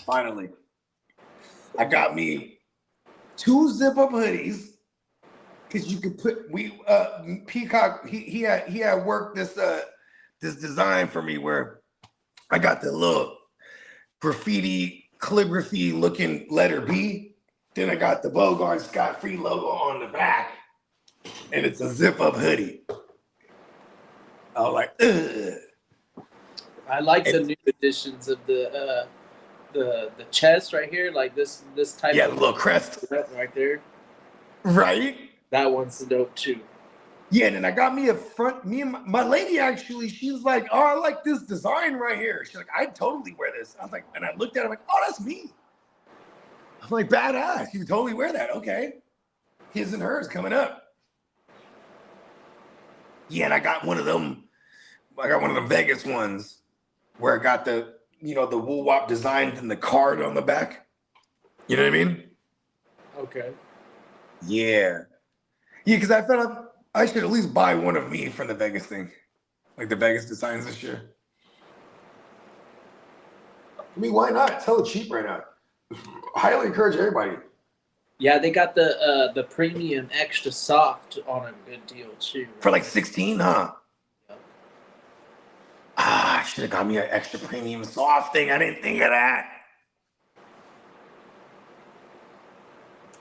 Finally, I got me 2 zip-up hoodies because you could put Peacock. He had worked this design for me where I got the little graffiti calligraphy looking letter B. Then I got the Bogard Scott-Free logo on the back, and it's a zip-up hoodie. I was like, ugh. I like the new editions of the chest right here, like this type. Yeah, of the little crest right there. Right. That one's dope too. Yeah, and then I got me a front. Me and my lady actually, she was like, "Oh, I like this design right here." She's like, "I'd totally wear this." I was like, and I looked at it, I'm like, "Oh, that's me." I'm like, badass. You would totally wear that. Okay. His and hers coming up. Yeah, and I got one of them. I got one of the Vegas ones where I got the woo-wop design and the card on the back. You know what I mean? Okay. Yeah. Yeah, because I felt like I should at least buy one of me from the Vegas thing. Like the Vegas designs this year. I mean, why not? It's hella cheap right now. Highly encourage everybody. Yeah, they got the premium extra soft on a good deal too. For like 16, huh? Yep. I should have got me an extra premium soft thing. I didn't think of that.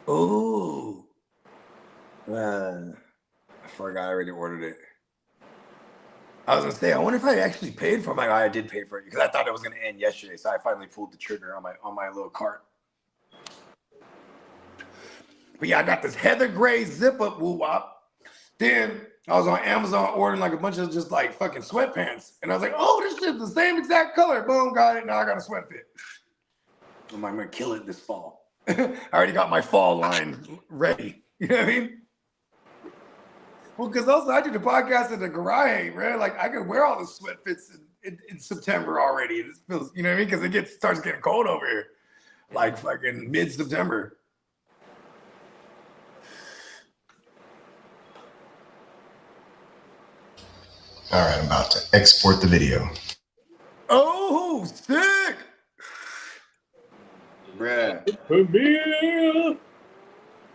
Oh. I forgot I already ordered it. I was gonna say, I wonder if I actually paid for it. I did pay for it because I thought it was gonna end yesterday, so I finally pulled the trigger on my little cart. But yeah, I got this heather gray zip up woo wop. Then I was on Amazon ordering like a bunch of just like fucking sweatpants, and I was like, oh, this shit's the same exact color. Boom, got it. Now I got a sweat fit. I'm gonna kill it this fall. I already got my fall line ready. You know what I mean? Well, because also I do the podcast in the garage, right? Like I can wear all the sweat fits in September already. It feels, you know what I mean? Because it starts getting cold over here, like fucking mid-September. All right, I'm about to export the video. Oh, sick! Bruh.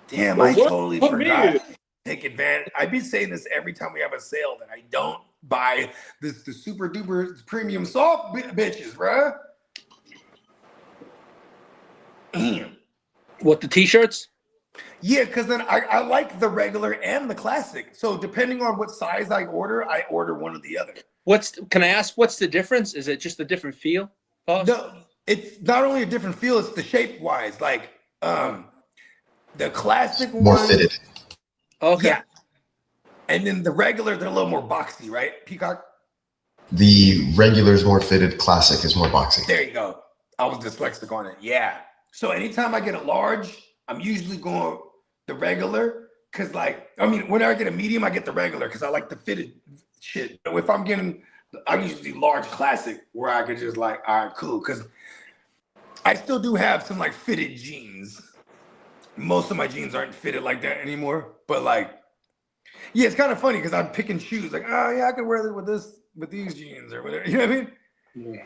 Damn, I totally forgot. Take advantage. I'd be saying this every time we have a sale that I don't buy the super duper premium soft bitches, bruh. Damn. What, the t-shirts? Yeah, because then I like the regular and the classic. So depending on what size I order one or the other. Can I ask what's the difference? Is it just a different feel? Pause? No, it's not only a different feel, it's the shape wise. Like the classic More one, fitted. Okay. Yeah. And then the regular, they're a little more boxy, right? Peacock? The regular is more fitted. Classic is more boxy. There you go. I was dyslexic on it. Yeah. So anytime I get a large, I'm usually going the regular. Because when I get a medium, I get the regular because I like the fitted shit. But if I'm getting, I usually large classic where I could just all right, cool. Because I still do have some fitted jeans. Most of my jeans aren't fitted like that anymore. But yeah, it's kind of funny because I'm picking shoes. Oh yeah, I could wear this with these jeans or whatever. You know what I mean? Yeah.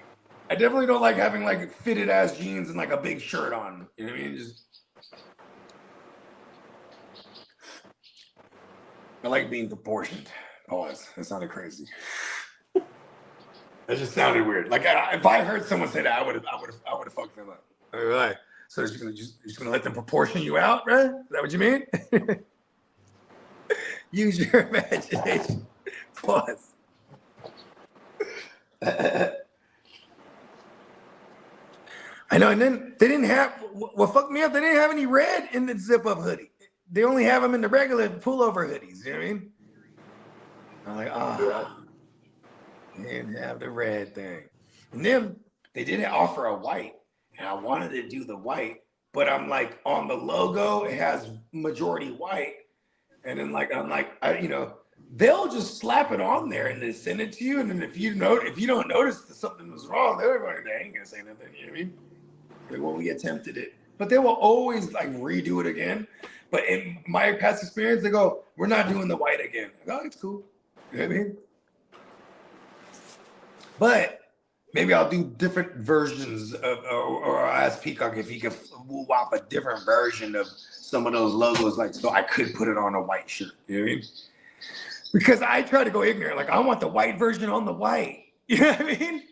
I definitely don't like having fitted ass jeans and a big shirt on. You know what I mean? I like being proportioned. Pause. That sounded crazy. That just sounded weird. If I heard someone say that, I would have fucked them up. Right. So you're just gonna let them proportion you out, right? Is that what you mean? Use your imagination. Pause. I know, and then they didn't have what fucked me up. They didn't have any red in the zip-up hoodie. They only have them in the regular pullover hoodies. You know what I mean? I'm like, they didn't have the red thing. And then they didn't offer a white, and I wanted to do the white, but I'm on the logo it has majority white, and then they'll just slap it on there and then send it to you, and then if you don't notice that something was wrong, they ain't gonna say nothing. You know what I mean? Well, we attempted it, but they will always redo it again. But in my past experience, they go, "We're not doing the white again." It's cool. You know what I mean? But maybe I'll do different versions of, or I'll ask Peacock if he can wop a different version of some of those logos, so I could put it on a white shirt. You know what I mean? Because I try to go ignorant. I want the white version on the white. You know what I mean?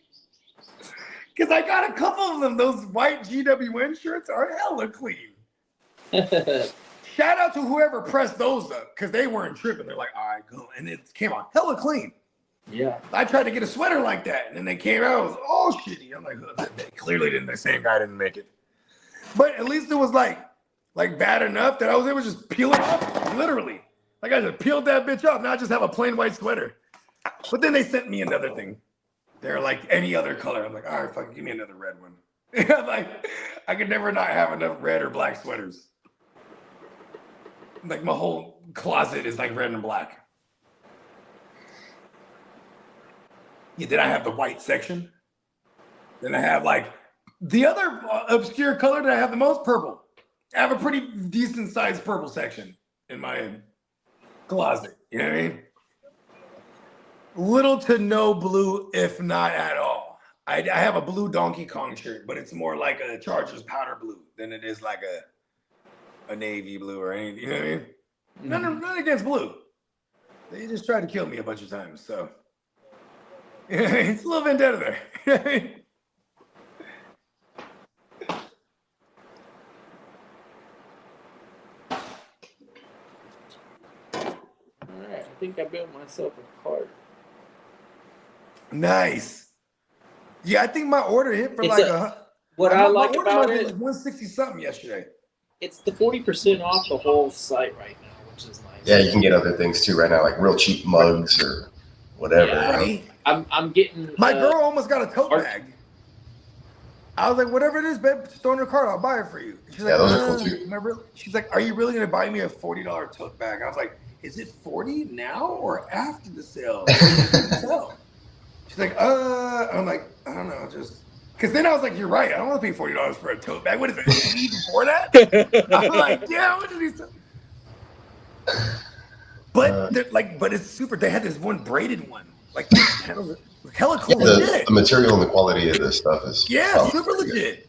Because I got a couple of them. Those white GWN shirts are hella clean. Shout out to whoever pressed those up because they weren't tripping. They're all right, cool. And it came out hella clean. Yeah. I tried to get a sweater like that, and then they came out. It was all shitty. I'm they clearly didn't. The same guy didn't make it. But at least it was bad enough that I was able to just peel it off, literally. I just peeled that bitch off. Now I just have a plain white sweater. But then they sent me another thing. They're any other color. I'm all right, fuck, give me another red one. I could never not have enough red or black sweaters. My whole closet is red and black. Yeah, then I have the white section. Then I have the other obscure color that I have the most, purple. I have a pretty decent sized purple section in my closet. You know what I mean? Little to no blue, if not at all. I have a blue Donkey Kong shirt, but it's more like a Chargers powder blue than it is a navy blue or anything. You know what I mean? Mm-hmm. None against blue. They just tried to kill me a bunch of times, so it's a little vendetta there. You know what I mean? think I built myself a cart. Nice. Yeah, I think my order hit for It's like what I like about it it, like 160 something yesterday. it's the 40% off the whole site right now, which is nice. Yeah, you can get other things too right now, like real cheap mugs or whatever. Yeah, Right? I'm getting My girl almost got a tote art- bag. I was like, whatever it is, babe, just throw in her cart. I'll buy it for you. She's Yeah, like, those are cool too. She's like, are you really going to buy me a $40 tote bag? I was like, is it 40 now or after the sale? She's like, I'm like, I don't know, just because then I was like, you're right. I don't want to pay $40 for a tote bag. What is it? Even before that? I'm like, yeah, what are these? But they're like, but it's super. They had this one braided one, like hella cool. The material and the quality of this stuff is super legit.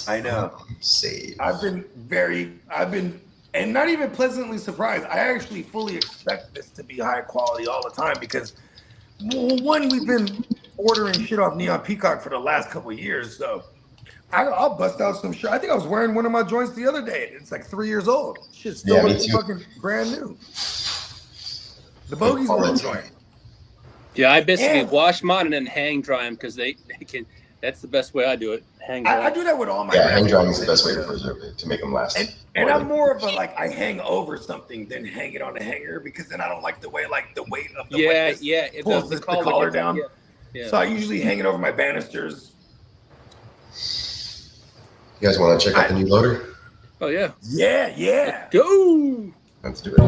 I know. Save. I've been and not even pleasantly surprised. I actually fully expect this to be high quality all the time because, well, one, we've been ordering shit off Neon Peacock for the last couple of years. So I'll bust out some shit. I think I was wearing one of my joints the other day. It's like 3 years old. Shit's still looking fucking brand new. The Bogey's one joint. Yeah, I basically wash mine and then hang dry them because they can. That's the best way I do it. Hang dry. I do that with all my. Yeah, hang drying is the best way to preserve it, to make them last. And I'm more of a like I hang over something than hang it on a hanger because then I don't like the way the weight of the it pulls does the collar down. Yeah. So I usually hang it over my banisters. You guys want to check out the new loader? Oh yeah. Yeah. Go. Let's do it.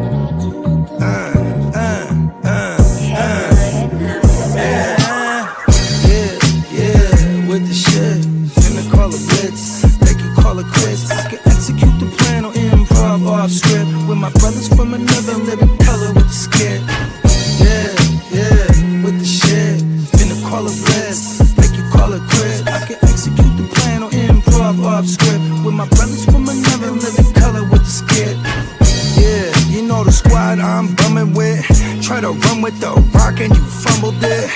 With the shit, finna call a blitz. They can call it quits. I can execute the plan on improv off script with my brothers from another living color with the skit. Yeah, with the shit, finna call a blitz. They can call it quits. I can execute the plan on improv off script with my brothers from another living color with the skit. Yeah, you know the squad I'm bumming with. Try to run with the rock and you fumbled it.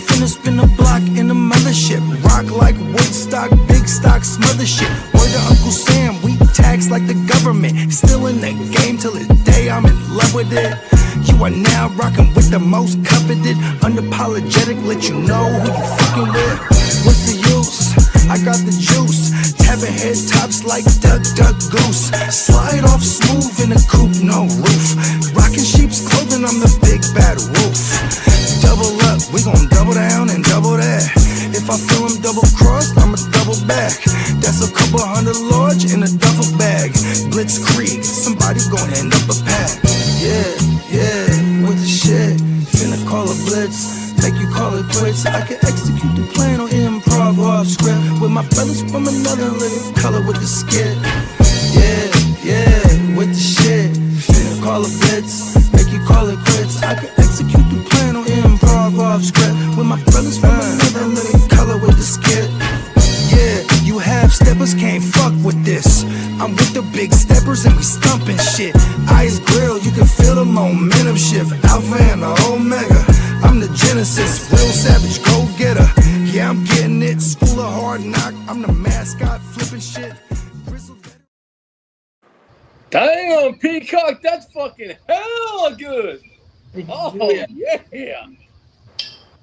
Finna spin the block in the mothership. Rock like Woodstock, big stock, smother shit. Word to Uncle Sam, we tax like the government. Still in the game till the day I'm in love with it. You are now rocking with the most coveted. Unapologetic, let you know who you fucking with. What's the use? I got the juice. Tapping head tops like Duck Goose. Slide off smooth in a coupe, no roof. Rocking sheep's clothing, I'm the big bad wolf. Double up, we gon' double down and double that. If I feel him double crossed, I'ma double back. That's a couple $100 large in a duffel bag. Blitzkrieg, somebody gon' end up a pack. Yeah, with the shit. Finna call a blitz. Make you call it quits. I can execute the plan on improv off script with my brothers from another living color with the skit. Yeah, with the shit. Finna call a blitz. Make you call it quits. I can execute the plan on improv off script with my brothers from another living color with the skit. Yeah, you half steppers can't fuck with this. I'm with the big steppers and we stumping shit. Ice grill, you can feel the momentum shift. Alpha and the Omega. I'm the Genesis, real savage, go-getter. Yeah, I'm getting it. School of hard knock. I'm the mascot, flipping shit. Damn, Peacock, that's fucking hella good. Oh yeah.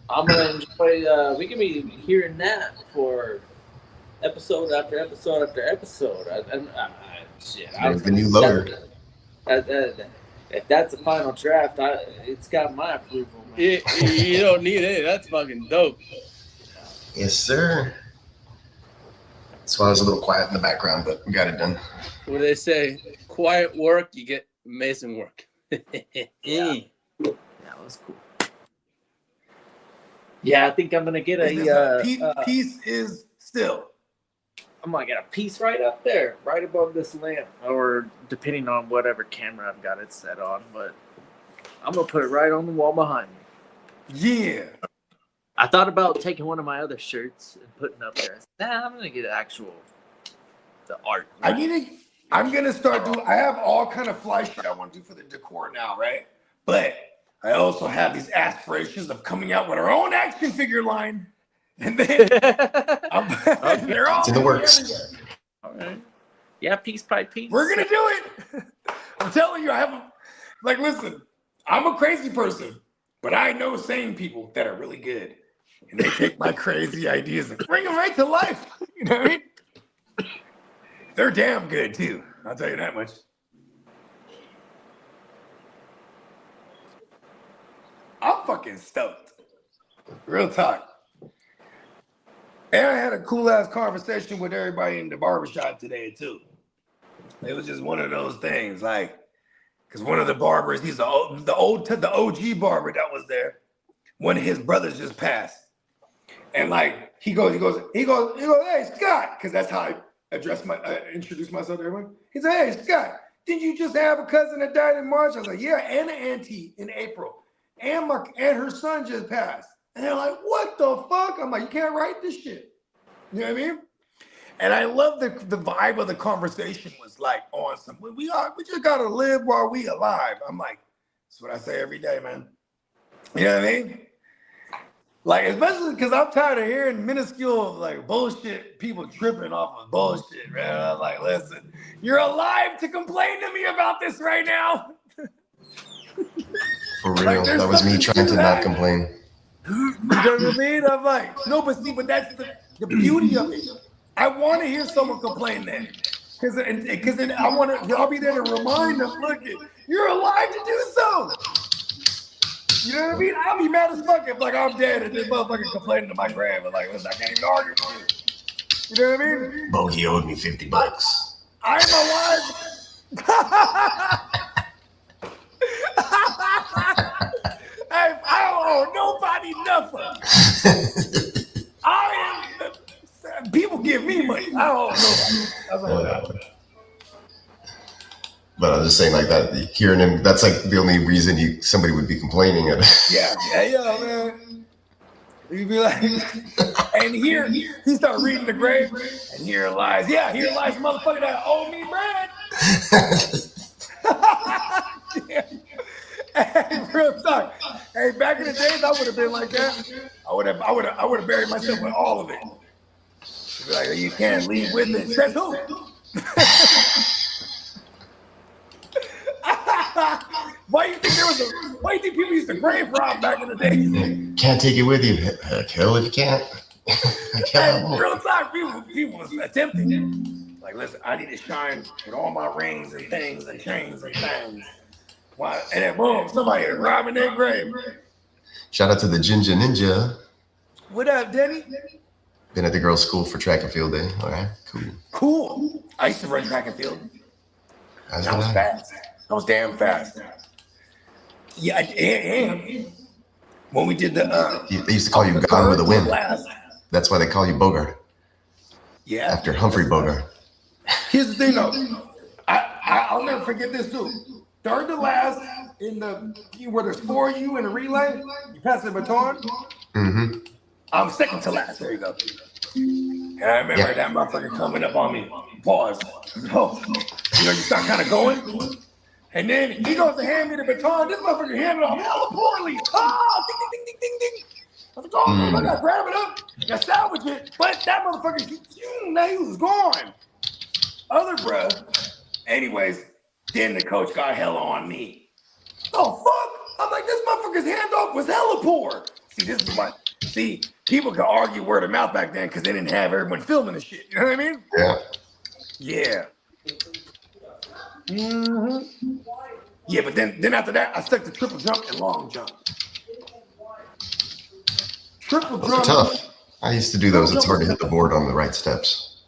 I'm gonna enjoy. We can be hearing that for episode after episode after episode. Shit, There's the new loader. If that's the final draft, it's got my approval. Man. You don't need it. That's fucking dope. Yes, sir. That's why I was a little quiet in the background, but we got it done. What do they say? Quiet work, you get amazing work. Yeah, that was cool. Yeah, I think I'm gonna get a piece is still. I'm gonna get a piece right up there, right above this lamp, or depending on whatever camera I've got it set on. But I'm gonna put it right on the wall behind me. Yeah. I thought about taking one of my other shirts and putting up there. I'm gonna get the art. I'm gonna start doing. I have all kind of fly shit I want to do for the decor now, right? But I also have these aspirations of coming out with our own action figure line, and then they're all in the works. All right. Yeah, piece by piece. We're gonna do it. I'm telling you, Like, listen, I'm a crazy person, but I know sane people that are really good. And they take my crazy ideas and bring them right to life. You know what I mean? They're damn good, too. I'll tell you that much. I'm fucking stoked. Real talk. And I had a cool-ass conversation with everybody in the barbershop today, too. It was just one of those things, like, because one of the barbers, he's the OG barber that was there. One of his brothers just passed. And, like, he goes, hey, Scott, because that's how I introduce myself to everyone. He said, hey, Scott, didn't you just have a cousin that died in March? I was like, yeah, and an auntie in April. And her son just passed. And they're like, what the fuck? I'm like, you can't write this shit. You know what I mean? And I love the vibe of the conversation was like on some, we just gotta live while we alive. I'm like, that's what I say every day, man. You know what I mean? Like, especially because I'm tired of hearing minuscule, like, bullshit, people tripping off of bullshit, man. I'm like, listen, you're alive to complain to me about this right now. For real, that was me trying to not complain. You know what I mean? I'm like, no, but that's the beauty of it. I want to hear someone complain then. Because then I'll be there to remind them, look, you're alive to do so. You know what I mean? I'll be mad as fuck if, like, I'm dead and this motherfucker complaining to my grave. And, like, listen, I can't even argue with you. You know what I mean? Bogey owed me $50. I'm alive. Hey, I don't owe nobody nothing. People give me money. I don't owe nobody. That's all that. But I'm just saying, like, that, hearing him, that's like the only reason somebody would be complaining. Yeah, man. You'd be like, and here, he started reading the grave, and here lies. Yeah, here lies motherfucker that owe me bread. Yeah. Hey, real talk. Hey, back in the days, I would have been like that. I would have buried myself with all of it. Be like, you can't leave with it. Says who? Why do you think people used to grave rob back in the day? Can't take it with you. Heck, hell if you can't. Hey, real talk, people was attempting. Like, listen, I need to shine with all my rings and things and chains and things. Why? And then boom, somebody is robbing their grave. Shout out to the Ginger Ninja. What up, Denny? Been at the girls' school for track and field day. All right, Cool. I used to run track and field. That was fast. I was damn fast. Yeah, and when we did they used to call you Gone with a Wind. That's why they call you Bogard. Yeah. After Humphrey Bogart. Here's the thing, though. I'll never forget this, too. Third to last in where there's 4 of you in a relay, you pass the baton. Mm-hmm. I'm second to last. There you go. And I remember that motherfucker coming up on me. Pause. Oh, you start kind of going. And then he goes to hand me the baton. This motherfucker handed it off hella poorly. Oh, ding, ding, ding, ding, ding. I was like, oh, man, I got to grab it up. Got to salvage it. But that motherfucker, he was gone. Other bruh. Anyways, then the coach got hella on me. Oh, fuck. I'm like, this motherfucker's handoff was hella poor. See, this is what. See, people could argue word of mouth back then because they didn't have everyone filming the shit. You know what I mean? Yeah. Yeah. Mm-hmm. Yeah, but then after that, I stuck to triple jump and long jump. Triple Those jump. are tough. I used to do those. It's hard to hit the board on the right steps.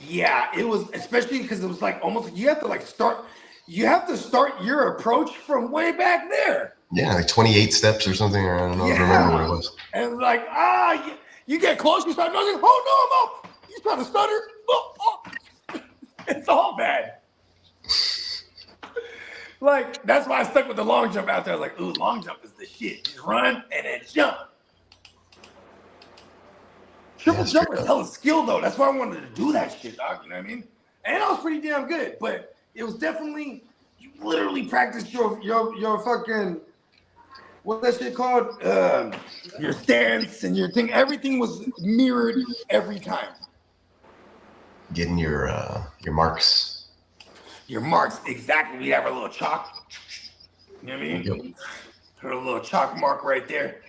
Yeah, it was, especially because it was like almost, you have to start your approach from way back there. Yeah, like 28 steps or something, or I don't know, I don't remember what it was. And like, you get close, you start noticing, oh no, you trying to stutter. Oh. It's all bad. Like, that's why I stuck with the long jump out there. I was like, ooh, long jump is the shit. Just run and then jump. Triple jump is hella skill though. That's why I wanted to do that shit, dog. You know what I mean? And I was pretty damn good, but it was definitely, you literally practiced your fucking, what's that shit called? Your stance and your thing. Everything was mirrored every time. Getting your marks. Your marks, exactly. We have our little chalk. You know what I mean? Yep. Put a little chalk mark right there.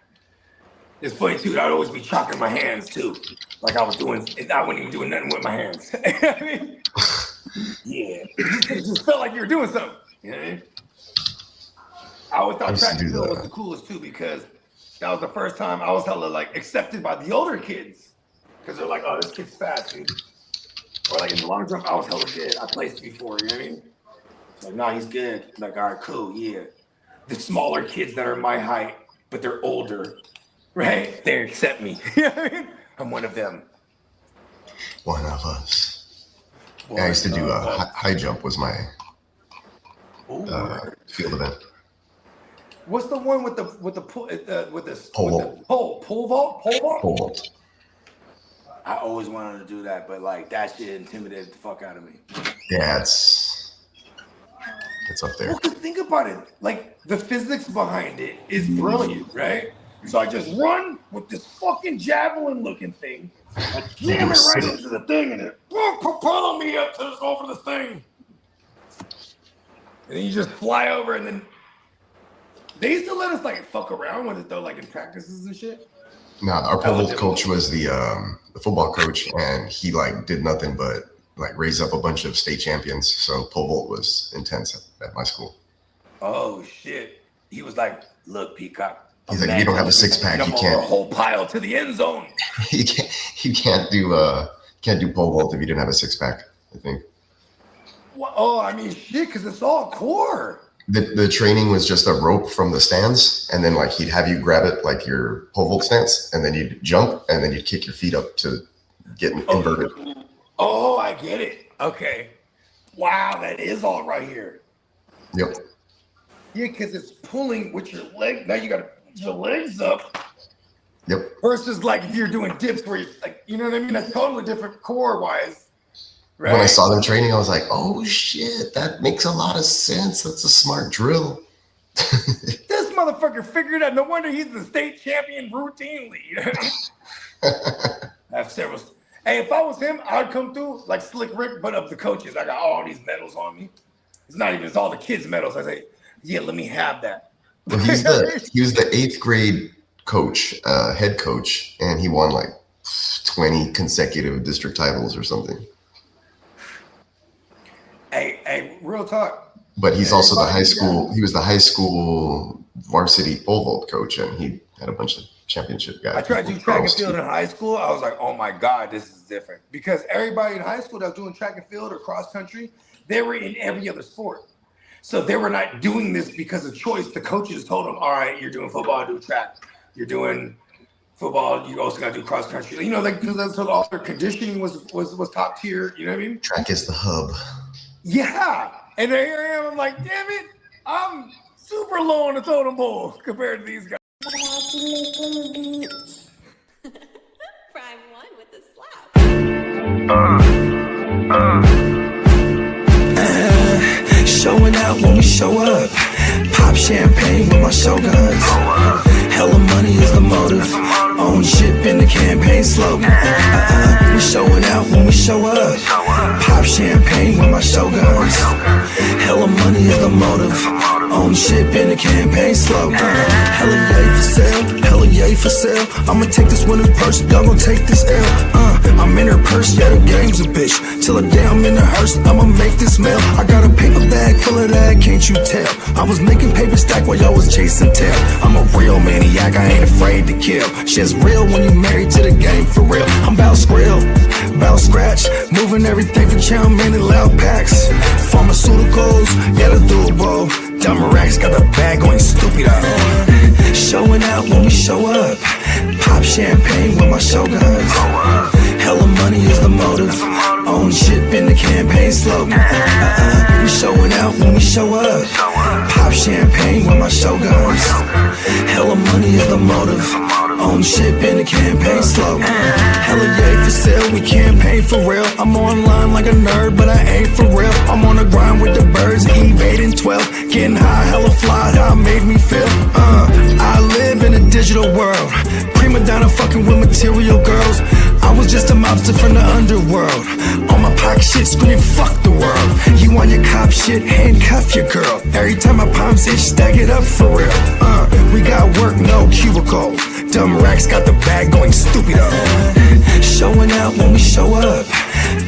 It's funny too. I'd always be chalking my hands too, like I was doing. I wasn't even doing nothing with my hands. You know what I mean? Yeah, it just felt like you were doing something. You know what I mean? I always thought track and field was the coolest too because that was the first time I was hella like accepted by the older kids because they're like, "Oh, this kid's fast," dude. Or like in the long jump, I was hella good. I placed before. You know what I mean? Like, nah, he's good. Like, all right, cool, yeah. The smaller kids that are my height, but they're older, right? They accept me. You know what I mean? I'm one of them. One of us. Yeah, I used to do high jump was my field event. What's the one with the pole vault? I always wanted to do that, but like that shit intimidated the fuck out of me. Yeah, it's up there. Well, 'cause think about it. Like the physics behind it is brilliant, right? So I just run with this fucking javelin looking thing. I jam it right into the thing and it propel me up to over the thing. And then you just fly over and then they used to let us like fuck around with it though, like in practices and shit. No, our pole vault coach was the football coach, and he like did nothing but like raise up a bunch of state champions. So pole vault was intense at my school. Oh shit! He was like, "Look, Peacock." He's like, "If you don't have a six pack, you can't." A whole pile to the end zone. You can't do pole vault if you didn't have a six pack. I think. Well, oh, I mean, shit, because it's all core. The training was just a rope from the stands, and then like he'd have you grab it like your pole vault stance, and then you'd jump, and then you'd kick your feet up to get inverted. Oh, I get it. Okay. Wow, that is all right here. Yep. Yeah, because it's pulling with your leg. Now you got to put your legs up. Yep. Versus like if you're doing dips where you're like, you know what I mean? That's totally different core wise. Right? When I saw them training, I was like, "Oh shit, that makes a lot of sense. That's a smart drill." This motherfucker figured out. No wonder he's the state champion routinely. You know I have several. Hey, if I was him, I'd come through like Slick Rick, but of the coaches. I got all these medals on me. It's all the kids' medals. I say, yeah, let me have that. Well, he was the 8th grade coach, head coach, and he won like 20 consecutive district titles or something. Hey, real talk. But he's also the high school. He was the high school varsity pole vault coach, and he had a bunch of championship guys. I tried to do track and field in high school. I was like, oh my God, this is different. Because everybody in high school that was doing track and field or cross country, they were in every other sport. So they were not doing this because of choice. The coaches told them, all right, you're doing football, do track. You're doing football, you also got to do cross country. You know, like because all their conditioning was top tier. You know what I mean? Track is the hub. Yeah. And here I am. I'm like, damn it, I'm super low on the totem pole compared to these guys. Prime one with the slap. Showing out when we show up. Pop champagne with my showguns. Hella money is the motive. Own ship in the campaign slogan. We showing out when we show up. Pop champagne with my showguns. Hella money is the motive. Own ship in the campaign slogan. Hella yay for sale. Hella yay for sale. I'ma take this winner's purse. Y'all gon' take this L. I'm in her purse. Yeah, the game's a bitch. Till the day I'm in the hearse. I'ma make this mail. I got a paper bag full of that. Can't you tell? I was making paper stack while y'all was chasing tail. I'm a real maniac. I ain't afraid to kill. Shit's real when you married to the game for real. I'm bout skrill, bout scratch, moving everything for chow man and loud packs. Pharmaceuticals, yeah, the doable. Dumb racks got the bag going stupid out. Showing out when we show up. Pop champagne with my showguns. Hella money is the motive. Own ship in the campaign slogan. We showing out when we show up. Pop champagne with my showguns. Hella money is the motive. Own ship in the campaign slogan. Hella yay for sale, we campaign for real. I'm online like a nerd, but I ain't for real. I'm on the grind with the birds, Eve 8 and 12. Getting high, hella fly, how it made me feel. I live in a digital world. Prima donna fucking with material girls. I was just a mobster from the underworld. On my pocket shit screaming fuck the world. You on your Cop shit, handcuff your girl. Every time my palms itch, stack it up for real. We got work, no cubicle. Dumb racks got the bag going stupido. Showing out when we show up.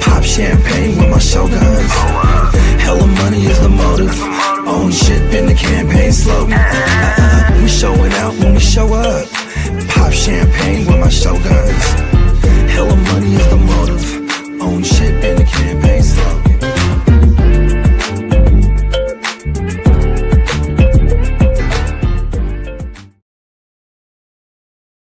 Pop champagne with my showguns. Hella money is the motive. Own shit been the campaign slogan. We showing out when we show up. Pop champagne with my showguns.